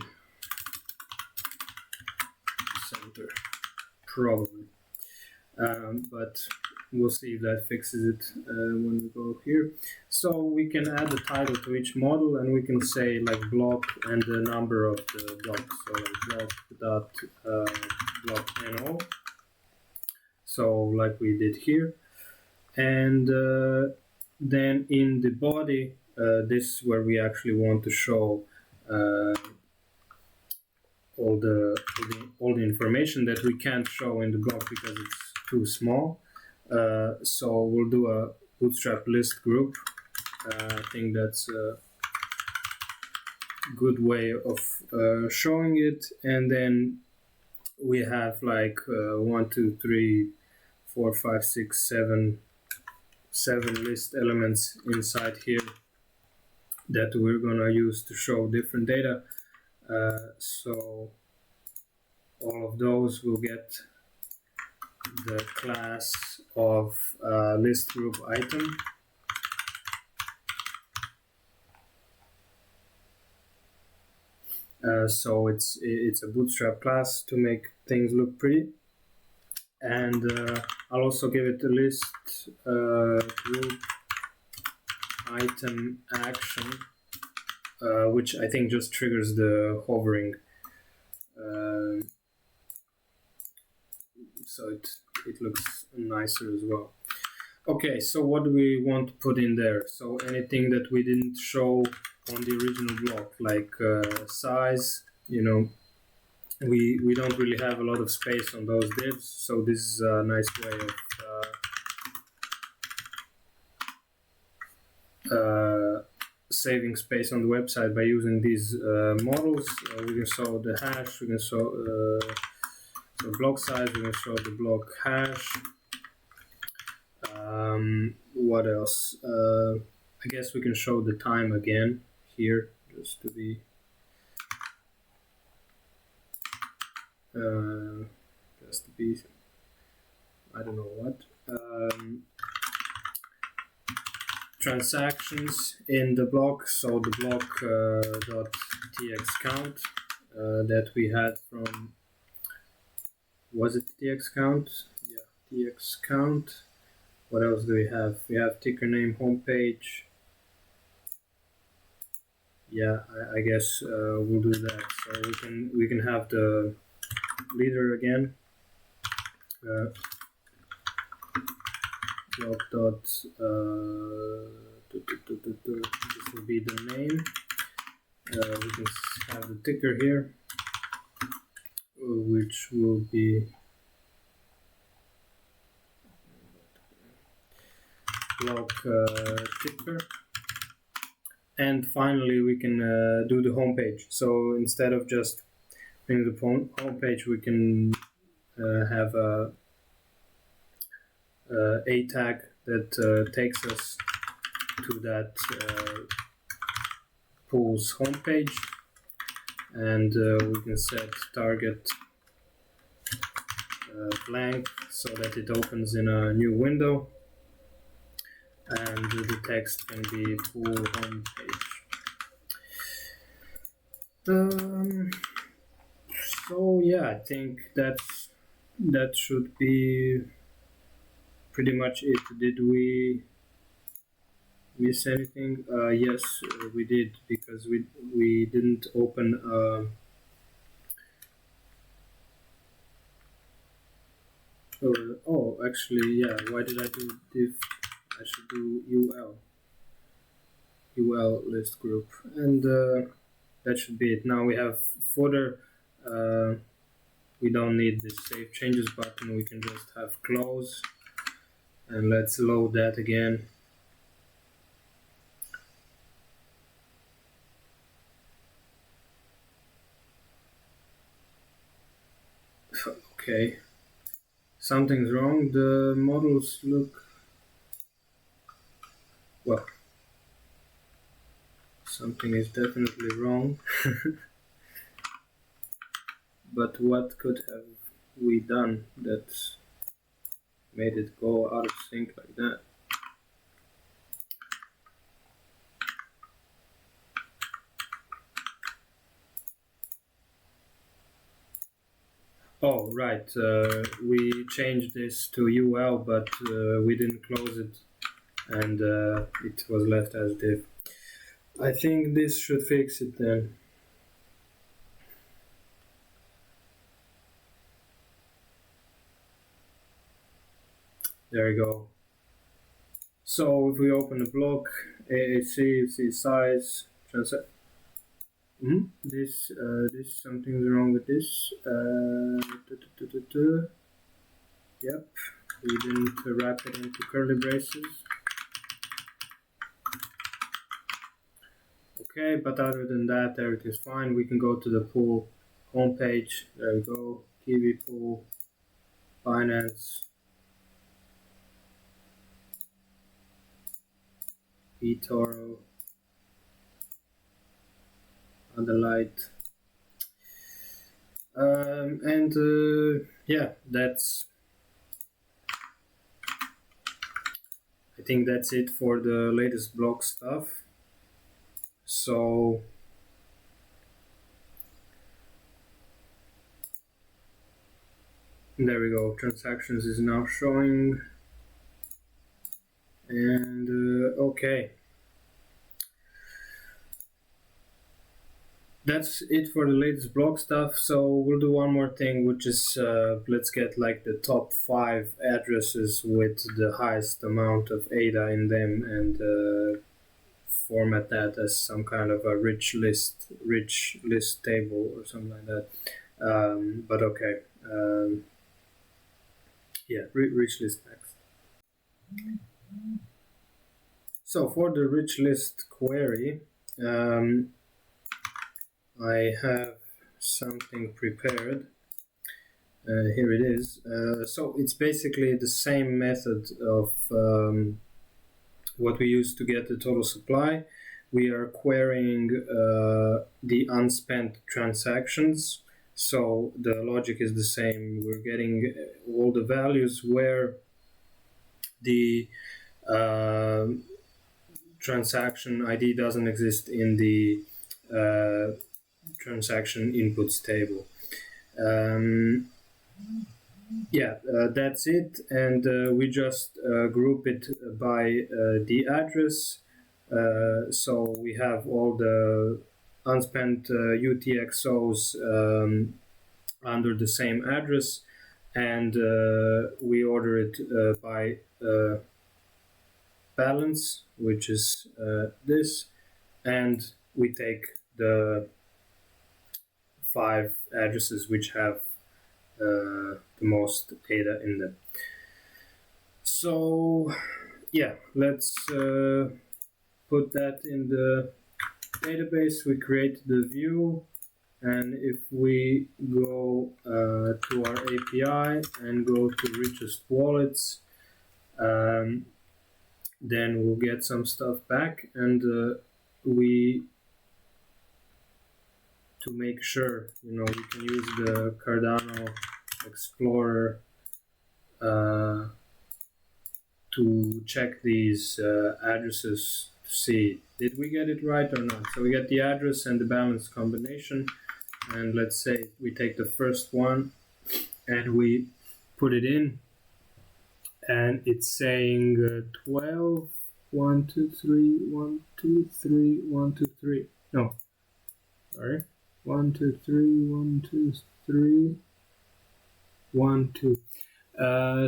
center, probably, but we'll see if that fixes it when we go here. So we can add the title to each model, and we can say like block and the number of the blocks. So like block no. So like we did here, and then in the body, this is where we actually want to show all the information that we can't show in the block because it's too small. So we'll do a Bootstrap list group. I think that's a good way of showing it. And then we have like 1, 2, 3, 4, 5, 6, 7 list elements inside here that we're gonna use to show different data. So all of those will get the class of list group item. So it's a Bootstrap class to make things look pretty. And I'll also give it a list group item action, which I think just triggers the hovering. So it looks nicer as well. Okay, so what do we want to put in there? So anything that we didn't show on the original block, like size, we don't really have a lot of space on those divs, so this is a nice way of saving space on the website by using these models. We can show the hash, we can show the block size, we can show the block hash. What else? I guess we can show the time again here, just to be I don't know what. Transactions in the block, so the block .tx count that we had from, was it tx count? Yeah, tx count. What else do we have? We have ticker name, homepage. Yeah, I guess we'll do that. So we can have the leader again. Block dot this will be the name. We can have the ticker here, which will be block ticker. And finally, we can do the home page. So instead of just doing the home page, we can have a tag that takes us to that pool's homepage, and we can set target blank so that it opens in a new window, and the text can be pool homepage. So yeah, I think that should be pretty much it. Did we miss anything? Yes, we did, because we didn't open oh, actually, yeah, why did I do div? I should do ul list group, and that should be it. Now we have footer. We don't need this save changes button, we can just have close, and let's load that again. Okay, something's wrong. The models look, well, something is definitely wrong. But what could have we done that made it go out of sync like that? Oh, right, we changed this to UL, but we didn't close it, and it was left as div. I think this should fix it then. There we go. So if we open the block, AAC, see size, this something's wrong with this. Yep, we didn't wrap it into curly braces. Okay, but other than that, everything's fine. We can go to the pool homepage. There we go. Kiwi pool, Binance, eToro, Adelaide, and yeah, I think that's it for the latest block stuff. So there we go. Transactions is now showing, and okay. that's it for the latest blog stuff. So we'll do one more thing, which is let's get like the top 5 addresses with the highest amount of ADA in them, and format that as some kind of a rich list table or something like that. But okay, yeah, rich list next. So for the rich list query, I have something prepared. Here it is. So it's basically the same method of what we use to get the total supply. We are querying the unspent transactions. So the logic is the same. We're getting all the values where the transaction ID doesn't exist in the transaction inputs table. That's it, and we just group it by the address. So we have all the unspent UTXOs under the same address, and we order it by balance, which is this, and we take the 5 addresses which have the most data in them. So yeah, let's put that in the database. We create the view, and if we go to our API and go to Richest wallets, then we'll get some stuff back, and to make sure, we can use the Cardano Explorer to check these addresses to see did we get it right or not. So we get the address and the balance combination, and let's say we take the first one and we put it in, and it's saying 12 1 2 3 1 2 3 1 2 3 no sorry 1 2 3 1 2 3 1 2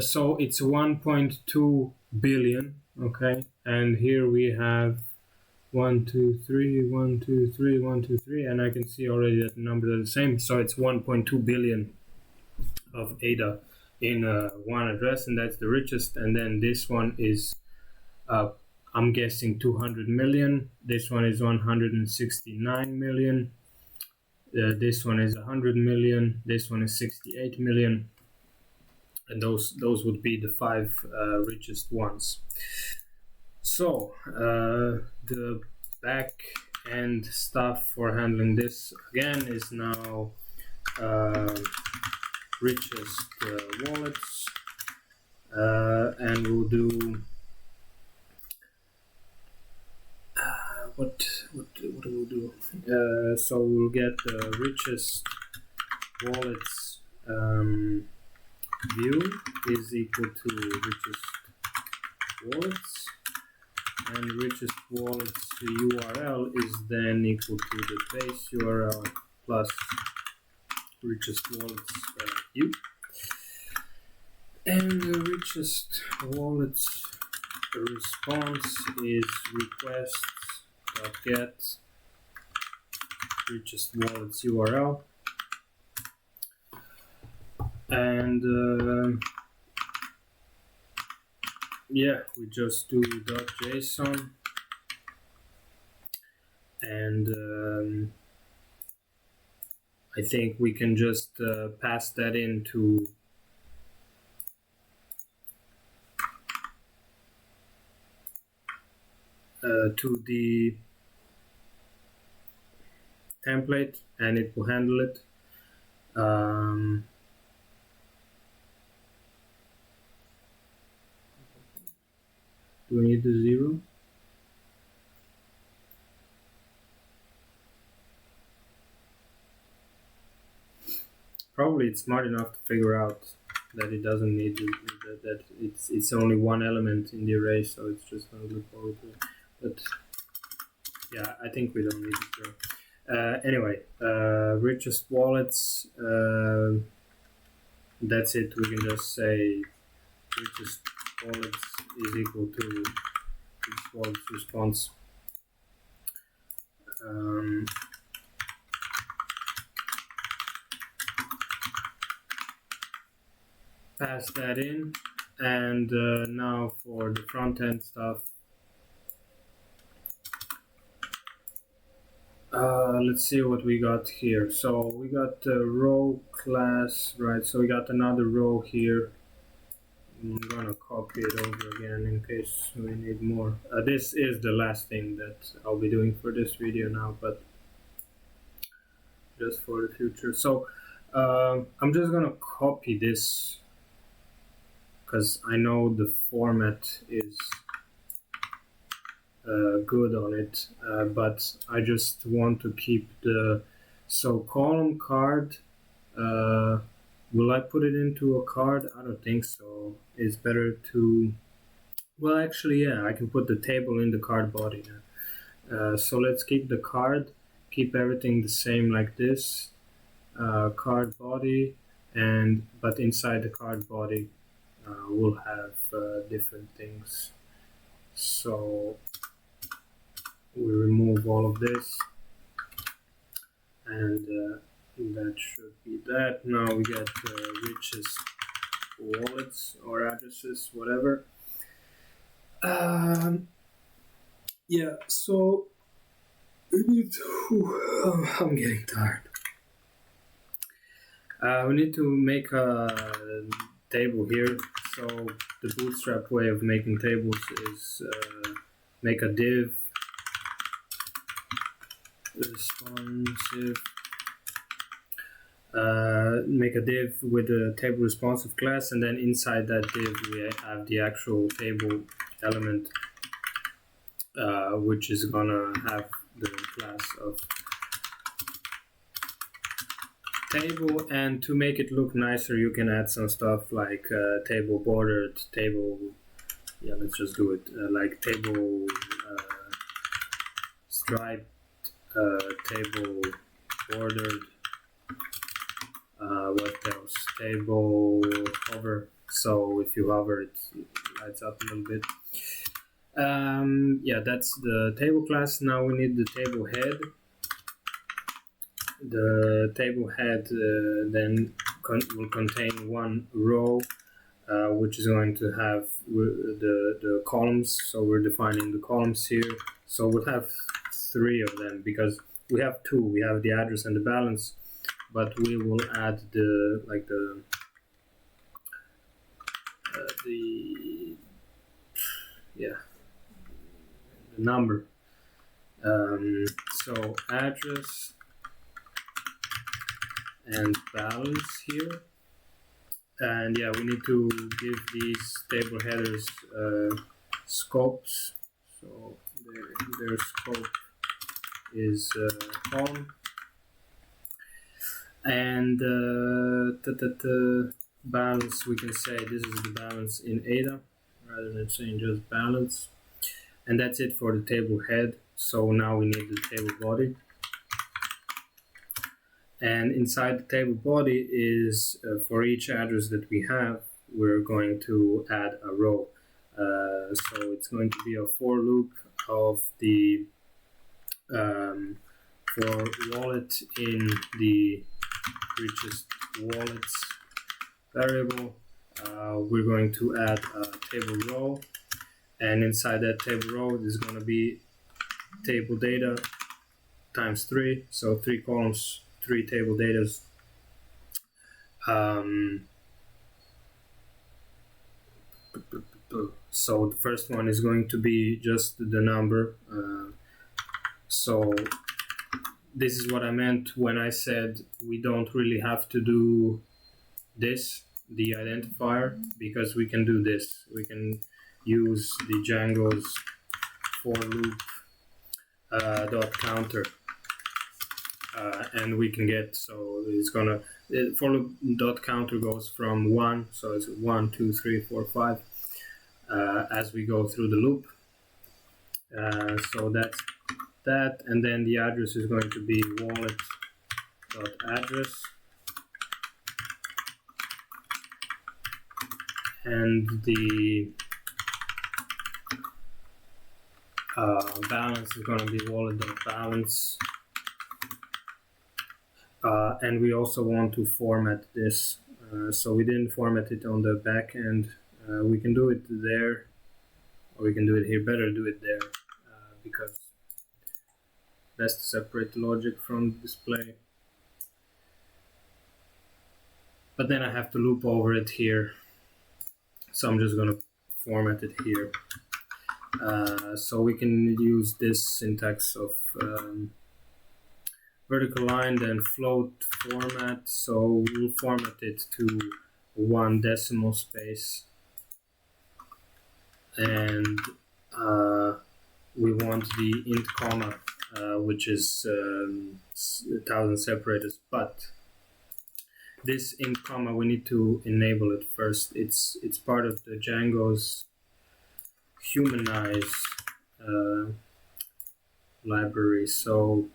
so it's 1.2 billion. Okay, and here we have 1 2 3 1 2 3 1 2 3, and I can see already that the numbers are the same. So it's 1.2 billion of ADA in one address, and that's the richest. And then this one is I'm guessing 200 million. This one is 169 million. This one is 100 million. This one is 68 million. And those would be the 5 richest ones. So the back end stuff for handling this again is now richest wallets, and we'll do what do we do? So we'll get the richest wallets view is equal to richest wallets, and richest wallets URL is then equal to the base URL plus richest wallets view, and the richest wallets response is requests.get richest wallets URL, and we just do .json, and I think we can just pass that into to the template, and it will handle it. Do we need the 0? Probably it's smart enough to figure out that it doesn't need that it's only one element in the array, so it's just going to look over to it. But yeah, I think we don't need it. Anyway, richest wallets. That's it. We can just say richest wallets is equal to richest wallets response. Pass that in, and now for the front end stuff. Let's see what we got here. So we got the row class, right? So we got another row here. I'm gonna copy it over again in case we need more. This is the last thing that I'll be doing for this video now, but just for the future. So I'm just gonna copy this because I know the format is good on it, but I just want to keep the column card. Will I put it into a card? I don't think so. It's better to, well, actually, yeah, I can put the table in the card body. So let's keep the card, keep everything the same like this, card body, but inside the card body we'll have different things. So we remove all of this, and that should be that. Now we get richest wallets or addresses, whatever. Yeah, so we need to, I'm getting tired. We need to make a table here. So the Bootstrap way of making tables is make a div responsive, make a div with a table responsive class, and then inside that div we have the actual table element, which is gonna have the class of table. And to make it look nicer, you can add some stuff like table bordered, table, yeah, let's just do it, like table striped, table bordered, what else, table hover, so if you hover it lights up a little bit. Yeah, that's the table class. Now we need the table head. The table head then will contain one row, which is going to have the columns. So we're defining the columns here. So we'll have 3 of them because we have 2. We have the address and the balance, but we will add the number. So address and balance here, and yeah, we need to give these table headers scopes. So their scope is column, and balance, we can say this is the balance in ADA rather than saying just balance. And that's it for the table head. So now we need the table body. And inside the table body is, for each address that we have, we're going to add a row. So it's going to be a for loop of the for wallet in the richest wallets variable. We're going to add a table row, and inside that table row is going to be table data times 3, so 3 columns, 3 table datas. So the first one is going to be just the number. So this is what I meant when I said we don't really have to do this, the identifier, because we can do this. We can use the Django's for loop dot counter, and we can get, so it's gonna, for loop dot counter goes from 1, so it's 1, 2, 3, 4, 5 as we go through the loop. So that, and then the address is going to be wallet.address, and the balance is going to be wallet.balance. And we also want to format this. So we didn't format it on the back end. We can do it there, or we can do it here. Better do it there, because best to separate the logic from the display. But then I have to loop over it here. So I'm just going to format it here. So we can use this syntax of vertical line, then float format. So we'll format it to 1 decimal space, and we want the int comma, which is 1000 separators. But this int comma, we need to enable it first. It's part of the Django's humanize library. So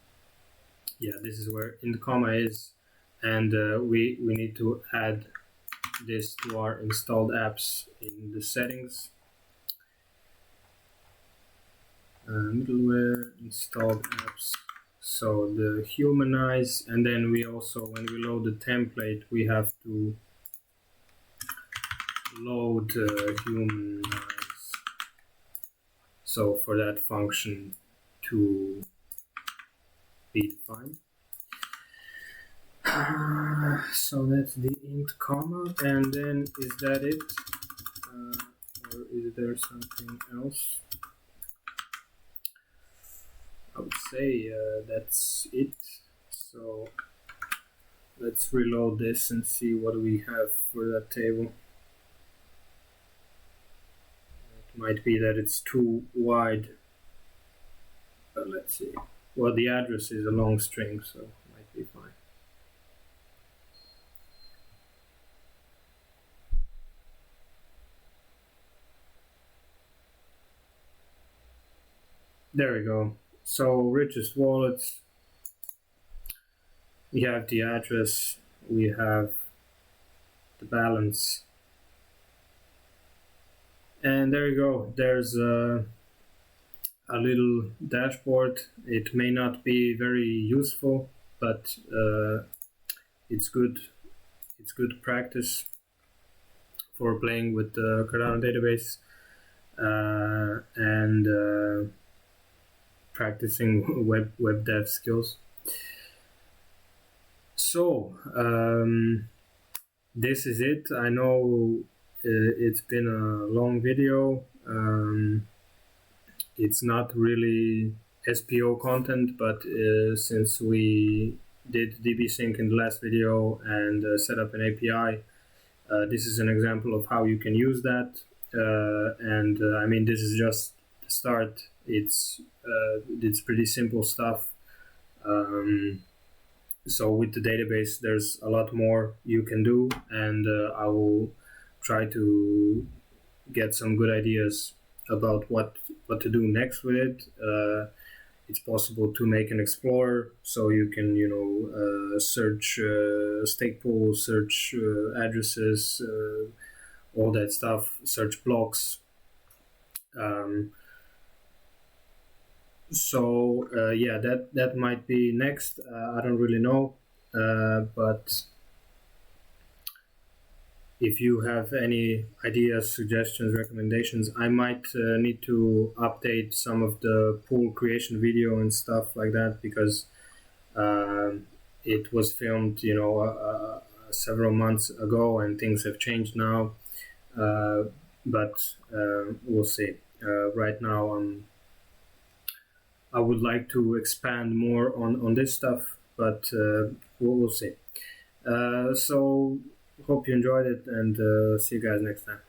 yeah, this is where int comma is, and we need to add this to our installed apps in the settings. Middleware installed apps. So the humanize, and then we also, when we load the template, we have to load humanize. So for that function to be defined. So that's the int comma, and then is that it? Or is there something else? I would say that's it. So let's reload this and see what we have for that table. It might be that it's too wide, but let's see. Well, the address is a long string, so it might be fine. There we go. So richest wallets, we have the address, we have the balance, and there you go. There's a little dashboard. It may not be very useful, but it's good practice for playing with the Cardano database and practicing web dev skills. So this is it. I know it's been a long video. It's not really SPO content, but since we did dbsync in the last video and set up an API, this is an example of how you can use that. And I mean, this is just the start. It's pretty simple stuff. So with the database, there's a lot more you can do, and I will try to get some good ideas about what to do next with it. It's possible to make an explorer, so you can search stake pools, search addresses, all that stuff, search blocks. So yeah, that might be next. I don't really know, but if you have any ideas, suggestions, recommendations, I might need to update some of the pool creation video and stuff like that, because it was filmed, several months ago, and things have changed now. But we'll see. Right now, I would like to expand more on this stuff, but we'll see. So hope you enjoyed it, and see you guys next time.